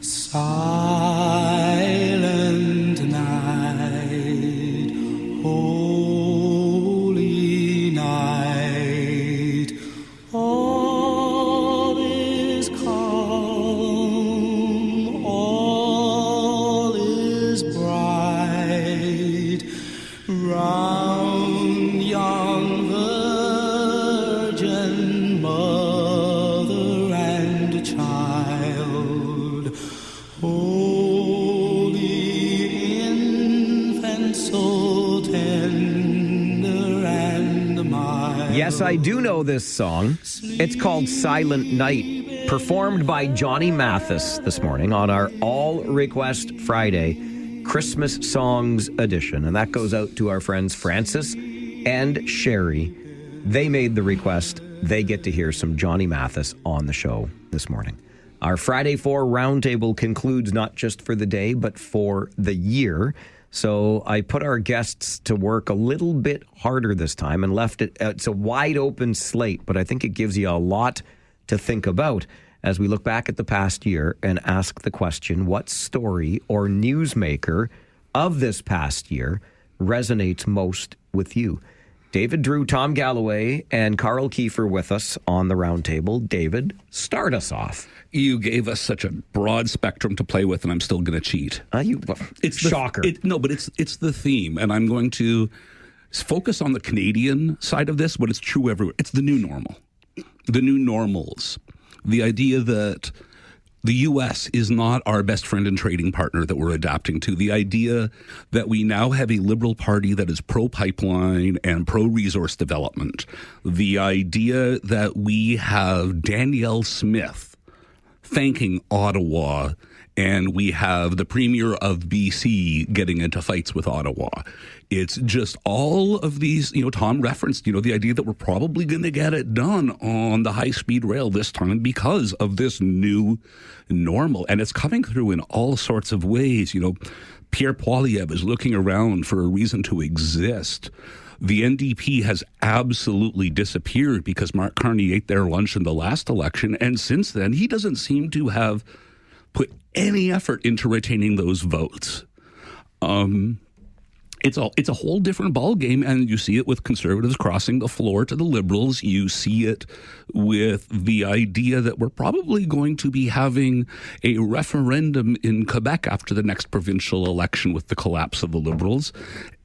Speaker 9: Silent night, holy night, all is calm, all is bright, round yon virgin mother and child. Holy infant, so tender and mild.
Speaker 4: Yes, I do know this song. It's called Silent Night, performed by Johnny Mathis this morning on our All Request Friday Christmas Songs edition. And that goes out to our friends Francis and Sherry. They made the request. They get to hear some Johnny Mathis on the show this morning. Our Friday 4 roundtable concludes not just for the day, but for the year. So I put our guests to work a little bit harder this time and left it. It's a wide open slate, but I think it gives you a lot to think about as we look back at the past year and ask the question, what story or newsmaker of this past year resonates most with you? David Drew, Tom Galloway, and Carl Kiefer with us on the roundtable. David, start us off.
Speaker 2: You gave us such a broad spectrum to play with, and I'm still going to cheat.
Speaker 4: It's shocker.
Speaker 2: But it's the theme, and I'm going to focus on the Canadian side of this, but it's true everywhere. It's the new normal, the new normals, the idea that the U.S. is not our best friend and trading partner that we're adapting to. The idea that we now have a Liberal Party that is pro-pipeline and pro-resource development. The idea that we have Danielle Smith thanking Ottawa, and we have the Premier of BC getting into fights with Ottawa. It's just all of these, Tom referenced, the idea that we're probably going to get it done on the high-speed rail this time because of this new normal. And it's coming through in all sorts of ways. Pierre Poilievre is looking around for a reason to exist. The NDP has absolutely disappeared because Mark Carney ate their lunch in the last election. And since then, he doesn't seem to have put any effort into retaining those votes. It's a whole different ballgame, and you see it with Conservatives crossing the floor to the Liberals. You see it with the idea that we're probably going to be having a referendum in Quebec after the next provincial election with the collapse of the Liberals.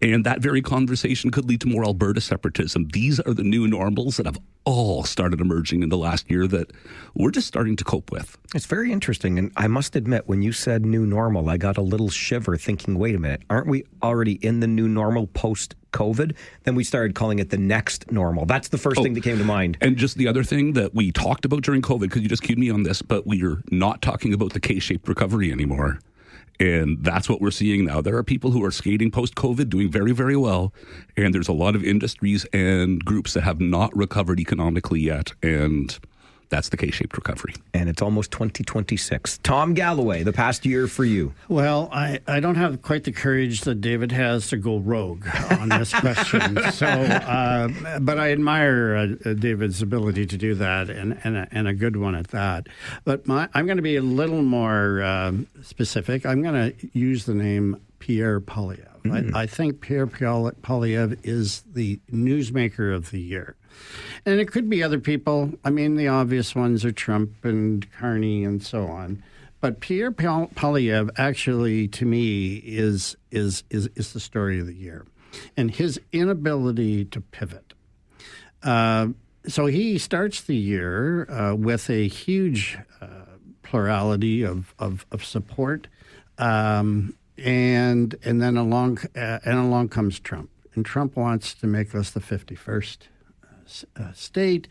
Speaker 2: And that very conversation could lead to more Alberta separatism. These are the new normals that have all started emerging in the last year that we're just starting to cope with.
Speaker 4: It's very interesting. And I must admit, when you said new normal, I got a little shiver thinking, wait a minute, aren't we already in the new normal post-COVID? Then we started calling it the next normal. That's the first thing that came to mind.
Speaker 2: And just the other thing that we talked about during COVID, because you just cued me on this, but we're not talking about the K-shaped recovery anymore. And that's what we're seeing now. There are people who are skating post-COVID, doing very, very well. And there's a lot of industries and groups that have not recovered economically yet. And that's the K-shaped recovery.
Speaker 4: And it's almost 2026. Tom Galloway, the past year for you.
Speaker 22: Well, I don't have quite the courage that David has to go rogue on this question. But I admire David's ability to do that, and a good one at that. But I'm going to be a little more specific. I'm going to use the name Pierre Poilievre. I think Pierre Poilievre is the newsmaker of the year. And it could be other people. I mean, the obvious ones are Trump and Carney and so on. But Pierre Poilievre actually, to me, is the story of the year. And his inability to pivot. So he starts the year with a huge plurality of support. And then along comes Trump. And Trump wants to make us the 51st state.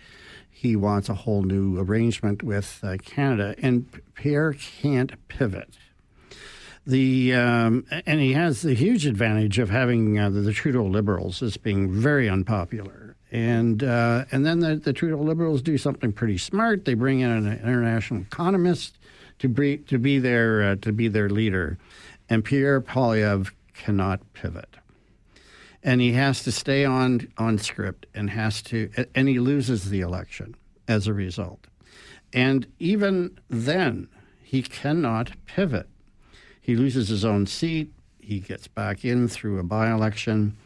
Speaker 22: He wants a whole new arrangement with Canada, and Pierre can't pivot. And he has the huge advantage of having the Trudeau Liberals as being very unpopular. And then the Trudeau Liberals do something pretty smart. They bring in an international economist to be their leader, and Pierre Poilievre cannot pivot. And he has to stay on script and he loses the election as a result. And even then, he cannot pivot. He loses his own seat. He gets back in through a by-election.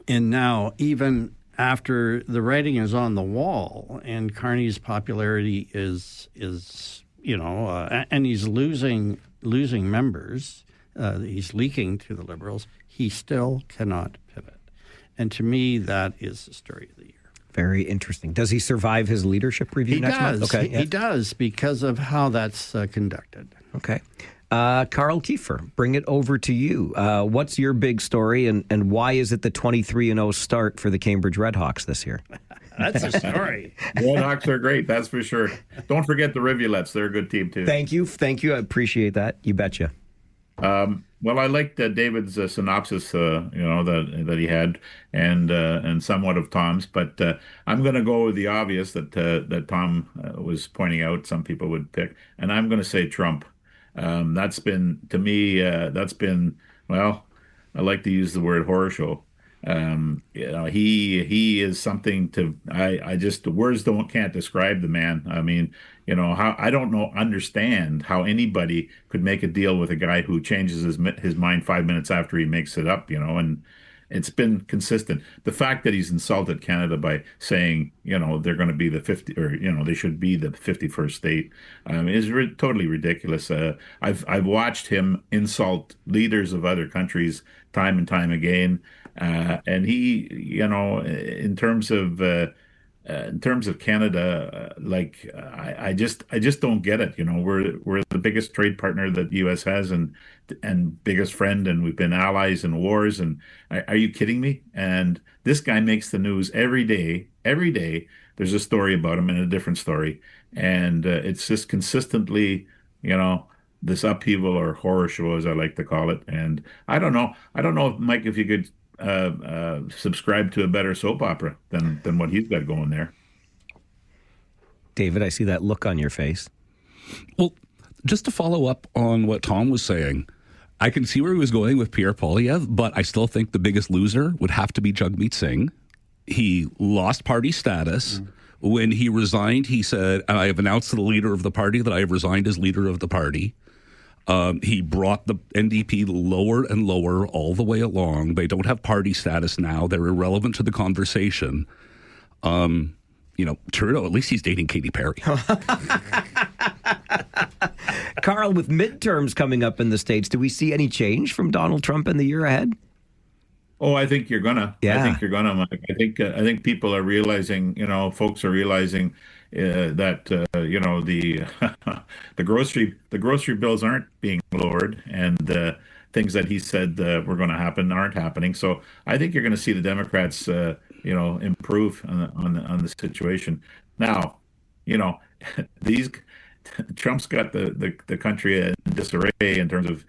Speaker 22: And now, even after the writing is on the wall and Carney's popularity is and he's losing members, he's leaking to the Liberals, he still cannot pivot. And to me, that is the story of the year.
Speaker 4: Very interesting. Does he survive his leadership review next month?
Speaker 22: Okay, he does because of how that's conducted.
Speaker 4: Okay. Carl Kiefer, bring it over to you. What's your big story, and why is it the 23-0 start for the Cambridge Redhawks this year?
Speaker 22: That's a story.
Speaker 1: Redhawks are great, that's for sure. Don't forget the Rivulets. They're a good team, too.
Speaker 4: Thank you. I appreciate that. You betcha.
Speaker 1: Well, I liked David's synopsis, that he had, and somewhat of Tom's. But I'm going to go with the obvious that Tom was pointing out. Some people would pick, and I'm going to say Trump. That's been to me. That's been well. I like to use the word horror show. He is something to. I just the words can't describe the man. I mean, how I don't understand how anybody could make a deal with a guy who changes his mind 5 minutes after he makes it up, and it's been consistent. The fact that he's insulted Canada by saying, they're going to be the 50, or they should be the 51st state, is totally ridiculous. I've watched him insult leaders of other countries time and time again, and he, in terms of Canada, I just don't get it. We're the biggest trade partner that the U.S. has, and biggest friend, and we've been allies in wars. And are you kidding me? And this guy makes the news every day. Every day, there's a story about him and a different story, and it's just consistently, this upheaval or horror show, as I like to call it. And I don't know, Mike, if you could subscribe to a better soap opera than what he's got going there.
Speaker 4: David, I see that look on your face.
Speaker 2: Well, just to follow up on what Tom was saying, I can see where he was going with Pierre Poilievre, but I still think the biggest loser would have to be Jagmeet Singh. He lost party status. When he resigned, he said, I have announced to the leader of the party that I have resigned as leader of the party. He brought the NDP lower and lower all the way along. They don't have party status now. They're irrelevant to the conversation. Trudeau, at least he's dating Katy Perry.
Speaker 4: Carl, with midterms coming up in the States, do we see any change from Donald Trump in the year ahead?
Speaker 1: Oh, I think you're gonna.
Speaker 4: Yeah.
Speaker 1: I think you're gonna, Mike. I think people are realizing, folks are realizing that the the grocery bills aren't being lowered, and things that he said were going to happen aren't happening. So I think you're going to see the Democrats, improve on the situation. Now, these Trump's got the country in disarray in terms of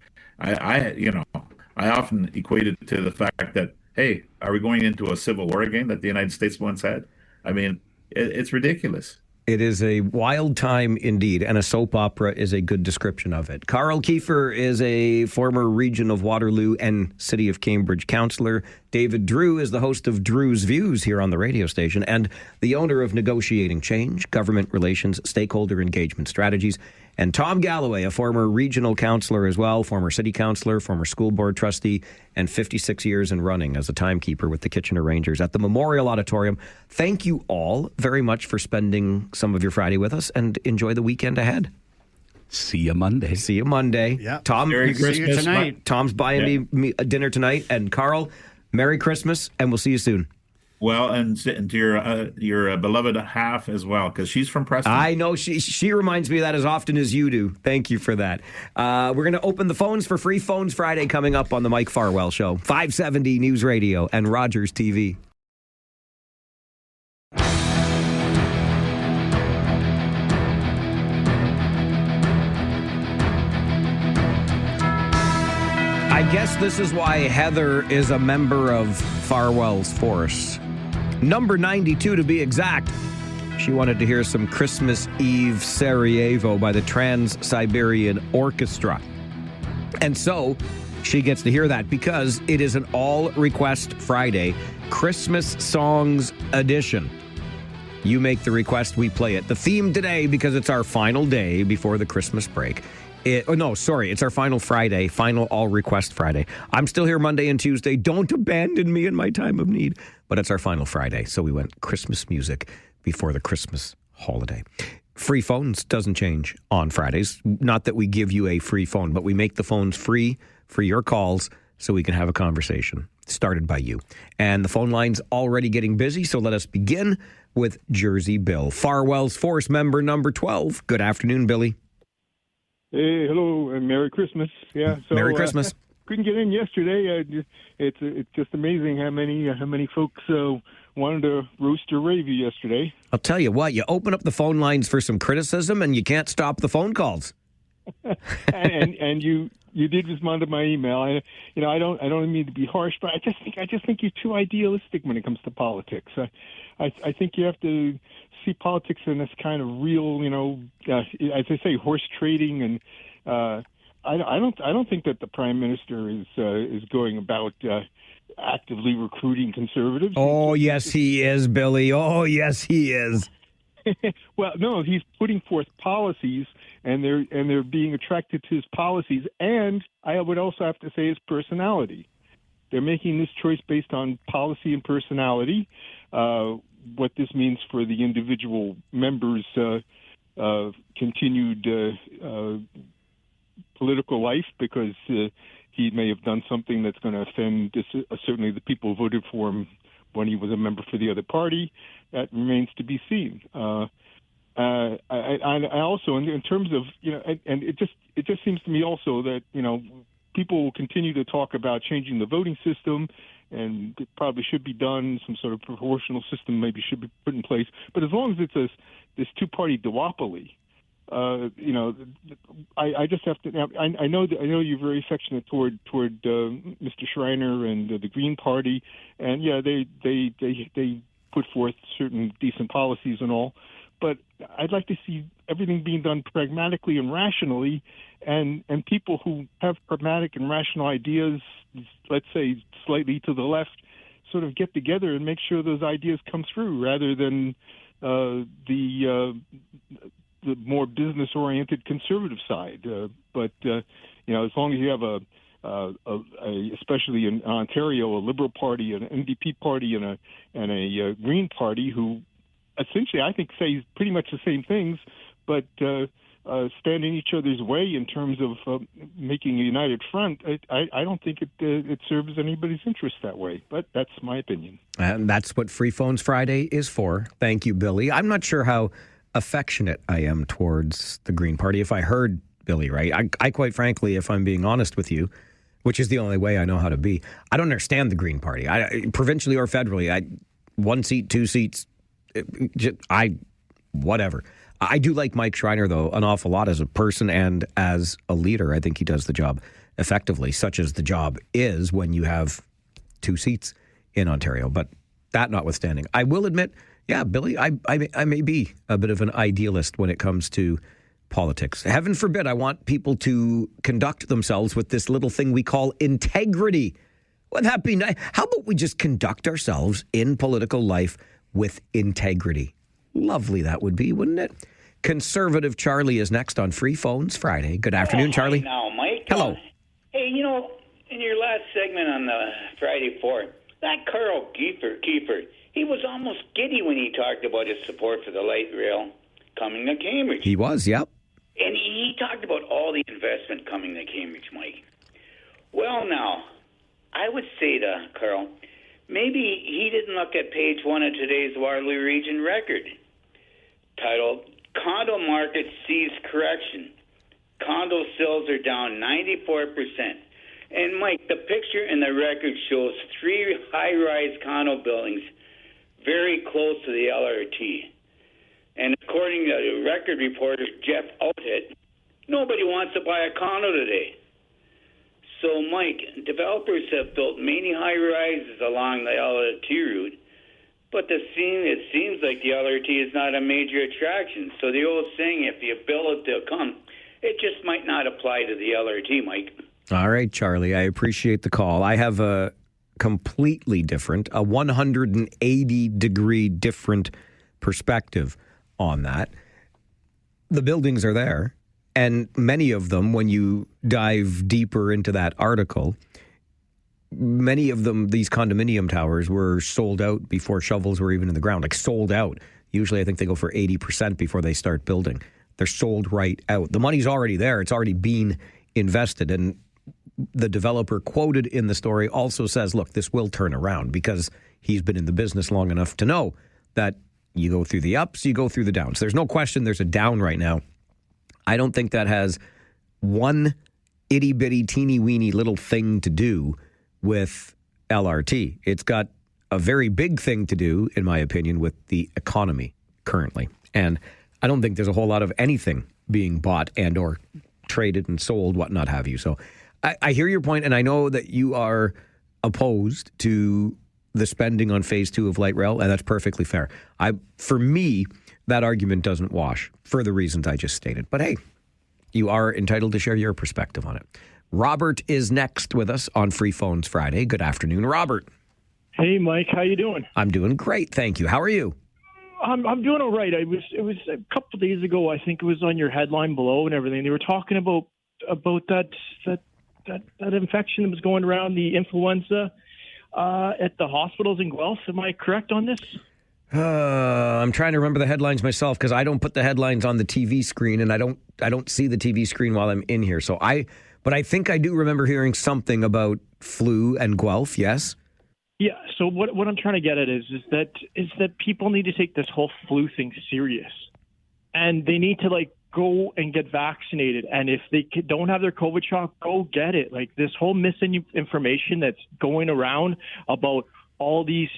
Speaker 1: I often equate it to the fact that, hey, are we going into a civil war again that the United States once had? I mean, it's ridiculous.
Speaker 4: It is a wild time indeed, and a soap opera is a good description of it. Carl Kiefer is a former Region of Waterloo and City of Cambridge councillor. David Drew is the host of Drew's Views here on the radio station and the owner of Negotiating Change, Government Relations, Stakeholder Engagement Strategies. And Tom Galloway, a former regional councillor as well, former city councillor, former school board trustee, and 56 years in running as a timekeeper with the Kitchener Rangers at the Memorial Auditorium. Thank you all very much for spending some of your Friday with us, and enjoy the weekend ahead.
Speaker 2: See you Monday.
Speaker 4: See you Monday.
Speaker 22: Yeah.
Speaker 4: Tom,
Speaker 22: Merry Christmas tonight.
Speaker 4: Tom's buying me a dinner tonight. And Carl, Merry Christmas, and we'll see you soon.
Speaker 1: Well, and to your beloved half as well, because she's from Preston.
Speaker 4: I know she reminds me of that as often as you do. Thank you for that. We're going to open the phones for Free Phones Friday coming up on the Mike Farwell Show, 570 News Radio and Rogers TV. I guess this is why Heather is a member of Farwell's force. Number 92 to be exact. She wanted to hear some Christmas Eve Sarajevo by the Trans-Siberian Orchestra. And so she gets to hear that because it is an all-request Friday, Christmas Songs edition. You make the request, we play it. The theme today, because it's our final day before the Christmas break. It's our final Friday, final all-request Friday. I'm still here Monday and Tuesday. Don't abandon me in my time of need. But it's our final Friday, so we went Christmas music before the Christmas holiday. Free phones doesn't change on Fridays. Not that we give you a free phone, but we make the phones free for your calls so we can have a conversation started by you. And the phone line's already getting busy, so let us begin with Jersey Bill, Farwell's Force member number 12. Good afternoon, Billy.
Speaker 6: Hey, hello, and Merry Christmas. Yeah, so
Speaker 4: Merry Christmas.
Speaker 6: Couldn't get in yesterday. It's just amazing how many folks wanted to roast or rave you yesterday.
Speaker 4: I'll tell you what, you open up the phone lines for some criticism, and you can't stop the phone calls.
Speaker 6: and you did respond to my email. I don't mean to be harsh, but I just think you're too idealistic when it comes to politics. I think you have to see politics in this kind of real, as I say, horse trading, and I don't think that the Prime Minister is going about actively recruiting conservatives.
Speaker 4: Oh, yes, he is, Billy. Oh, yes, he is.
Speaker 6: Well, no, he's putting forth policies, and they're being attracted to his policies, and I would also have to say his personality. They're making this choice based on policy and personality. What this means for the individual members' continued political life, because he may have done something that's going to offend certainly the people who voted for him when he was a member for the other party. That remains to be seen. I also, in terms of, and it just seems to me also that, people will continue to talk about changing the voting system, and it probably should be done. Some sort of proportional system maybe should be put in place. But as long as it's this two-party duopoly, I just have to. I know you're very affectionate toward Mr. Schreiner and the Green Party, and yeah, they put forth certain decent policies and all. But I'd like to see everything being done pragmatically and rationally, and people who have pragmatic and rational ideas, let's say slightly to the left, sort of get together and make sure those ideas come through, rather than the more business-oriented conservative side. But as long as you have especially in Ontario, a Liberal Party, an NDP party, and a Green Party, who essentially I think say pretty much the same things, but stand in each other's way in terms of making a united front, I don't think it serves anybody's interest that way. But that's my opinion.
Speaker 4: And that's what Free Phones Friday is for. Thank you, Billy. I'm not sure how affectionate I am towards the Green Party. If I heard Billy right, I quite frankly, if I'm being honest with you, which is the only way I know how to be, I don't understand the Green Party. Provincially or federally, 1 seat, 2 seats, whatever. I do like Mike Schreiner, though, an awful lot as a person and as a leader. I think he does the job effectively, such as the job is when you have 2 seats in Ontario. But that notwithstanding, I will admit, yeah, Billy, I may be a bit of an idealist when it comes to politics. Heaven forbid I want people to conduct themselves with this little thing we call integrity. Would that be nice? How about we just conduct ourselves in political life with integrity? Lovely that would be, wouldn't it? Conservative Charlie is next on Free Phones Friday. Good afternoon, Charlie.
Speaker 7: Hi now, Mike.
Speaker 4: Hello.
Speaker 7: Hey, in your last segment on the Friday 4, that Carl Kiefer, he was almost giddy when he talked about his support for the light rail coming to Cambridge.
Speaker 4: He was, yep.
Speaker 7: And he talked about all the investment coming to Cambridge, Mike. Well, now, I would say to Carl, maybe he didn't look at page 1 of today's Waterloo Region Record, titled Condo Market Sees Correction. Condo sales are down 94%. And, Mike, the picture in the record shows 3 high-rise condo buildings very close to the LRT. And according to the record reporter Jeff Outhead, nobody wants to buy a condo today. So, Mike, developers have built many high-rises along the LRT route, but it seems like the LRT is not a major attraction. So the old saying, if you build it, they'll come, it just might not apply to the LRT, Mike.
Speaker 4: All right, Charlie, I appreciate the call. I have a completely different, a 180-degree different perspective on that. The buildings are there, and many of them, when you dive deeper into that article, many of them, these condominium towers, were sold out before shovels were even in the ground, like sold out. Usually I think they go for 80% before they start building. They're sold right out. The money's already there. It's already been invested. And the developer quoted in the story also says, look, this will turn around, because he's been in the business long enough to know that you go through the ups, you go through the downs. There's no question there's a down right now. I don't think that has one itty-bitty, teeny-weeny little thing to do with LRT. It's got a very big thing to do, in my opinion, with the economy currently. And I don't think there's a whole lot of anything being bought and or traded and sold, whatnot have you. So I hear your point, and I know that you are opposed to the spending on phase 2 of light rail, and that's perfectly fair. For me, that argument doesn't wash for the reasons I just stated. But hey, you are entitled to share your perspective on it. Robert is next with us on Free Phones Friday. Good afternoon, Robert.
Speaker 8: Hey, Mike. How you doing?
Speaker 4: I'm doing great, thank you. How are you?
Speaker 8: I'm doing all right. It was a couple of days ago. I think it was on your headline below and everything. They were talking about that infection that was going around, the influenza at the hospitals in Guelph. Am I correct on this?
Speaker 4: I'm trying to remember the headlines myself because I don't put the headlines on the TV screen, and I don't see the TV screen while I'm in here. But I think I do remember hearing something about flu and Guelph. Yes.
Speaker 8: Yeah. So what I'm trying to get at is that people need to take this whole flu thing serious, and they need to go and get vaccinated. And if they don't have their COVID shot, go get it. Like this whole misinformation that's going around about all these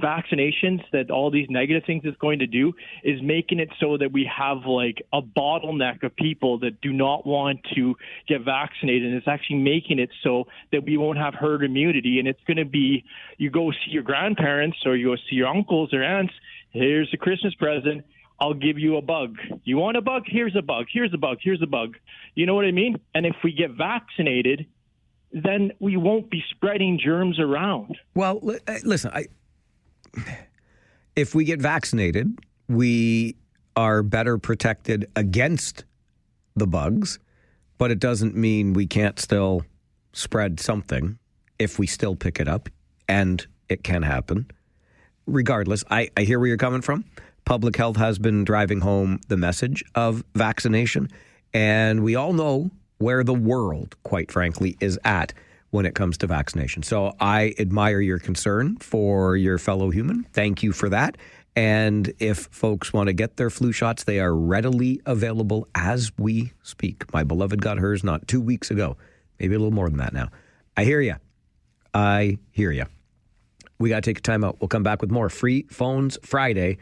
Speaker 8: vaccinations, that all these negative things it's going to do, is making it so that we have a bottleneck of people that do not want to get vaccinated. And it's actually making it so that we won't have herd immunity. And it's going to be, you go see your grandparents or you go see your uncles or aunts, here's a Christmas present, I'll give you a bug. You want a bug? Here's a bug. Here's a bug. Here's a bug. You know what I mean? And if we get vaccinated, then we won't be spreading germs around.
Speaker 4: Well, listen, if we get vaccinated, we are better protected against the bugs, but it doesn't mean we can't still spread something if we still pick it up, and it can happen. Regardless, I hear where you're coming from. Public health has been driving home the message of vaccination, and we all know where the world, quite frankly, is at when it comes to vaccination. So I admire your concern for your fellow human. Thank you for that. And if folks want to get their flu shots, they are readily available as we speak. My beloved got hers not 2 weeks ago, maybe a little more than that now. I hear you. I hear you. We got to take a time out. We'll come back with more Free Phones Friday.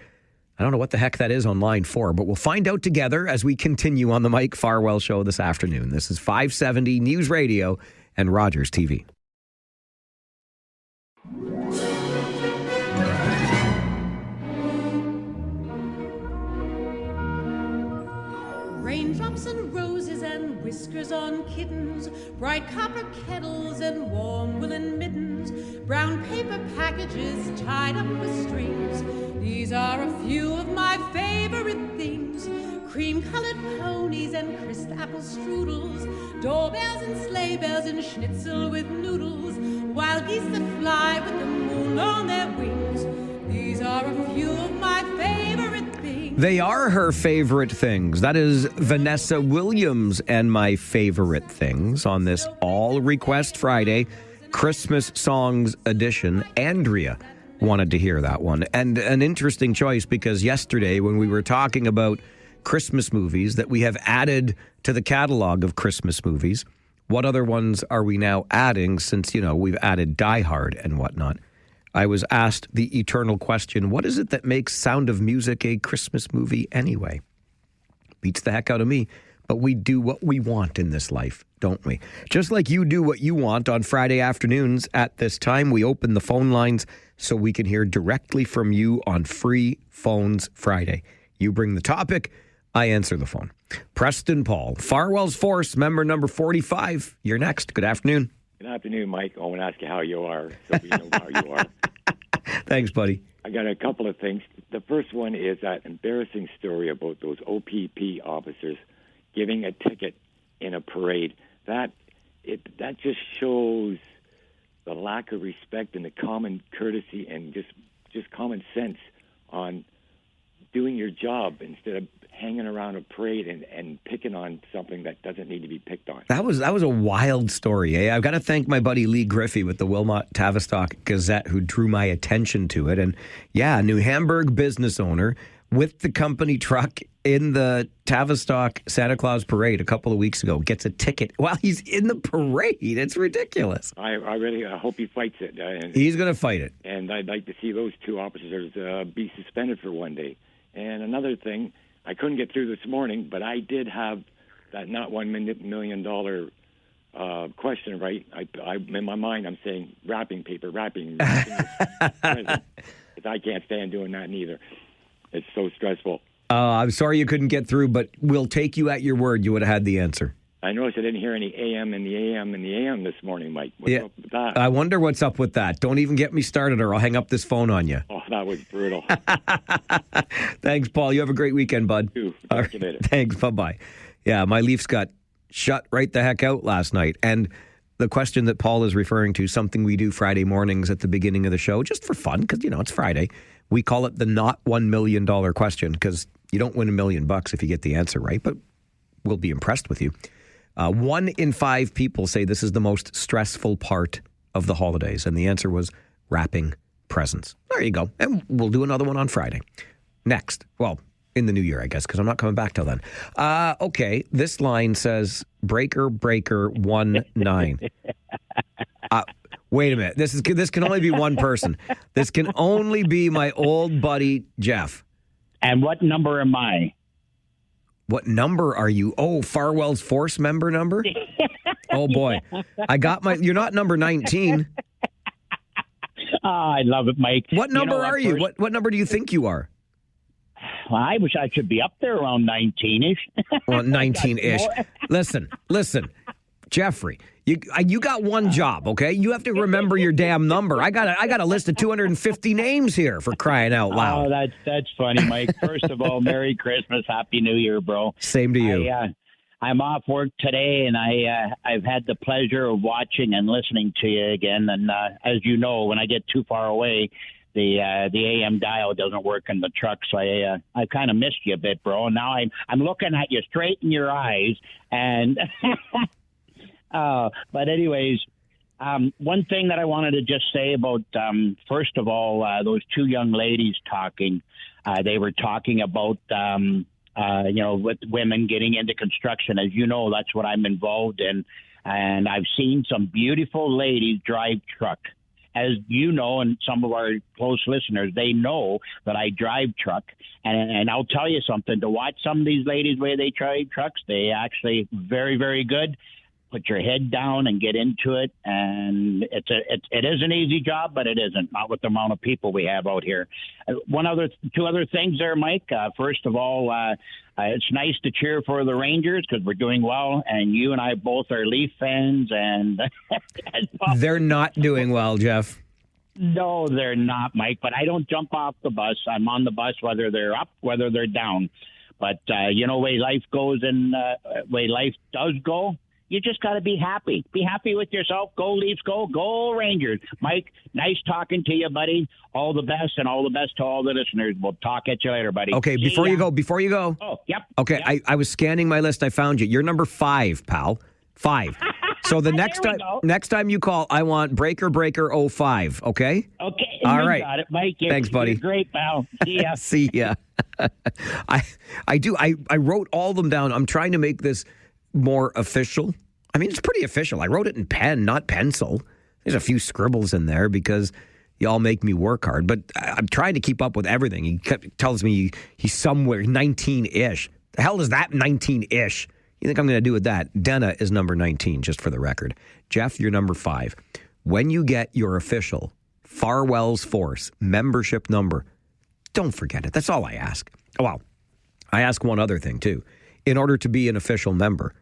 Speaker 4: I don't know what the heck that is on line 4, but we'll find out together as we continue on the Mike Farwell Show this afternoon. This is 570 News Radio and Rogers TV.
Speaker 10: Raindrops and roses and whiskers on kittens, bright copper kettles and warm woolen mittens, brown paper packages tied up with strings. These are a few of my favorite things. Cream-colored ponies and crisp apple strudels, doorbells and sleigh bells and schnitzel with noodles, wild geese that fly with the moon on their wings. These are a few of my favorite things.
Speaker 4: They are her favorite things. That is Vanessa Williams and My Favorite Things on this All Request Friday Christmas Songs edition. Andrea wanted to hear that one. And an interesting choice because yesterday when we were talking about Christmas movies that we have added to the catalog of Christmas movies, what other ones are we now adding since, we've added Die Hard and whatnot? I was asked the eternal question, what is it that makes Sound of Music a Christmas movie anyway? Beats the heck out of me, but we do what we want in this life, don't we? Just like you do what you want on Friday afternoons at this time, we open the phone lines so we can hear directly from you on Free Phones Friday. You bring the topic, I answer the phone. Preston Paul, Farwell's Force, member number 45. You're next. Good afternoon.
Speaker 23: Good afternoon, Mike. I want to ask you how you are, so we know how you are.
Speaker 4: Thanks, buddy.
Speaker 23: I got a couple of things. The first one is that embarrassing story about those OPP officers giving a ticket in a parade. That just shows the lack of respect and the common courtesy and just common sense on doing your job instead of hanging around a parade and picking on something that doesn't need to be picked on.
Speaker 4: That was a wild story. Eh? I've got to thank my buddy Lee Griffey with the Wilmot Tavistock Gazette who drew my attention to it. And yeah, New Hamburg business owner with the company truck in the Tavistock Santa Claus parade a couple of weeks ago gets a ticket while he's in the parade. It's ridiculous.
Speaker 23: I really hope he fights it.
Speaker 4: He's going to fight it.
Speaker 23: And I'd like to see those two officers be suspended for one day. And another thing, I couldn't get through this morning, but I did have that not $1 million question right, I in my mind I'm saying wrapping paper, wrapping present. Because I can't stand doing that neither. It's so stressful.
Speaker 4: I'm sorry you couldn't get through, but we'll take you at your word. You would have had the answer.
Speaker 23: I noticed I didn't hear any AM and the AM and the AM this morning, Mike. What's up with that?
Speaker 4: I wonder what's up with that. Don't even get me started or I'll hang up this phone on you.
Speaker 23: Oh, that was brutal.
Speaker 4: Thanks, Paul. You have a great weekend, bud.
Speaker 23: You too.
Speaker 4: All right. Thanks. Bye-bye. Yeah, my Leafs got shut right the heck out last night. And the question that Paul is referring to, something we do Friday mornings at the beginning of the show, just for fun, because, it's Friday. We call it the not $1 million question, because you don't win $1 million if you get the answer right, but we'll be impressed with you. 1 in 5 people say this is the most stressful part of the holidays, and the answer was wrapping presents. There you go. And we'll do another one on Friday. Next. Well, in the new year, I guess, because I'm not coming back till then. Okay, this line says, Breaker 19. Wait a minute. This can only be one person. This can only be my old buddy, Jeff.
Speaker 11: And what number am I?
Speaker 4: What number are you? Oh, Farwell's Force member number? Oh, boy. I got you're not number 19.
Speaker 11: I love it, Mike.
Speaker 4: What number are you? What number do you think you are?
Speaker 11: Well, I wish I should be up there around 19-ish.
Speaker 4: Well, 19-ish. Listen. Jeffrey, you got one job, okay? You have to remember your damn number. I got a list of 250 names here, for crying out loud.
Speaker 11: Oh, that's funny, Mike. First of all, Merry Christmas, Happy New Year, bro.
Speaker 4: Same to you.
Speaker 11: I'm off work today, and I've had the pleasure of watching and listening to you again. And as you know, when I get too far away, the AM dial doesn't work in the truck, so I kind of missed you a bit, bro. And now I'm looking at you straight in your eyes, and. But anyways, one thing that I wanted to just say about, first of all, those two young ladies talking, they were talking about, with women getting into construction. As you know, that's what I'm involved in. And I've seen some beautiful ladies drive truck. As you know, and some of our close listeners, they know that I drive truck. And I'll tell you something, to watch some of these ladies where they drive trucks, they actually very, very good. Put your head down and get into it. And it is an easy job, but it isn't, not with the amount of people we have out here. Two other things there, Mike. First of all, it's nice to cheer for the Rangers because we're doing well. And you and I both are Leaf fans. And
Speaker 4: they're not doing well, Jeff.
Speaker 11: No, they're not, Mike. But I don't jump off the bus. I'm on the bus whether they're up, whether they're down. But way life goes and way life does go. You just got to be happy. Be happy with yourself. Go Leafs, go Rangers. Mike, nice talking to you, buddy. All the best, and all the best to all the listeners. We'll talk at you later, buddy.
Speaker 4: Okay, before you go.
Speaker 11: Oh, yep.
Speaker 4: Okay, yep. I was scanning my list. I found you. You're number 5, pal. 5. So the next time you call, I want Breaker 05, okay?
Speaker 11: Okay.
Speaker 4: All right.
Speaker 11: Got it, Mike.
Speaker 4: Thanks, buddy.
Speaker 11: You're great, pal. See ya.
Speaker 4: See ya. I wrote all of them down. I'm trying to make this more official. I mean, it's pretty official. I wrote it in pen, not pencil. There's a few scribbles in there because y'all make me work hard. But I'm trying to keep up with everything. He tells me he's somewhere 19-ish. The hell is that 19-ish? You think I'm going to do with that? Denna is number 19, just for the record. Jeff, you're number 5. When you get your official Farwell's Force membership number, don't forget it. That's all I ask. Well, I ask one other thing, too. In order to be an official member,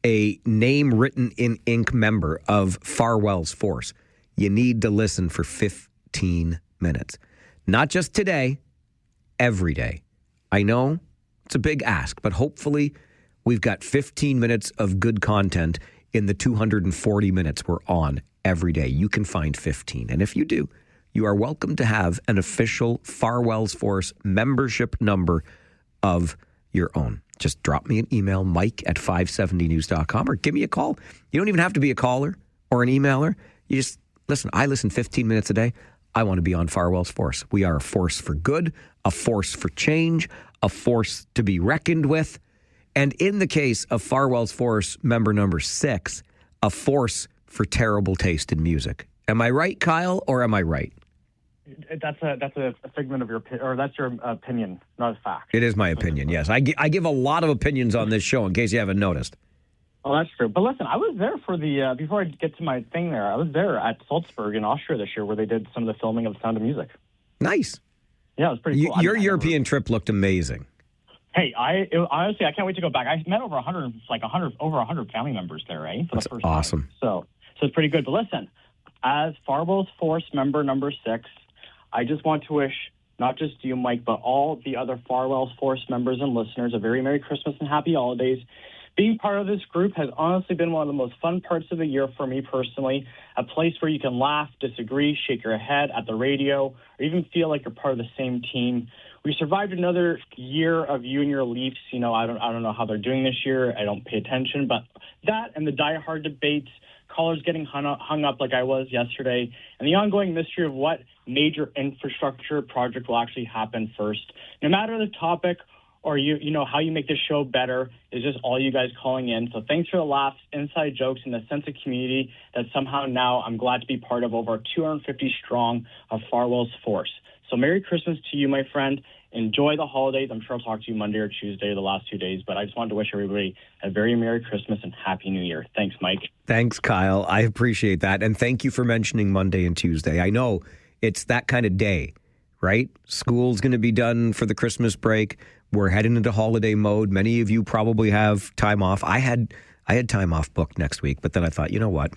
Speaker 4: a name written in ink member of Farwell's Force, you need to listen for 15 minutes. Not just today, every day. I know it's a big ask, but hopefully we've got 15 minutes of good content in the 240 minutes we're on every day. You can find 15. And if you do, you are welcome to have an official Farwell's Force membership number of your own. Just drop me an email, mike@570news.com, or give me a call. You don't even have to be a caller or an emailer. You just listen. I listen 15 minutes a day. I want to be on Farwell's Force. We are a force for good, a force for change, a force to be reckoned with. And in the case of Farwell's Force member number 6, a force for terrible taste in music. Am I right, Kyle, or am I right?
Speaker 12: that's a figment of your or that's your opinion, not a fact.
Speaker 4: It is my opinion, yes. I give a lot of opinions on this show, in case you haven't noticed.
Speaker 12: Oh, that's true. But listen, I was there for the, before I get to my thing there, I was there at Salzburg in Austria this year where they did some of the filming of The Sound of Music.
Speaker 4: Nice.
Speaker 12: Yeah, it was pretty cool.
Speaker 4: Your European trip looked amazing.
Speaker 12: Hey, honestly, I can't wait to go back. I met over 100 family members there, right? For
Speaker 4: That's
Speaker 12: the first
Speaker 4: awesome.
Speaker 12: time. So it's pretty good. But listen, as Farwell's Force member number 6, I just want to wish not just you, Mike, but all the other Farwell's Force members and listeners a very Merry Christmas and Happy Holidays. Being part of this group has honestly been one of the most fun parts of the year for me personally, a place where you can laugh, disagree, shake your head at the radio, or even feel like you're part of the same team. We survived another year of you and your Leafs. You know, I don't know how they're doing this year. I don't pay attention, but that and the die-hard debates, callers getting hung up like I was yesterday, and the ongoing mystery of what major infrastructure project will actually happen first. No matter the topic or you know how you make the show better is just all you guys calling in. So thanks for the laughs, inside jokes, and the sense of community that somehow now I'm glad to be part of over 250 strong of Farwell's Force. So Merry Christmas to you, my friend. Enjoy the holidays. I'm sure I'll talk to you Monday or Tuesday, the last 2 days, but I just wanted to wish everybody a very Merry Christmas and Happy New Year. Thanks, Mike.
Speaker 4: Thanks, Kyle. I appreciate that. And thank you for mentioning Monday and Tuesday. I know it's that kind of day, right? School's going to be done for the Christmas break. We're heading into holiday mode. Many of you probably have time off. I had time off booked next week, but then I thought, you know what?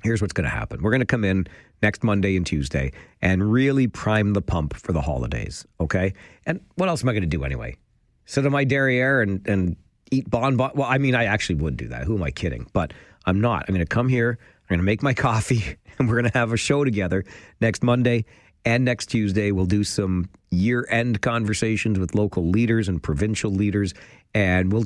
Speaker 4: Here's what's going to happen. We're going to come in next Monday and Tuesday and really prime the pump for the holidays, okay? And what else am I going to do anyway? Sit on my derriere and eat bonbon? Well, I mean, I actually would do that. Who am I kidding? But I'm not. I'm going to come here, I'm going to make my coffee, and we're going to have a show together next Monday and next Tuesday. We'll do some year-end conversations with local leaders and provincial leaders, and we'll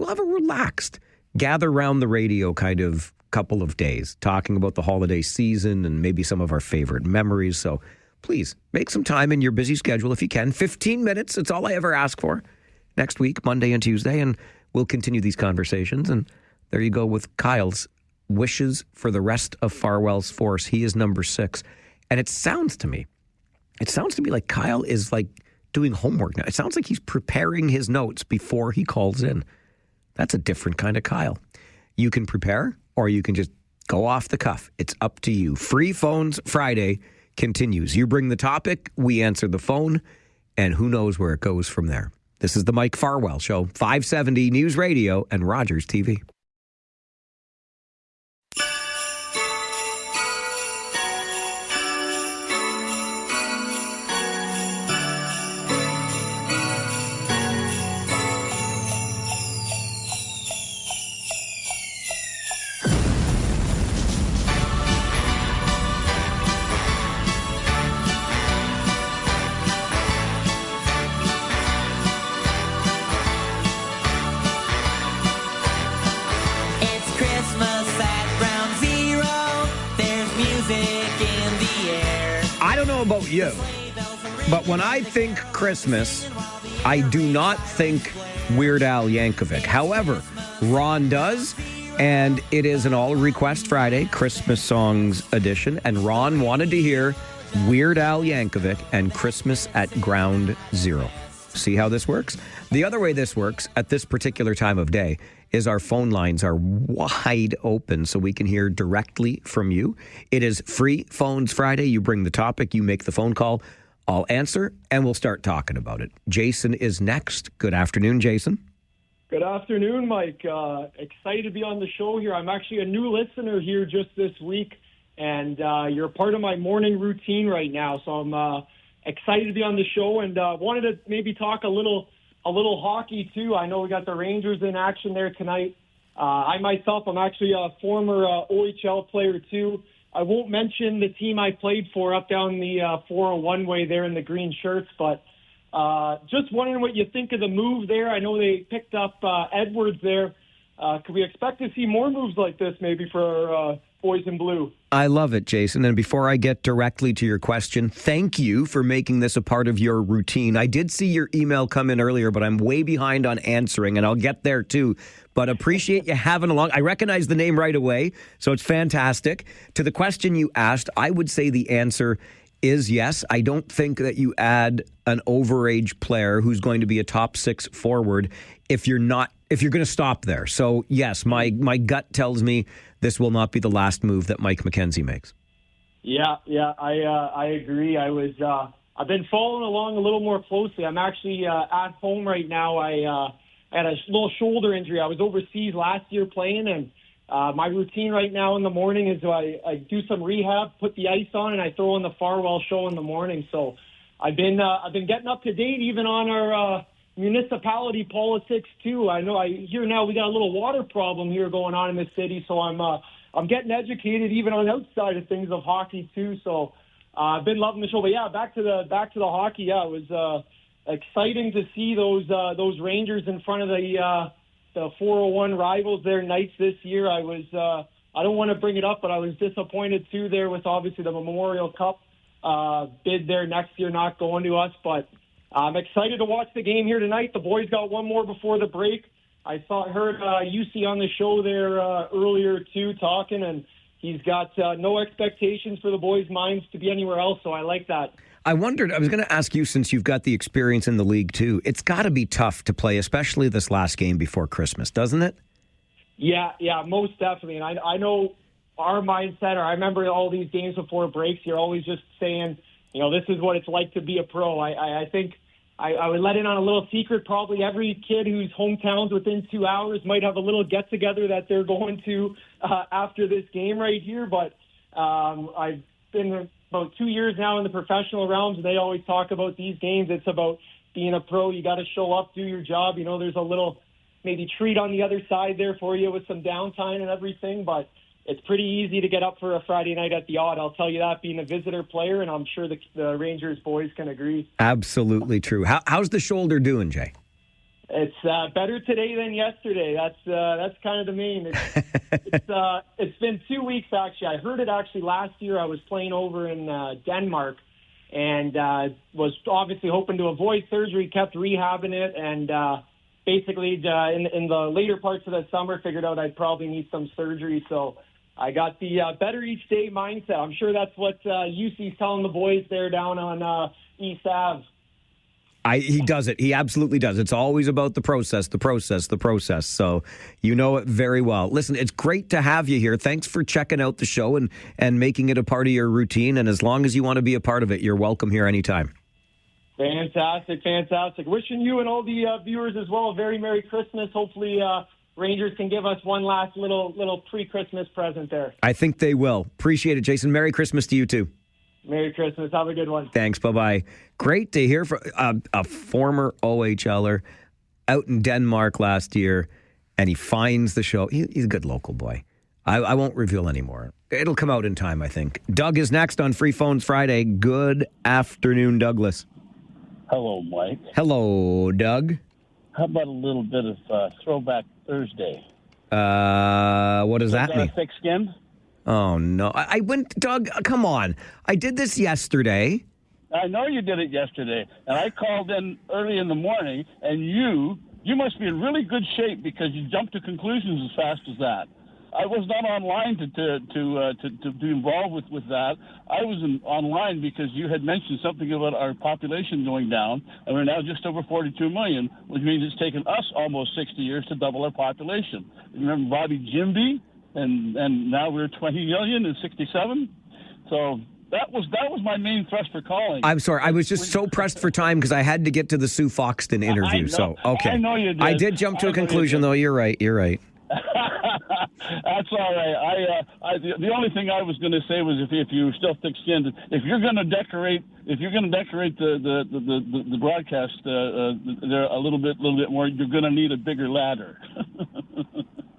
Speaker 4: have a relaxed, gather around the radio kind of couple of days, talking about the holiday season and maybe some of our favorite memories. So please make some time in your busy schedule if you can. 15 minutes, it's all I ever ask for. Next week, Monday and Tuesday, and we'll continue these conversations. And there you go with Kyle's wishes for the rest of Farwell's Force. He is number 6. And it sounds to me like Kyle is like doing homework now. It sounds like he's preparing his notes before he calls in. That's a different kind of Kyle. You can prepare or you can just go off the cuff. It's up to you. Free Phones Friday continues. You bring the topic, we answer the phone, and who knows where it goes from there. This is the Mike Farwell Show, 570 News Radio and Rogers TV. About you, but when I think Christmas, I do not think Weird Al Yankovic. However, Ron does, and it is an All Request Friday Christmas Songs edition, and Ron wanted to hear Weird Al Yankovic and Christmas at Ground Zero. See how this works? The other way this works at this particular time of day is our phone lines are wide open so we can hear directly from you. It is Free Phones Friday. You bring the topic, you make the phone call, I'll answer, and we'll start talking about it. Jason is next. Good afternoon, Jason.
Speaker 13: Good afternoon, Mike. Excited to be on the show here. I'm actually a new listener here just this week, and you're part of my morning routine right now, so I'm excited to be on the show, and wanted to maybe talk a little hockey too. I know we got the Rangers in action there tonight. I myself, I'm actually a former OHL player too. I won't mention the team I played for up down the 401 way there in the green shirts, but just wondering what you think of the move there. I know they picked up Edwards there. Could we expect to see more moves like this maybe for boys in blue?
Speaker 4: I love it, Jason. And before I get directly to your question, thank you for making this a part of your routine. I did see your email come in earlier, but I'm way behind on answering, and I'll get there too. But appreciate you having along. I recognize the name right away, so it's fantastic. To the question you asked, I would say the answer is yes. I don't think that you add an overage player who's going to be a top 6 forward if you're going to stop there. So yes, my gut tells me this will not be the last move that Mike McKenzie makes.
Speaker 13: Yeah, I agree. I've been following along a little more closely. I'm actually at home right now. I had a little shoulder injury. I was overseas last year playing, and my routine right now in the morning is I do some rehab, put the ice on, and I throw on the Farwell show in the morning. So I've been getting up to date even on our municipality politics too. I hear now we got a little water problem here going on in the city, so I'm getting educated even on the outside of things of hockey too. So I've been loving the show. But yeah, back to the hockey. Yeah, it was exciting to see those Rangers in front of the 401 rivals, their Knights this year. I don't want to bring it up, but I was disappointed too there with obviously the Memorial Cup bid there next year not going to us. But I'm excited to watch the game here tonight. The boys got one more before the break. I heard UC on the show there earlier too talking, and he's got no expectations for the boys' minds to be anywhere else. So I like that.
Speaker 4: I was going to ask you, since you've got the experience in the league too, it's got to be tough to play, especially this last game before Christmas, doesn't it?
Speaker 13: Yeah, most definitely. And I know our mindset, or I remember all these games before breaks, you're always just saying, this is what it's like to be a pro. I think I would let in on a little secret. Probably every kid whose hometown's within 2 hours might have a little get-together that they're going to after this game right here. But I've been about 2 years now in the professional realms, and they always talk about these games. It's about being a pro. You got to show up, do your job. There's a little maybe treat on the other side there for you with some downtime and everything, but it's pretty easy to get up for a Friday night at the Odd. I'll tell you that, being a visitor player, and I'm sure the Rangers boys can agree.
Speaker 4: Absolutely true. How's the shoulder doing, Jay?
Speaker 13: It's better today than yesterday. That's kind of the main. It's been 2 weeks, actually. I heard it actually last year. I was playing over in Denmark and was obviously hoping to avoid surgery, kept rehabbing it, and basically in the later parts of the summer figured out I'd probably need some surgery. So I got the better each day mindset. I'm sure that's what UC's telling the boys there down on East Ave.
Speaker 4: He does it. He absolutely does. It's always about the process. So you know it very well. Listen, it's great to have you here. Thanks for checking out the show and making it a part of your routine. And as long as you want to be a part of it, you're welcome here anytime.
Speaker 13: Fantastic. Wishing you and all the viewers as well a very Merry Christmas. Hopefully Rangers can give us one last little pre-Christmas present there.
Speaker 4: I think they will. Appreciate it, Jason. Merry Christmas to you too.
Speaker 13: Merry Christmas. Have a good one.
Speaker 4: Thanks. Bye-bye. Great to hear from a former OHLer out in Denmark last year, and he finds the show. He's a good local boy. I won't reveal anymore. It'll come out in time, I think. Doug is next on Free Phones Friday. Good afternoon, Douglas.
Speaker 14: Hello, Mike.
Speaker 4: Hello, Doug.
Speaker 14: How about a little bit of Throwback Thursday?
Speaker 4: What does that mean?
Speaker 14: Thick skin?
Speaker 4: Oh, no. I went, Doug, come on. I did this yesterday.
Speaker 14: I know you did it yesterday. And I called in early in the morning, and you must be in really good shape because you jumped to conclusions as fast as that. I was not online to be involved with that. I was online because you had mentioned something about our population going down, and we're now just over 42 million, which means it's taken us almost 60 years to double our population. Remember Bobby Jimby? And now we're 20 million and 67. So that was my main thrust for calling.
Speaker 4: I'm sorry. I was just so pressed for time because I had to get to the Sue Foxton interview. So, okay.
Speaker 14: I know you did.
Speaker 4: I did jump to a conclusion, though. You're right.
Speaker 14: That's all right. The only thing I was going to say was if you were still thick-skinned, if you're going to decorate the broadcast there a little bit more, you're going to need a bigger ladder.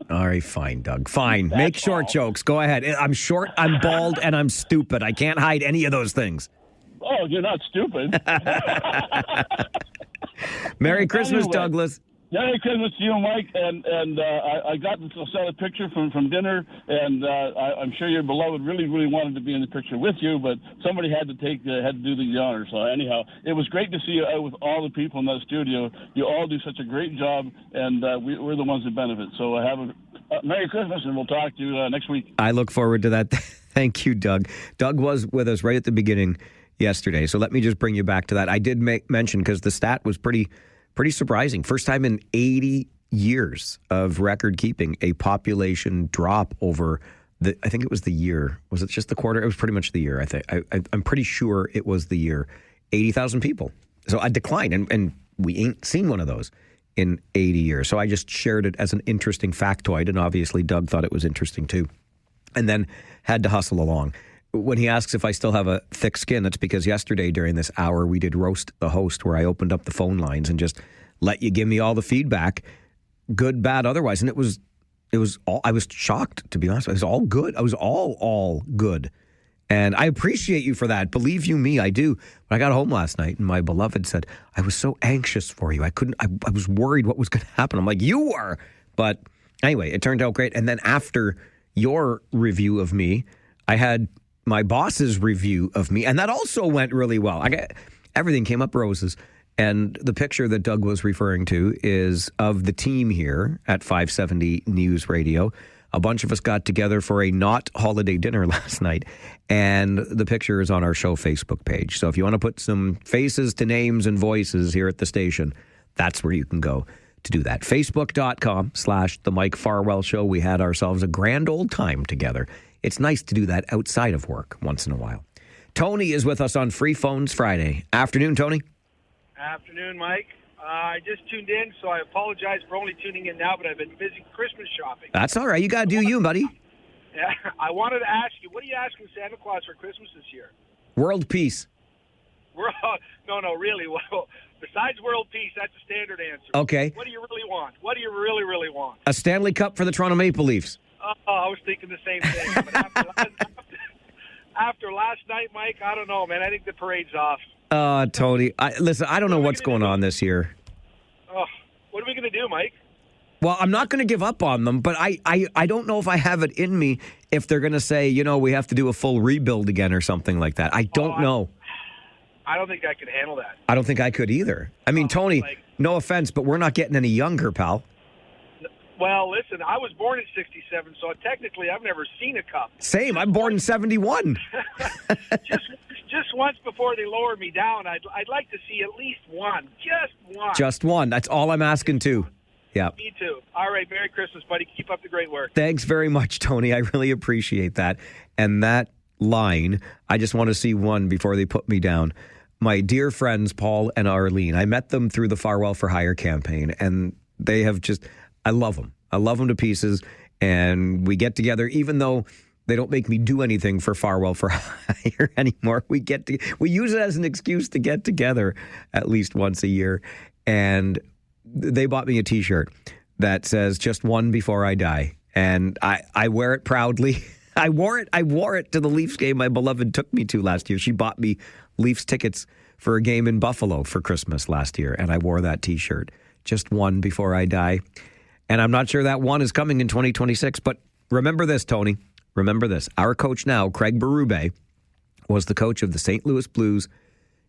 Speaker 4: All right, fine, Doug. Fine. Make short jokes. Go ahead. I'm short, I'm bald, and I'm stupid. I can't hide any of those things.
Speaker 14: Oh, you're not stupid.
Speaker 4: Merry Christmas, Douglas.
Speaker 14: Merry Christmas to you, Mike. And I got to sell a picture from dinner, and I'm sure your beloved really wanted to be in the picture with you, but somebody had to do the honor. So anyhow, it was great to see you out with all the people in that studio. You all do such a great job, and we're the ones that benefit. So have a Merry Christmas, and we'll talk to you next week.
Speaker 4: I look forward to that. Thank you, Doug. Doug was with us right at the beginning. yesterday. So let me just bring you back to that. I did mention, because the stat was pretty surprising. First time in 80 years of record keeping, a population drop over I think it was the year. Was it just the quarter? It was pretty much the year, I think. I'm pretty sure it was the year. 80,000 people. So a decline, and we ain't seen one of those in 80 years. So I just shared it as an interesting factoid, and obviously Doug thought it was interesting too. And then had to hustle along. When he asks if I still have a thick skin, that's because yesterday during this hour we did Roast the Host, where I opened up the phone lines and just let you give me all the feedback, good, bad, otherwise. And it was all, I was shocked, to be honest. It was all good. I was all good. And I appreciate you for that. Believe you me, I do. When I got home last night and my beloved said, I was so anxious for you. I was worried what was going to happen. I'm like, you were. But anyway, it turned out great. And then after your review of me, I had my boss's review of me, and that also went really well. Everything came up roses. And the picture that Doug was referring to is of the team here at 570 News Radio. A bunch of us got together for a not holiday dinner last night, and the picture is on our show Facebook page. So if you want to put some faces to names and voices here at the station, that's where you can go to do that. Facebook.com/The Mike Farwell Show. We had ourselves a grand old time together. It's nice to do that outside of work once in a while. Tony is with us on Free Phones Friday. Afternoon, Tony.
Speaker 16: Afternoon, Mike. I just tuned in, so I apologize for only tuning in now, but I've been busy Christmas shopping.
Speaker 4: That's all right. You got to do you, buddy.
Speaker 16: Yeah, I wanted to ask you, what are you asking Santa Claus for Christmas this year?
Speaker 4: World peace.
Speaker 16: No, really. Well, besides world peace, that's a standard answer.
Speaker 4: Okay.
Speaker 16: What do you really want? What do you really, really want?
Speaker 4: A Stanley Cup for the Toronto Maple Leafs.
Speaker 16: Oh, I was thinking the same thing. But after last night, Mike, I don't know, man. I think the parade's off.
Speaker 4: Tony, listen, I don't know what's going on this year.
Speaker 16: Oh, what are we going to do, Mike?
Speaker 4: Well, I'm not going to give up on them, but I don't know if I have it in me if they're going to say, we have to do a full rebuild again or something like that. I don't know.
Speaker 16: I don't think I could handle that.
Speaker 4: I don't think I could either. I mean, Tony, no offense, but we're not getting any younger, pal.
Speaker 16: Well, listen, I was born in 67, so technically I've never seen a cup.
Speaker 4: Same. I'm born in 71.
Speaker 16: Just once before they lower me down, I'd like to see at least one. Just one.
Speaker 4: Just one. That's all I'm asking, too. Yeah.
Speaker 16: Me too. All right. Merry Christmas, buddy. Keep up the great work.
Speaker 4: Thanks very much, Tony. I really appreciate that. And that line, I just want to see one before they put me down. My dear friends, Paul and Arlene, I met them through the Farwell for Hire campaign, and they have I love them. I love them to pieces, and we get together, even though they don't make me do anything for Farwell for Hire anymore. We use it as an excuse to get together at least once a year, and they bought me a T-shirt that says "Just one before I die," and I wear it proudly. I wore it to the Leafs game my beloved took me to last year. She bought me Leafs tickets for a game in Buffalo for Christmas last year, and I wore that T-shirt. Just one before I die. And I'm not sure that one is coming in 2026, but remember this, Tony. Remember this. Our coach now, Craig Berube, was the coach of the St. Louis Blues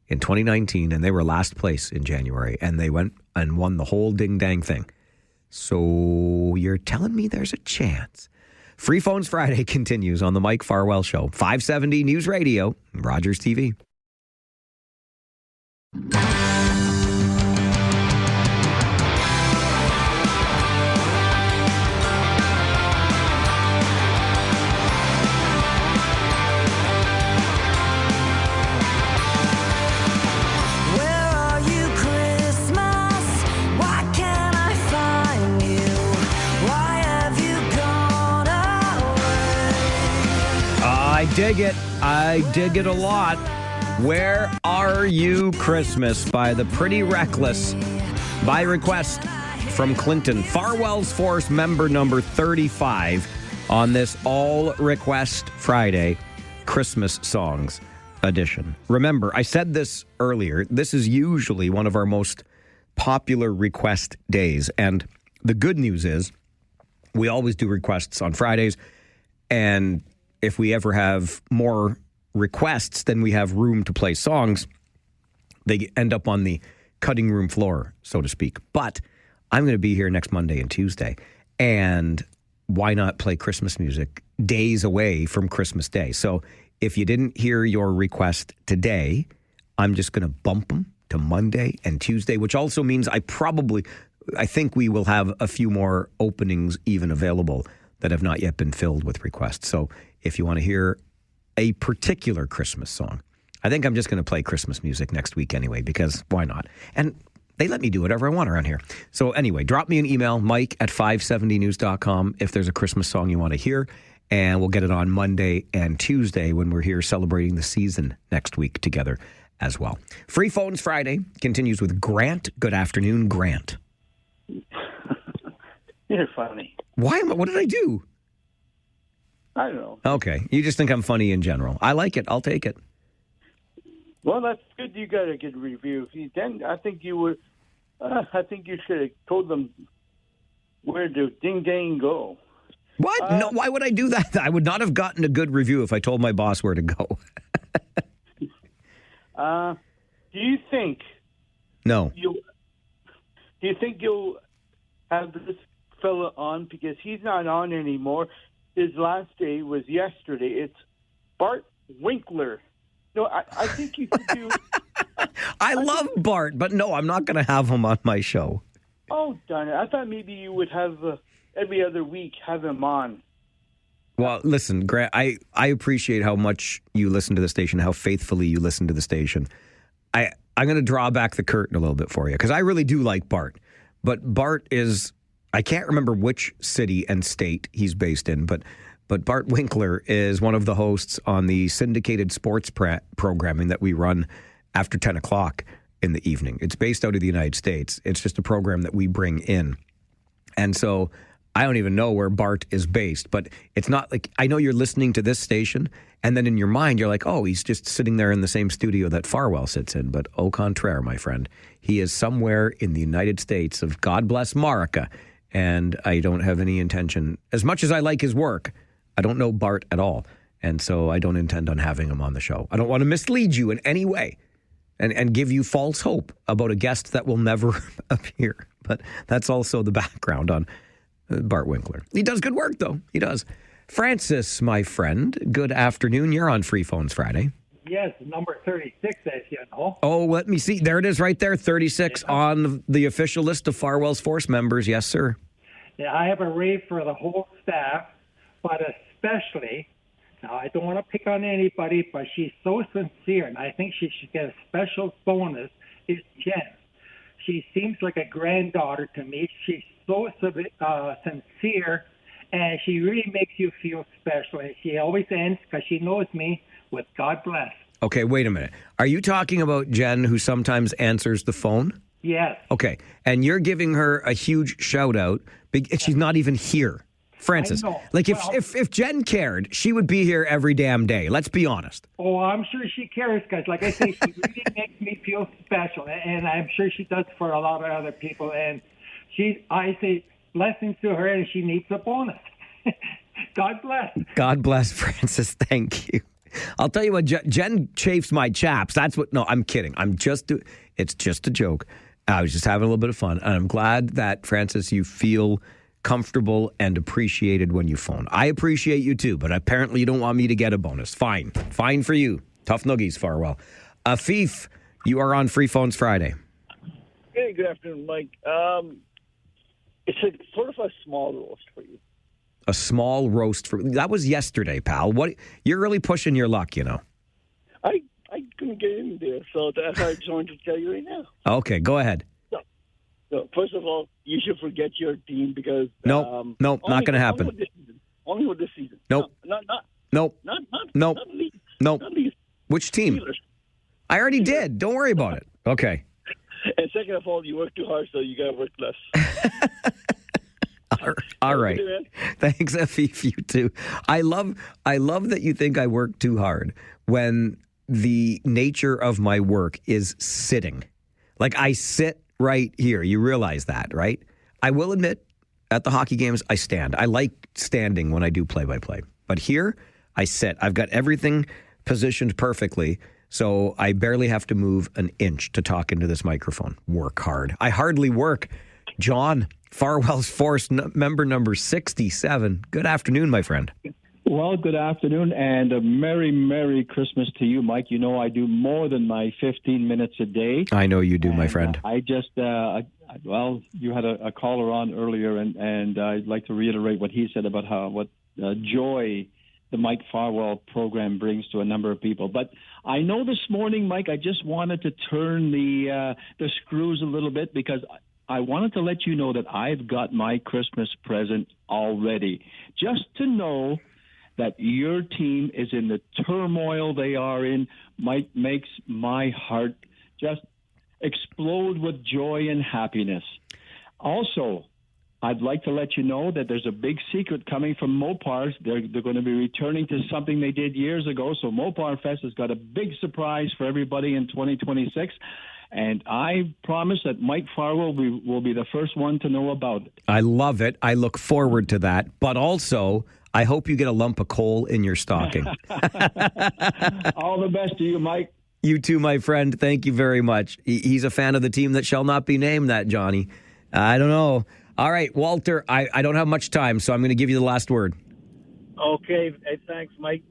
Speaker 4: in 2019, and they were last place in January, and they went and won the whole ding-dang thing. So you're telling me there's a chance. Free Phones Friday continues on the Mike Farwell Show. 570 News Radio, Rogers TV. I dig it a lot. Where Are You Christmas by the Pretty Reckless, by request from Clinton. Farwell's Force member number 35 on this All Request Friday Christmas Songs edition. Remember, I said this earlier, this is usually one of our most popular request days. And the good news is we always do requests on Fridays, and if we ever have more requests than we have room to play songs, they end up on the cutting room floor, so to speak. But I'm going to be here next Monday and Tuesday, and why not play Christmas music days away from Christmas Day? So if you didn't hear your request today, I'm just going to bump them to Monday and Tuesday, which also means I think we will have a few more openings even available that have not yet been filled with requests. So if you want to hear a particular Christmas song, I think I'm just going to play Christmas music next week anyway, because why not? And they let me do whatever I want around here. So anyway, drop me an email, mike@570news.com, if there's a Christmas song you want to hear, and we'll get it on Monday and Tuesday when we're here celebrating the season next week together as well. Free Phones Friday continues with Grant. Good afternoon, Grant.
Speaker 17: You're funny.
Speaker 4: What did I do?
Speaker 17: I don't know.
Speaker 4: Okay. You just think I'm funny in general. I like it. I'll take it.
Speaker 17: Well, that's good. You got a good review. If you didn't, I think you would. I think you should have told them where to ding dang go.
Speaker 4: What? No. Why would I do that? I would not have gotten a good review if I told my boss where to go.
Speaker 17: Do you think?
Speaker 4: No.
Speaker 17: Do you think you'll have this fella on, because he's not on anymore? His last day was yesterday. It's Bart Winkler. No, I think you could do...
Speaker 4: I love Bart, but no, I'm not going to have him on my show.
Speaker 17: Oh, darn it. I thought maybe you would have every other week have him on.
Speaker 4: Well, listen, Grant, I appreciate how much you listen to the station, how faithfully you listen to the station. I'm going to draw back the curtain a little bit for you, because I really do like Bart. But Bart is... I can't remember which city and state he's based in, but Bart Winkler is one of the hosts on the syndicated sports programming that we run after 10 o'clock in the evening. It's based out of the United States. It's just a program that we bring in. And so I don't even know where Bart is based, but it's not like, I know you're listening to this station, and then in your mind, you're like, oh, he's just sitting there in the same studio that Farwell sits in. But au contraire, my friend, he is somewhere in the United States of God bless Marika. And I don't have any intention, as much as I like his work, I don't know Bart at all. And so I don't intend on having him on the show. I don't want to mislead you in any way and give you false hope about a guest that will never appear. But that's also the background on Bart Winkler. He does good work, though. He does. Francis, my friend, good afternoon. You're on Free Phones Friday.
Speaker 18: Yes, number 36, as you know.
Speaker 4: Oh, let me see. There it is right there, 36 on the official list of Farwell's Force members. Yes, sir.
Speaker 18: Yeah, I have a rave for the whole staff, but especially, now I don't want to pick on anybody, but she's so sincere, and I think she should get a special bonus, is Jen. She seems like a granddaughter to me. She's so sincere, and she really makes you feel special. And she always ends, because she knows me, with God bless.
Speaker 4: Okay, wait a minute. Are you talking about Jen, who sometimes answers the phone?
Speaker 18: Yes.
Speaker 4: Okay, and you're giving her a huge shout out. She's not even here. Francis, like if Jen cared, she would be here every damn day. Let's be honest.
Speaker 18: Oh, I'm sure she cares, because like I say, she really makes me feel special, and I'm sure she does for a lot of other people. And I say blessings to her, and she needs a bonus. God bless.
Speaker 4: God bless, Francis. Thank you. I'll tell you what, Jen chafes my chaps. That's what. No, I'm kidding. It's just a joke. I was just having a little bit of fun, and I'm glad that, Francis, you feel comfortable and appreciated when you phone. I appreciate you too, but apparently you don't want me to get a bonus. Fine for you. Tough noogies, Farwell. Afif, you are on Free Phones Friday.
Speaker 20: Hey, good afternoon, Mike. It's sort of a small roast for you.
Speaker 4: A small roast that was yesterday, pal. What? You're really pushing your luck, you know.
Speaker 20: I couldn't get in there, so that's why I just wanted to tell you right now.
Speaker 4: Okay, go ahead.
Speaker 20: So first of all, you should forget your team, because
Speaker 4: nope, not going to happen.
Speaker 20: Only with this season.
Speaker 4: Nope.
Speaker 20: Not
Speaker 4: least. Which team?
Speaker 20: Steelers.
Speaker 4: I already did. Don't worry about it. Okay.
Speaker 20: And second of all, you work too hard, so you got to work less.
Speaker 4: All right. Thanks, Afif. You too. I love that you think I work too hard when the nature of my work is sitting. Like, I sit right here. You realize that, right? I will admit, at the hockey games, I stand. I like standing when I do play-by-play. But here, I sit. I've got everything positioned perfectly, so I barely have to move an inch to talk into this microphone. Work hard. I hardly work. John, Farwell's Force member number 67. Good afternoon, my friend.
Speaker 3: Well, good afternoon and a Merry, Merry Christmas to you, Mike. You know I do more than my 15 minutes a day.
Speaker 4: I know you do, my friend.
Speaker 3: I just, well, you had a caller on earlier, and I'd like to reiterate what he said about what joy the Mike Farwell program brings to a number of people. But I know this morning, Mike, I just wanted to turn the screws a little bit because I wanted to let you know that I've got my Christmas present already. Just to know that your team is in the turmoil they are in makes my heart just explode with joy and happiness. Also, I'd like to let you know that there's a big secret coming from Mopars. They're going to be returning to something they did years ago. So Mopar Fest has got a big surprise for everybody in 2026. And I promise that Mike Farwell will be the first one to know about it.
Speaker 4: I love it. I look forward to that. But also, I hope you get a lump of coal in your stocking.
Speaker 3: All the best to you, Mike.
Speaker 4: You too, my friend. Thank you very much. He's a fan of the team that shall not be named, that Johnny. I don't know. All right, Walter, I don't have much time, so I'm going to give you the last word.
Speaker 15: Okay. Hey, thanks, Mike.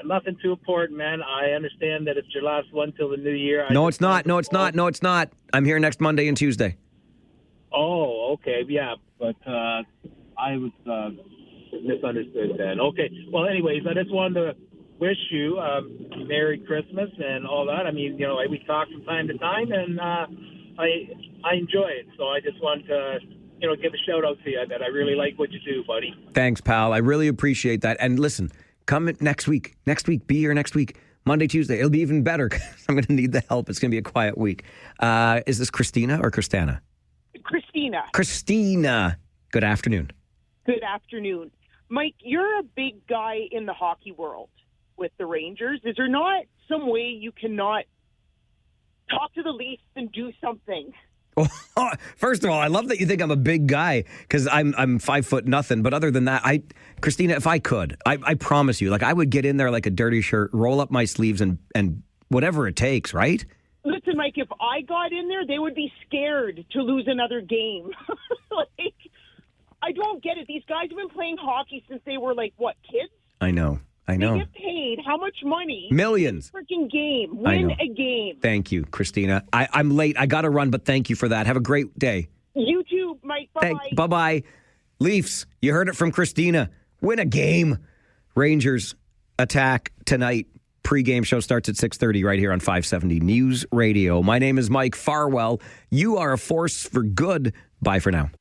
Speaker 15: Nothing too important, man. I understand that it's your last one till the new year.
Speaker 4: No, it's not. No, it's not. No, it's not. I'm here next Monday and Tuesday.
Speaker 15: Oh, okay. Yeah, but I was misunderstood then. Okay. Well, anyways, I just wanted to wish you Merry Christmas and all that. I mean, you know, we talk from time to time, and I enjoy it. So I just want to, you know, give a shout out to you that I really like what you do, buddy.
Speaker 4: Thanks, pal. I really appreciate that. And listen, come next week. Next week, be here next week. Monday, Tuesday. It'll be even better because I'm going to need the help. It's going to be a quiet week. Is this Christina or Christana?
Speaker 19: Christina.
Speaker 4: Christina. Good afternoon.
Speaker 19: Good afternoon. Mike, you're a big guy in the hockey world with the Rangers. Is there not some way you cannot talk to the Leafs and do something?
Speaker 4: Oh, first of all, I love that you think I'm a big guy because I'm 5'0". But other than that, Christina, if I could, I promise you, like I would get in there like a dirty shirt, roll up my sleeves and whatever it takes, right?
Speaker 19: Listen, Mike, if I got in there, they would be scared to lose another game. Like, I don't get it. These guys have been playing hockey since they were like, what, kids?
Speaker 4: I know.
Speaker 19: They get paid how much money?
Speaker 4: Millions.
Speaker 19: Freaking game. Win a game.
Speaker 4: Thank you, Christina. I'm late. I got to run, but thank you for that. Have a great day.
Speaker 19: You too, Mike. Bye-bye.
Speaker 4: Bye-bye. Leafs, you heard it from Christina. Win a game. Rangers attack tonight. Pre-game show starts at 6:30 right here on 570 News Radio. My name is Mike Farwell. You are a force for good. Bye for now.